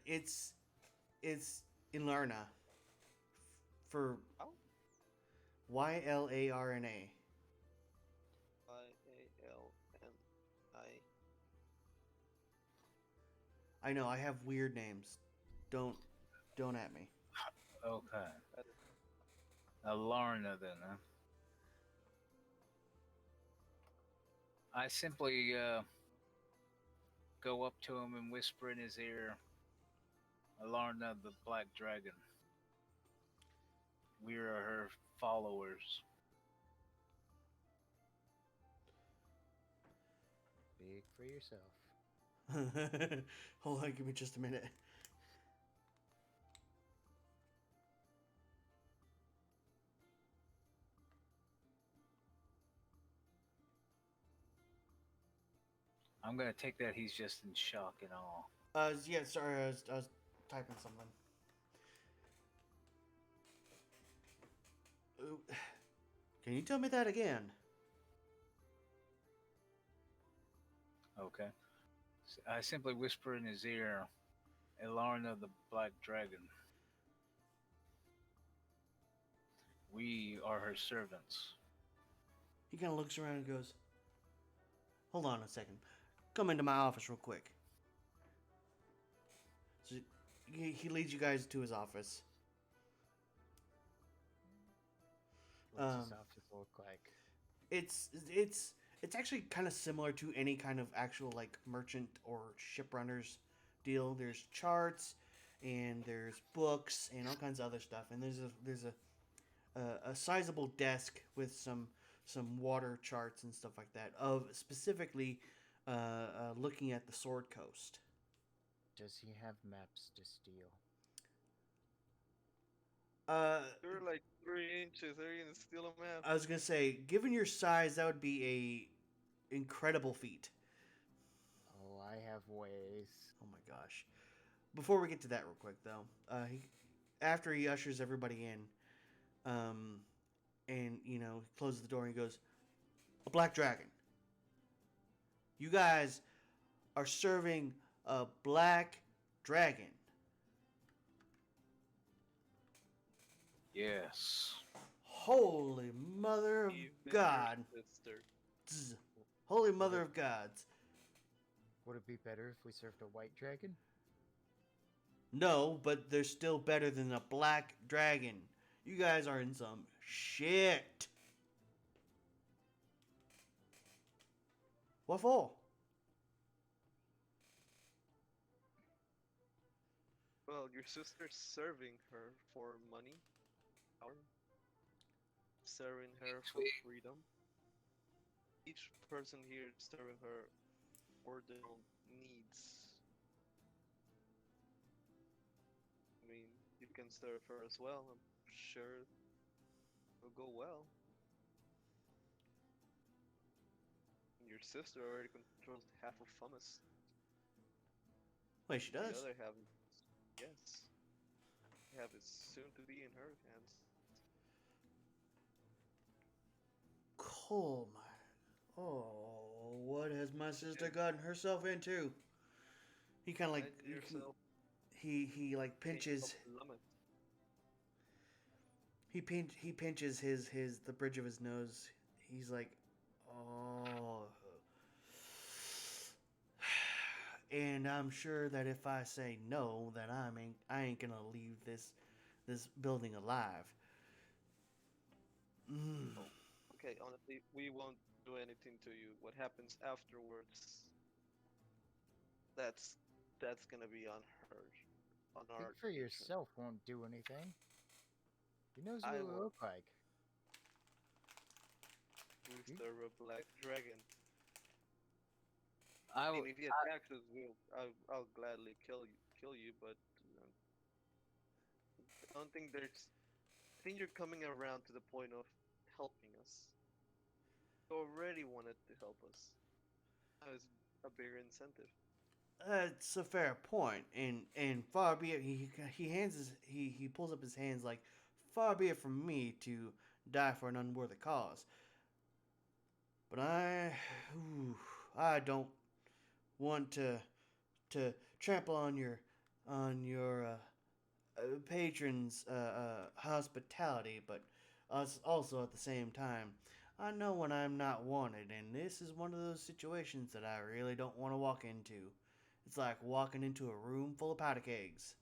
It's Ilarna for How? Ylarna. Ialni. I know I have weird names. Don't at me. okay, Alarna then. Huh? I simply go up to him and whisper in his ear, Alarna the Black Dragon. We are her followers. Speak for yourself. Hold on, give me just a minute. I'm gonna take that he's just in shock and awe. Yeah, sorry, I was typing something. Ooh, can you tell me that again? Okay. I simply whisper in his ear, Alarna the Black Dragon. We are her servants. He kind of looks around and goes, "Hold on a second. Come into my office real quick." So he leads you guys to his office. What's his office look like? It's it's it's actually kind of similar to any kind of actual like merchant or shiprunners deal. There's charts and there's books and all kinds of other stuff. And there's a sizable desk with some water charts and stuff like that of specifically looking at the Sword Coast. Does he have maps to steal? You're like 3 inches. Are you gonna steal a map? I was gonna say, given your size, that would be a incredible feat. Oh, I have ways. Oh my gosh! Before we get to that, real quick though, after he ushers everybody in, and he closes the door and he goes, "A black dragon. You guys are serving a black dragon." Yes. Holy mother of Even your God. sister. Zzz. Holy Would mother it, of gods. would it be better if we served a white dragon? No, but they're still better than a black dragon. You guys are in some shit. What for? Well, your sister's serving her for money, power, serving her for Sweet. freedom. Each person here is serving her for their own needs. I mean, you can serve her as well. I'm sure it'll go well. Your sister already controls half of Fumus. Wait, she The does? other half, yes, half is soon to be in her hands. Cool, my. Oh, what has my sister Again, gotten herself into? He kind of like imagine yourself he like king of pinches Lemon. he pinches his the bridge of his nose. He's like, "Oh." And I'm sure that if I say no, that I ain't gonna leave this building alive. Mm. Oh, okay, honestly, we won't do anything to you. What happens afterwards, that's that's gonna be on her, on Think our for patron. yourself won't do anything. He knows what I we will. look like. We You, serve a black dragon. I I w- mean, if he attacks us, I'll gladly kill you. But I don't think there's. I think you're coming around to the point of helping us. You already wanted to help us. That is a bigger incentive. That's a fair point, and far be it. He hands he pulls up his hands like, far be it from me to die for an unworthy cause. But ooh, I don't want to trample on your patrons' hospitality, but us also at the same time. I know when I'm not wanted, and this is one of those situations that I really don't want to walk into. It's like walking into a room full of powder kegs.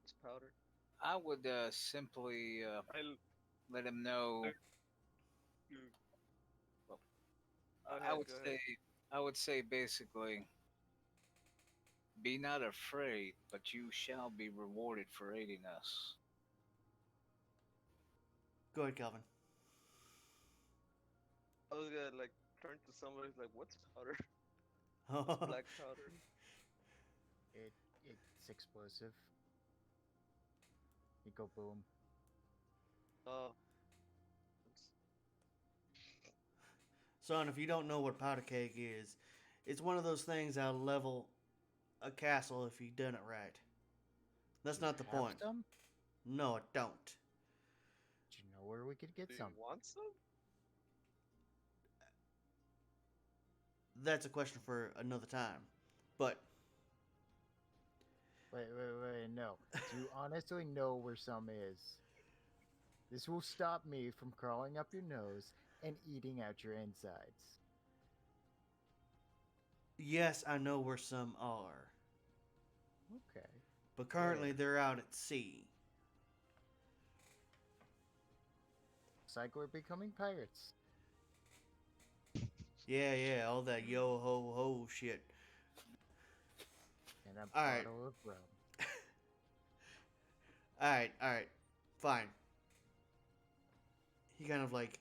It's powder. I would simply I'll let him know. learn you. Well, Go I ahead. would Go ahead. say I would say basically, be not afraid, but you shall be rewarded for aiding us. Go ahead, Calvin. I was gonna like turn to somebody like, what's powder? Black powder. it it's explosive. You go boom. Oh, it's Son, if you don't know what powder keg is, it's one of those things that'll level a castle if you done it right. That's Do you not the have point. some? No, I don't. Do you know where we could get do you some? want some? That's a question for another time. But Wait, no. Do you honestly know where some is? This will stop me from crawling up your nose and eating out your insides. yes, I know where some are. Okay. But currently Where? they're out at sea. Looks like we're becoming pirates. Yeah, all that yo ho ho shit. And a Alright, bottle of rum. alright, fine. He kind of like,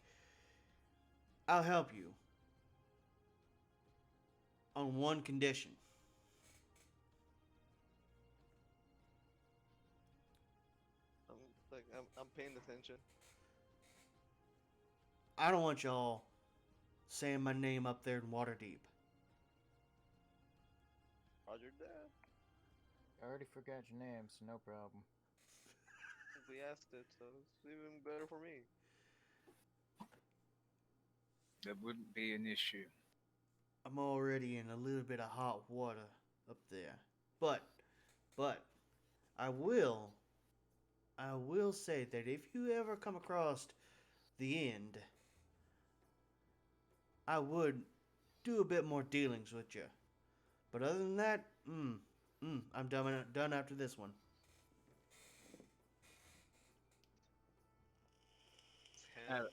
I'll help you on one condition. I'm I'm paying attention. I don't want y'all saying my name up there in Waterdeep. Roger that. I already forgot your name, so no problem. We asked it, so it's even better for me. That wouldn't be an issue. I'm already in a little bit of hot water up there. But, but, I will, I will say that if you ever come across the end, I would do a bit more dealings with you. But other than that, I'm done after this one. His Out, hand.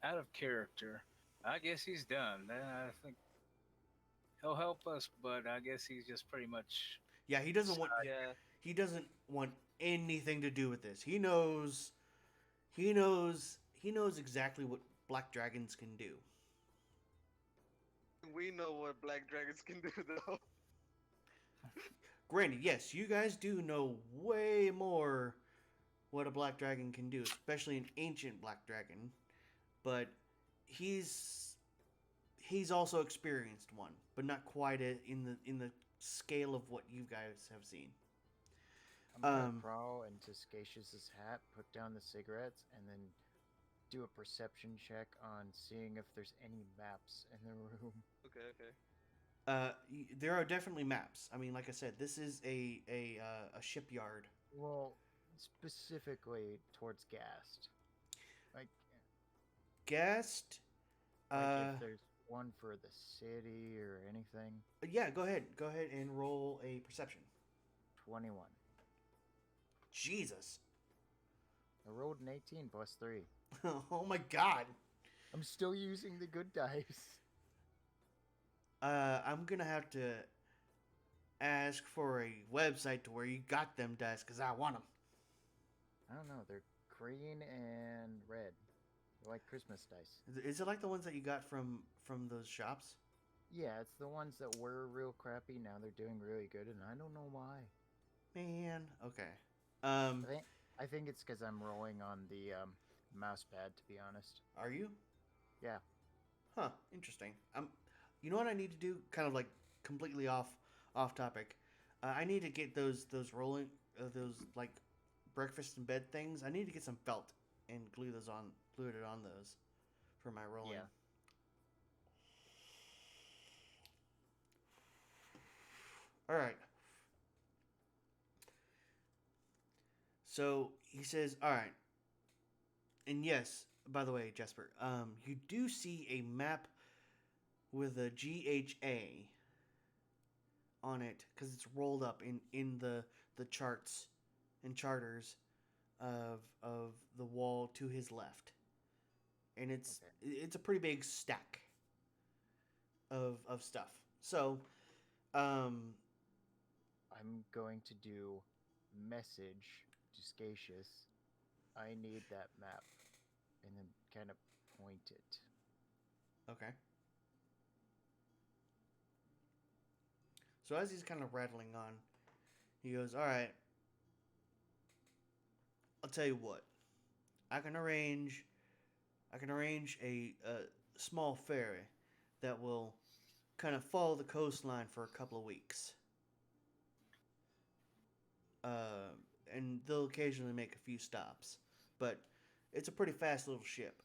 out of character, I guess he's done. I think he'll help us, but I guess he's just pretty much. Yeah, Yeah, he doesn't want anything to do with this. He knows exactly what black dragons can do. we know what black dragons can do, though. Granted, yes, you guys do know way more what a black dragon can do, especially an ancient black dragon. But he's he's also experienced one, but not quite in the scale of what you guys have seen. I'm gonna Um, crawl into Scatius's hat, put down the cigarettes, and then do a perception check on seeing if there's any maps in the room. Okay, okay. there are definitely maps. I mean, like I said, this is a shipyard. Well, specifically towards Gast. Like, Guest. like if Uh, there's one for the city or anything. yeah, go ahead. Go ahead and roll a perception. 21. Jesus. I rolled an 18 plus 3. Oh my God. I'm still using the good dice. I'm gonna have to ask for a website to where you got them dice because I want them. I don't know. They're green and red. They're like Christmas dice. Is it like the ones that you got from those shops? Yeah, it's the ones that were real crappy. Now they're doing really good, and I don't know why. Man, okay. I think I think it's because I'm rolling on the mouse pad. To be honest. Are you? Yeah. Huh. Interesting. You know what I need to do? Kind of like completely off topic. I need to get those rolling those like breakfast in bed things. I need to get some felt and glue it on those for my rolling. Yeah. All right. So he says, "All right." And yes, by the way, Jesper, you do see a map with a GHA on it because it's rolled up in the charts and charters of the wall to his left, and it's a pretty big stack of stuff. So, um, I'm going to do message to Scatius. I need that map, and then kind of point it. okay. So as he's kind of rattling on, he goes, "All right, I'll tell you what. I can arrange a small ferry that will kind of follow the coastline for a couple of weeks. Uh, and they'll occasionally make a few stops, but it's a pretty fast little ship."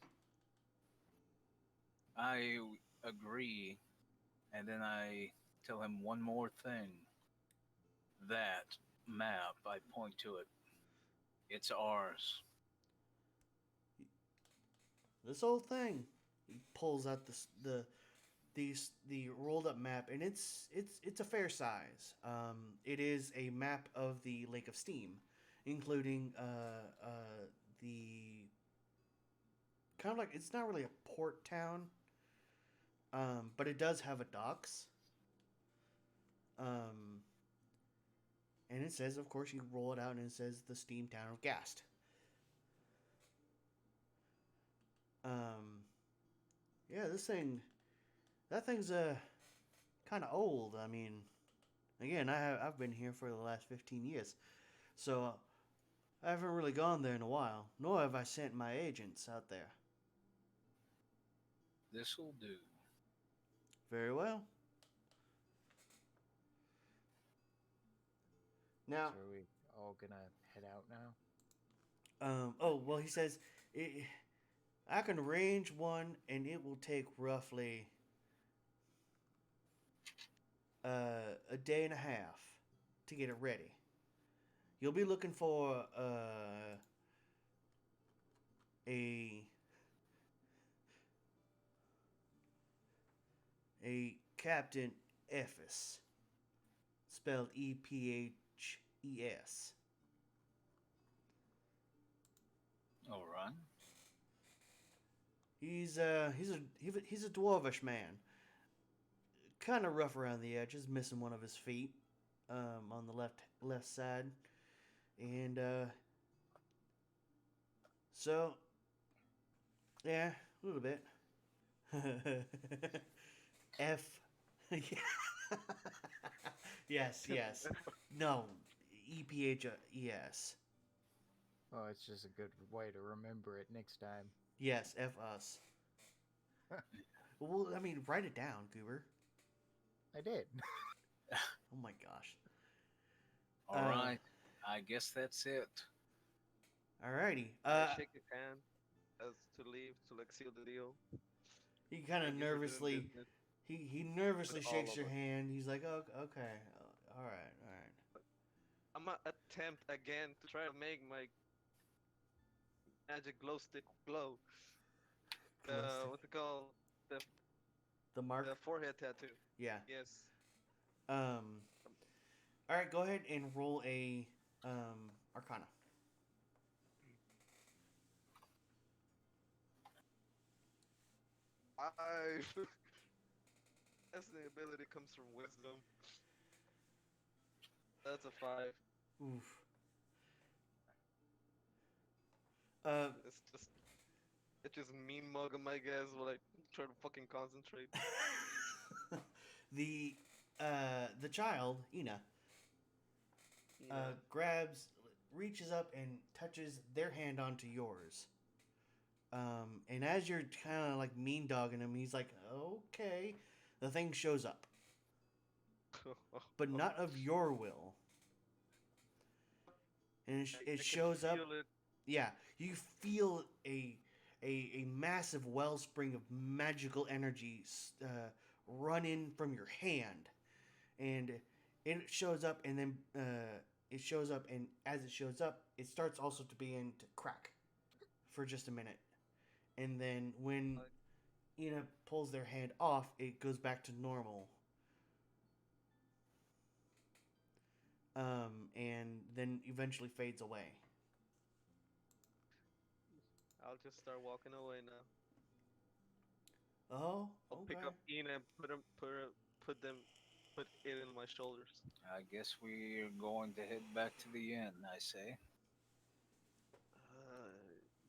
I agree, and then I tell him one more thing. That map, I point to it. It's ours. This whole thing, he pulls out the rolled up map, and it's a fair size. It is a map of the Lake of Steam, including the kind of like it's not really a port town, but it does have a docks. Um, and it says, of course, you roll it out, and it says the Steam town of Gast. Um, yeah, that thing's kind of old. I mean, again, I've been here for the last 15 years, so I haven't really gone there in a while. Nor have I sent my agents out there. This'll do. Very well. Now, So are we all gonna head out now? Oh well, he says it, I can range one, and it will take roughly a day and a half to get it ready. You'll be looking for a Captain Ephes, spelled Ephes. All right. He's a dwarvish man, kind of rough around the edges, missing one of his feet, on the left side, and so yeah, a little bit. F, yeah. Yes, yes. No, EPHES. Oh, it's just a good way to remember it next time. Yes, F us. Well, I mean, write it down, Goober. I did. Oh my gosh. All right. I guess that's it. Alrighty. I shake his hand as to leave to like seal the deal. He kind of Thank you for doing nervously business he with nervously all shakes of your us. hand. He's like, "Oh, okay, all right, all right." I'm gonna attempt again to try to make my magic glow stick glow. Glow stick. What's it called? The The the mark. forehead tattoo. Yeah. Yes. Um. All right. Go ahead and roll a Arcana. I. That's the ability comes from wisdom. That's a 5. Oof. Uh. It's just it's just mean mug him, I guess. While I try to fucking concentrate. the the child Ina You know. reaches up and touches their hand onto yours. And as you're kind of like mean dogging him, he's like, "Okay." The thing shows up, but not of your will, and it I can shows up. feel it. Yeah, you feel a massive wellspring of magical energy run in from your hand, and it shows up, and then it shows up, and as it shows up, it starts also to begin to crack for just a minute, and then when Like, Ina pulls their hand off, it goes back to normal. And then eventually fades away. I'll just start walking away now. Oh, I'll pick okay. up Ian and put it in my shoulders. I guess we're going to head back to the inn, I say.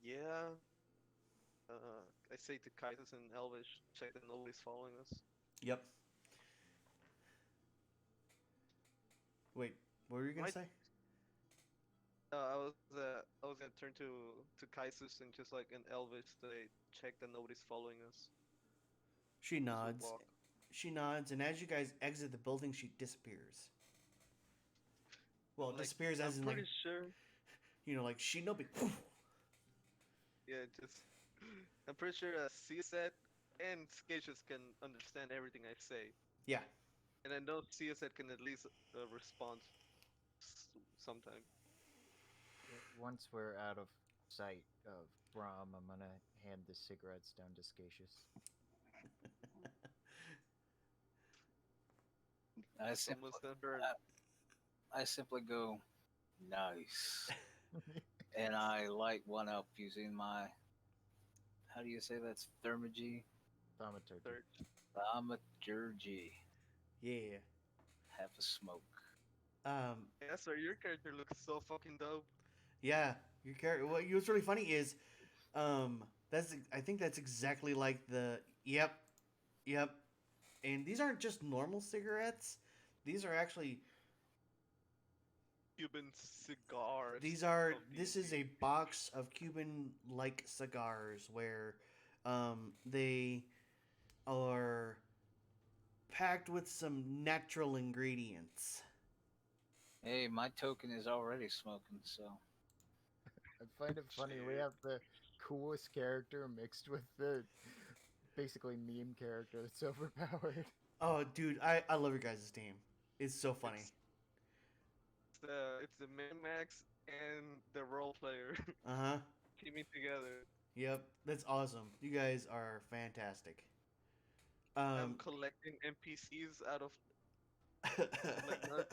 Yeah. I say to Kaiser and Elvish, check that nobody's following us. Yep. Wait, what were you gonna Might. say? I was gonna turn to Kaisus and just like an Elvish say, check that nobody's following us She as we nods. walk. She nods, and as you guys exit the building, she disappears. Well, I'm like, disappears I'm as in like pretty sure. like shinobi. Yeah, just I'm pretty sure CSET and Skatius can understand everything I say, Yeah. and I know CSET can at least respond sometime. Once we're out of sight of Brom, I'm gonna hand the cigarettes down to Scatius. I simply, Almost done burn. I simply go, nice. And I light one up using my, how do you say that's thermagy? Thaumaturgy. Third. Thaumaturgy. Yeah. Have a smoke. Yeah, sir, your character looks so fucking dope. Yeah. Your character. What's really funny is, I think that's exactly like the. Yep. Yep. And these aren't just normal cigarettes. These are actually. Cuban cigars These are. of This is D&D. a box of Cuban-like cigars where, they are packed with some natural ingredients. Hey, my token is already smoking, so I find it funny. We Shit. have the coolest character mixed with the basically meme character that's overpowered. Oh, dude, I love your guys' team. It's so funny. It's the Minimax and the role player Uh huh. teaming together. Yep, that's awesome. You guys are fantastic. I'm Um. collecting NPCs out of like not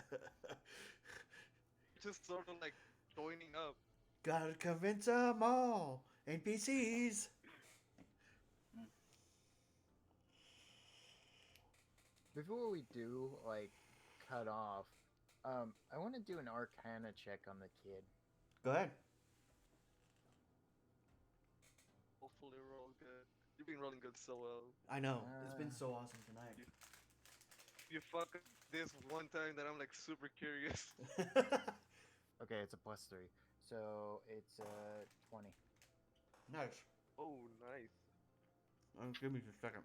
just sort of like joining up. Gotta convince them all. NPCs. Mm. Before we do like cut off, I want to do an Arcana check on the kid. Go ahead. Hopefully roll good. You've been rolling good so well. I know. It's been so awesome tonight. You fuck up this one time that I'm like super curious. Okay, it's a +3, so it's 20. Nice. Oh, nice. Give me just a second.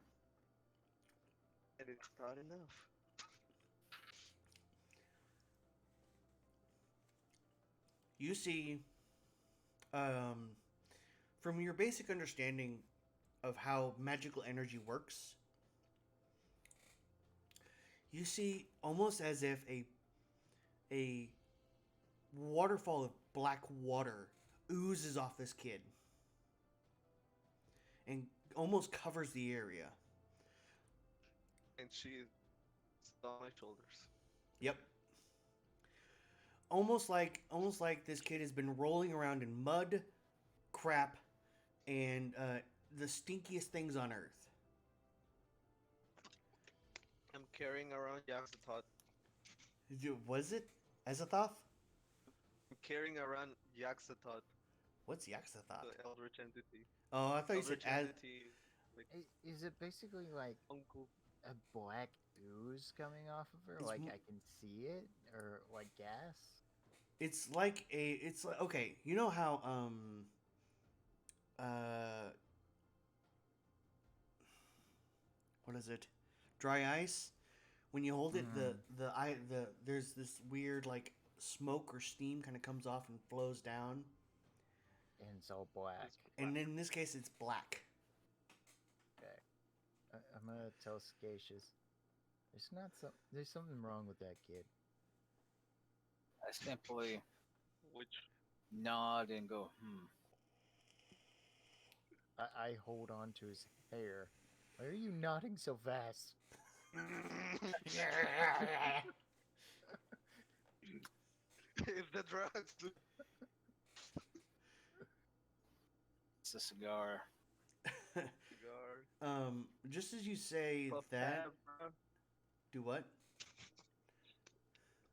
And it's not enough. You see, from your basic understanding of how magical energy works, you see almost as if a waterfall of black water oozes off this kid and almost covers the area. And she's on my shoulders. Yep. Almost like this kid has been rolling around in mud, crap, and the stinkiest things on earth. I'm carrying around Yaxatot. Was it Azathoth? I'm carrying around Yaxatot, What's Yaxathoth? the Eldritch entity. Oh, I thought you said Eldritch entity, like Is it basically like uncle. a black ooze coming off of her? It's Like m- I can see it, or like gas? It's like okay. You know how what is it? Dry ice. When you hold it, the there's this weird like smoke or steam kind of comes off and flows down. And it's all black. It's And in this case, it's black. Okay, I'm gonna tell Scacious. There's something wrong with that kid. I simply which nod and go, I hold on to his hair. Why are you nodding so fast? it's the drugs. It's a cigar. Cigar. Just as you say Puff that, pass, bro. do what?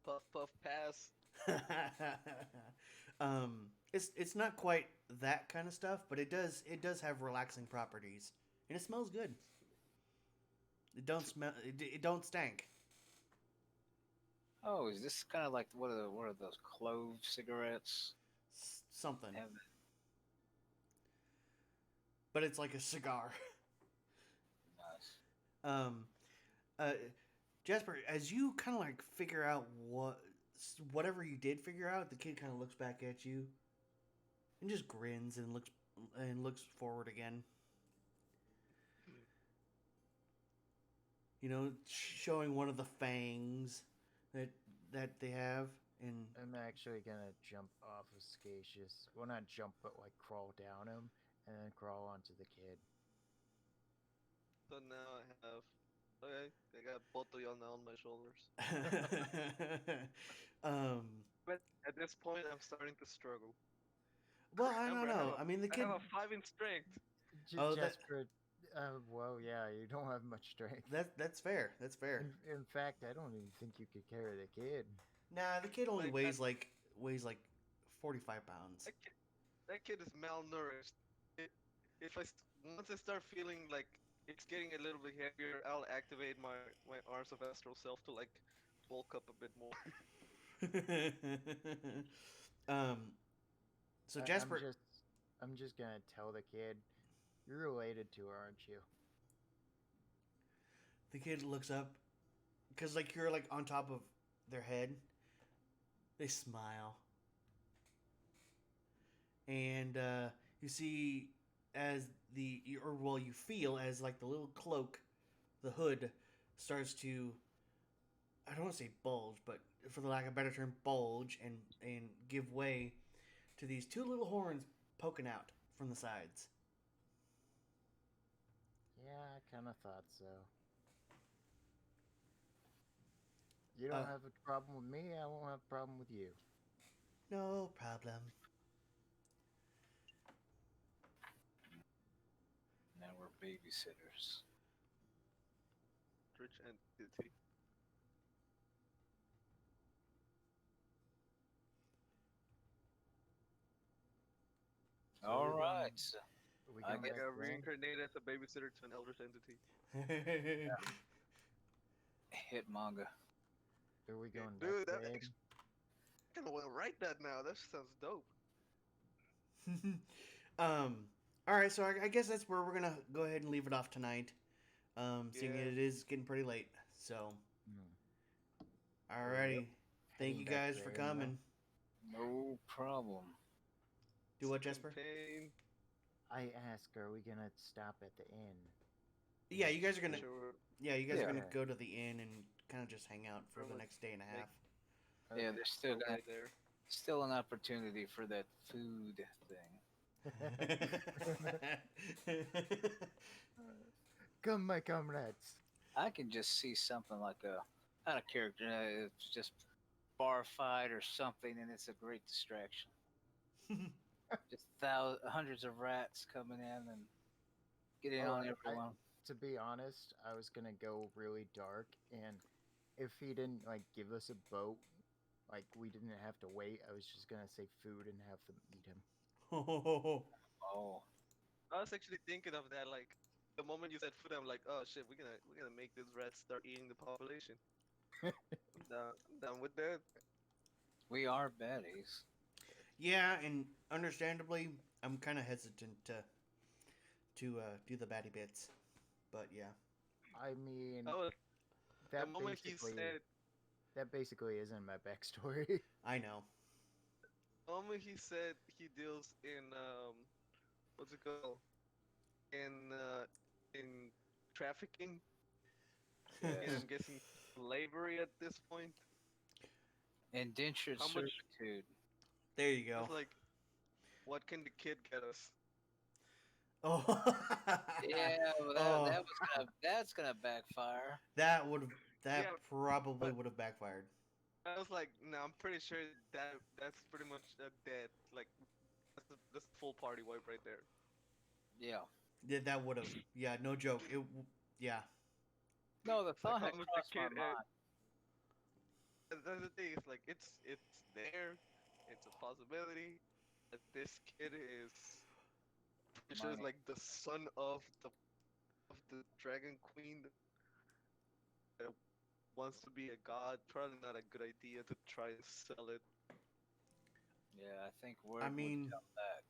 Puff puff pass. It's not quite that kind of stuff, but it does have relaxing properties, and it smells good. It don't smell. It don't stank. Oh, is this kind of like what are those clove cigarettes? Something, Have but it's like a cigar. nice. Um, uh, Jasper, as you kind of like figure out whatever you did figure out, the kid kind of looks back at you and just grins and looks forward again. You know, showing one of the fangs that they have, and I'm actually gonna jump off of Scacious. Well, not jump, but like crawl down him and then crawl onto the kid. So now I have. Okay, I got both of y'all now on my shoulders. um, But at this point, I'm starting to struggle. well, I don't Remember, know. I mean, the I kid. have a 5 in strength. Oh, that- Jasper, well, yeah, you don't have much strength. That's fair. That's fair. In fact, I don't even think you could carry the kid. Nah, the kid only Like, weighs like 45 pounds. That kid is malnourished. If once I start feeling like it's getting a little bit heavier, I'll activate my arms of astral self to like bulk up a bit more. So I- Jasper, I'm just gonna tell the kid, you're related to her, aren't you? the kid looks up because like you're like on top of their head. They smile, and you see as you feel as like the little cloak, the hood, starts to, I don't want to say bulge, but for the lack of a better term, bulge and give way to these two little horns poking out from the sides. Yeah, I kind of thought so. You Uh, don't have a problem with me, I won't have a problem with you. no problem. Now we're babysitters. Rich entity. So All right. are we I going I guess back got to the inn? reincarnated as a babysitter to an elder's entity. hit manga. Are we Yeah, going back dude, to that the inn? I kind of want to write that now. That sounds dope. um. All right, so I guess that's where we're gonna go ahead and leave it off tonight. Seeing Yeah. it is getting pretty late. So, Hmm. alrighty. Thank Heading you back to guys the for inn now. coming. No problem. Do what, Jesper? Campaign. I ask, are we gonna stop at the inn? Yeah, you guys are gonna. Sure. Yeah, you guys are Yeah. gonna go to the inn and kind of just hang out for the Probably next day and a make- half. Yeah, Okay. there's still Over gonna, there. still an opportunity for that food thing. Come, my comrades. I can just see something like a, not a character, it's just bar fight or something, and it's a great distraction. Just hundreds of rats coming in and getting Oh, on I- everyone. To be honest, I was gonna go really dark, and if he didn't like give us a boat, like we didn't have to wait, I was just gonna say food and have them eat him. Oh, I was actually thinking of that. Like the moment you said food, I'm like, oh shit, we're gonna make these rats start eating the population. I'm done with that. we are baddies. Yeah, and understandably, I'm kind of hesitant to do the baddie bits, but yeah. I mean, Oh, the that moment he basically said, that basically isn't my backstory. I know. the moment he said he deals in what's it called? In trafficking, and Yes. I'm guessing slavery at this point. Indentured How much? servitude. There you I go. was like, what can the kid get us? Oh. Yeah, well, Oh, that's gonna backfire. that would have that Yeah, probably but would have backfired. I was like, no, I'm pretty sure that's pretty much dead. Like that's a full party wipe right there. Yeah. Yeah, that would have. Yeah, no joke. Yeah. No, the It's like thought how had much the crossed my kid. mind. That's the thing. It's like it's there. It's a possibility that this kid is pretty sure is Money. like the son of the dragon queen that wants to be a god. Probably not a good idea to try and sell it. Yeah, I think I word would mean, come back.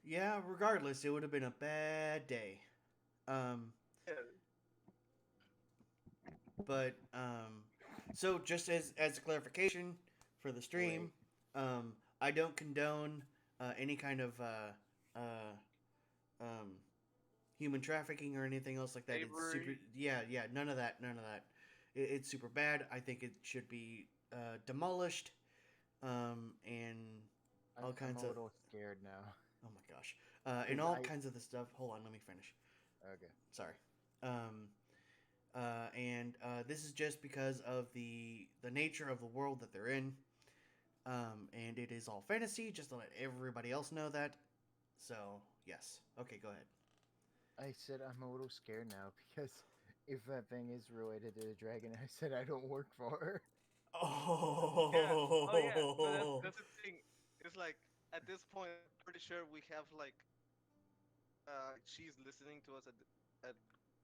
yeah. Regardless, it would have been a bad day. Um, Yeah, but so just as a clarification for the stream, Wait, I don't condone any kind of um, human trafficking or anything else like that. It's super. slavery. Yeah. None of that. None of that. It's super bad. I think it should be demolished. And all I'm kinds a of. little scared now. Oh my gosh. And 'Cause all I kinds of the stuff. Hold on, let me finish. okay. Sorry. And this is just because of the nature of the world that they're in. And it is all fantasy, just to let everybody else know that. So yes. Okay, go ahead. I said I'm a little scared now because if that thing is related to the dragon, I said I don't work for her. Yeah. Oh yeah. But that's Oh. that's the thing. It's like at this point, I'm pretty sure we have like she's listening to us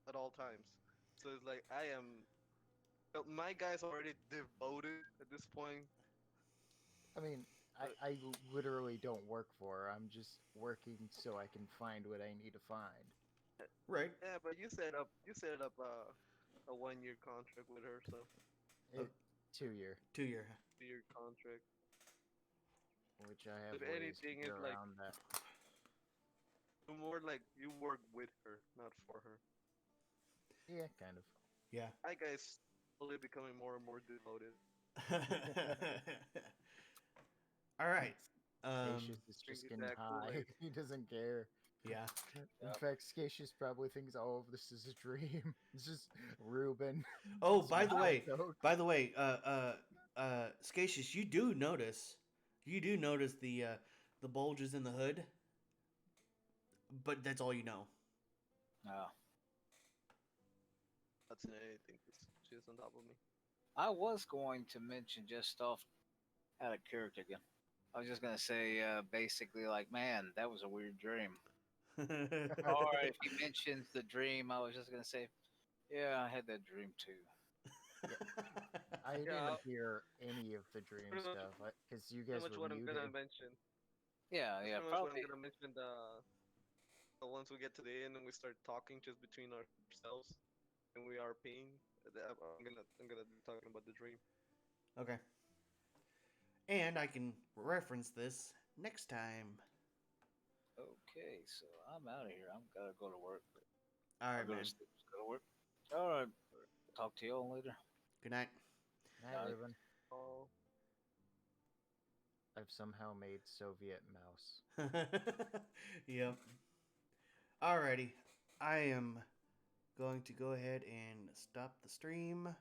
at all times. So it's like I am. My guy's already devoted at this point. I mean, But I literally don't work for her. I'm just working so I can find what I need to find. Right. yeah, but you set up a 1 year contract with her, so It 2 year. 2 year. 2 year contract. which I have If ways to anything, get it's like around that. more like you work with her, not for her. Yeah, kind of. Yeah. That guy's slowly becoming more and more devoted. All right. Cassius is just Drinking getting that high. Kool-Aid. He doesn't care. Yeah. In fact, Cassius probably thinks all of this is a dream. It's just Ruben. Oh, by the smelling way, coke. Scatius, you do notice the bulges in the hood, but that's all you know. Oh. That's in anything. 'Cause she's on top of me. I was going to mention just off out of character again. I was just gonna say basically like, man, that was a weird dream. Or if he mentions the dream, I was just gonna say, yeah, I had that dream too. I Yeah, didn't hear any of the dream pretty much, stuff because you pretty guys much were what I'm gonna muted. mention. Yeah, That's yeah, pretty much what I'm probably. gonna mention. The once we get to the end and we start talking just between ourselves and we are peeing, I'm gonna be talking about the dream. Okay. And I can reference this next time. Okay, so I'm out of here. I'm gotta go to work. All I'll right, go man. to sleep. Go to work. All right. Talk to y'all later. Good night. Night, Night. Ruben. Oh, I've somehow made Soviet mouse. Yep. Alrighty. I am going to go ahead and stop the stream.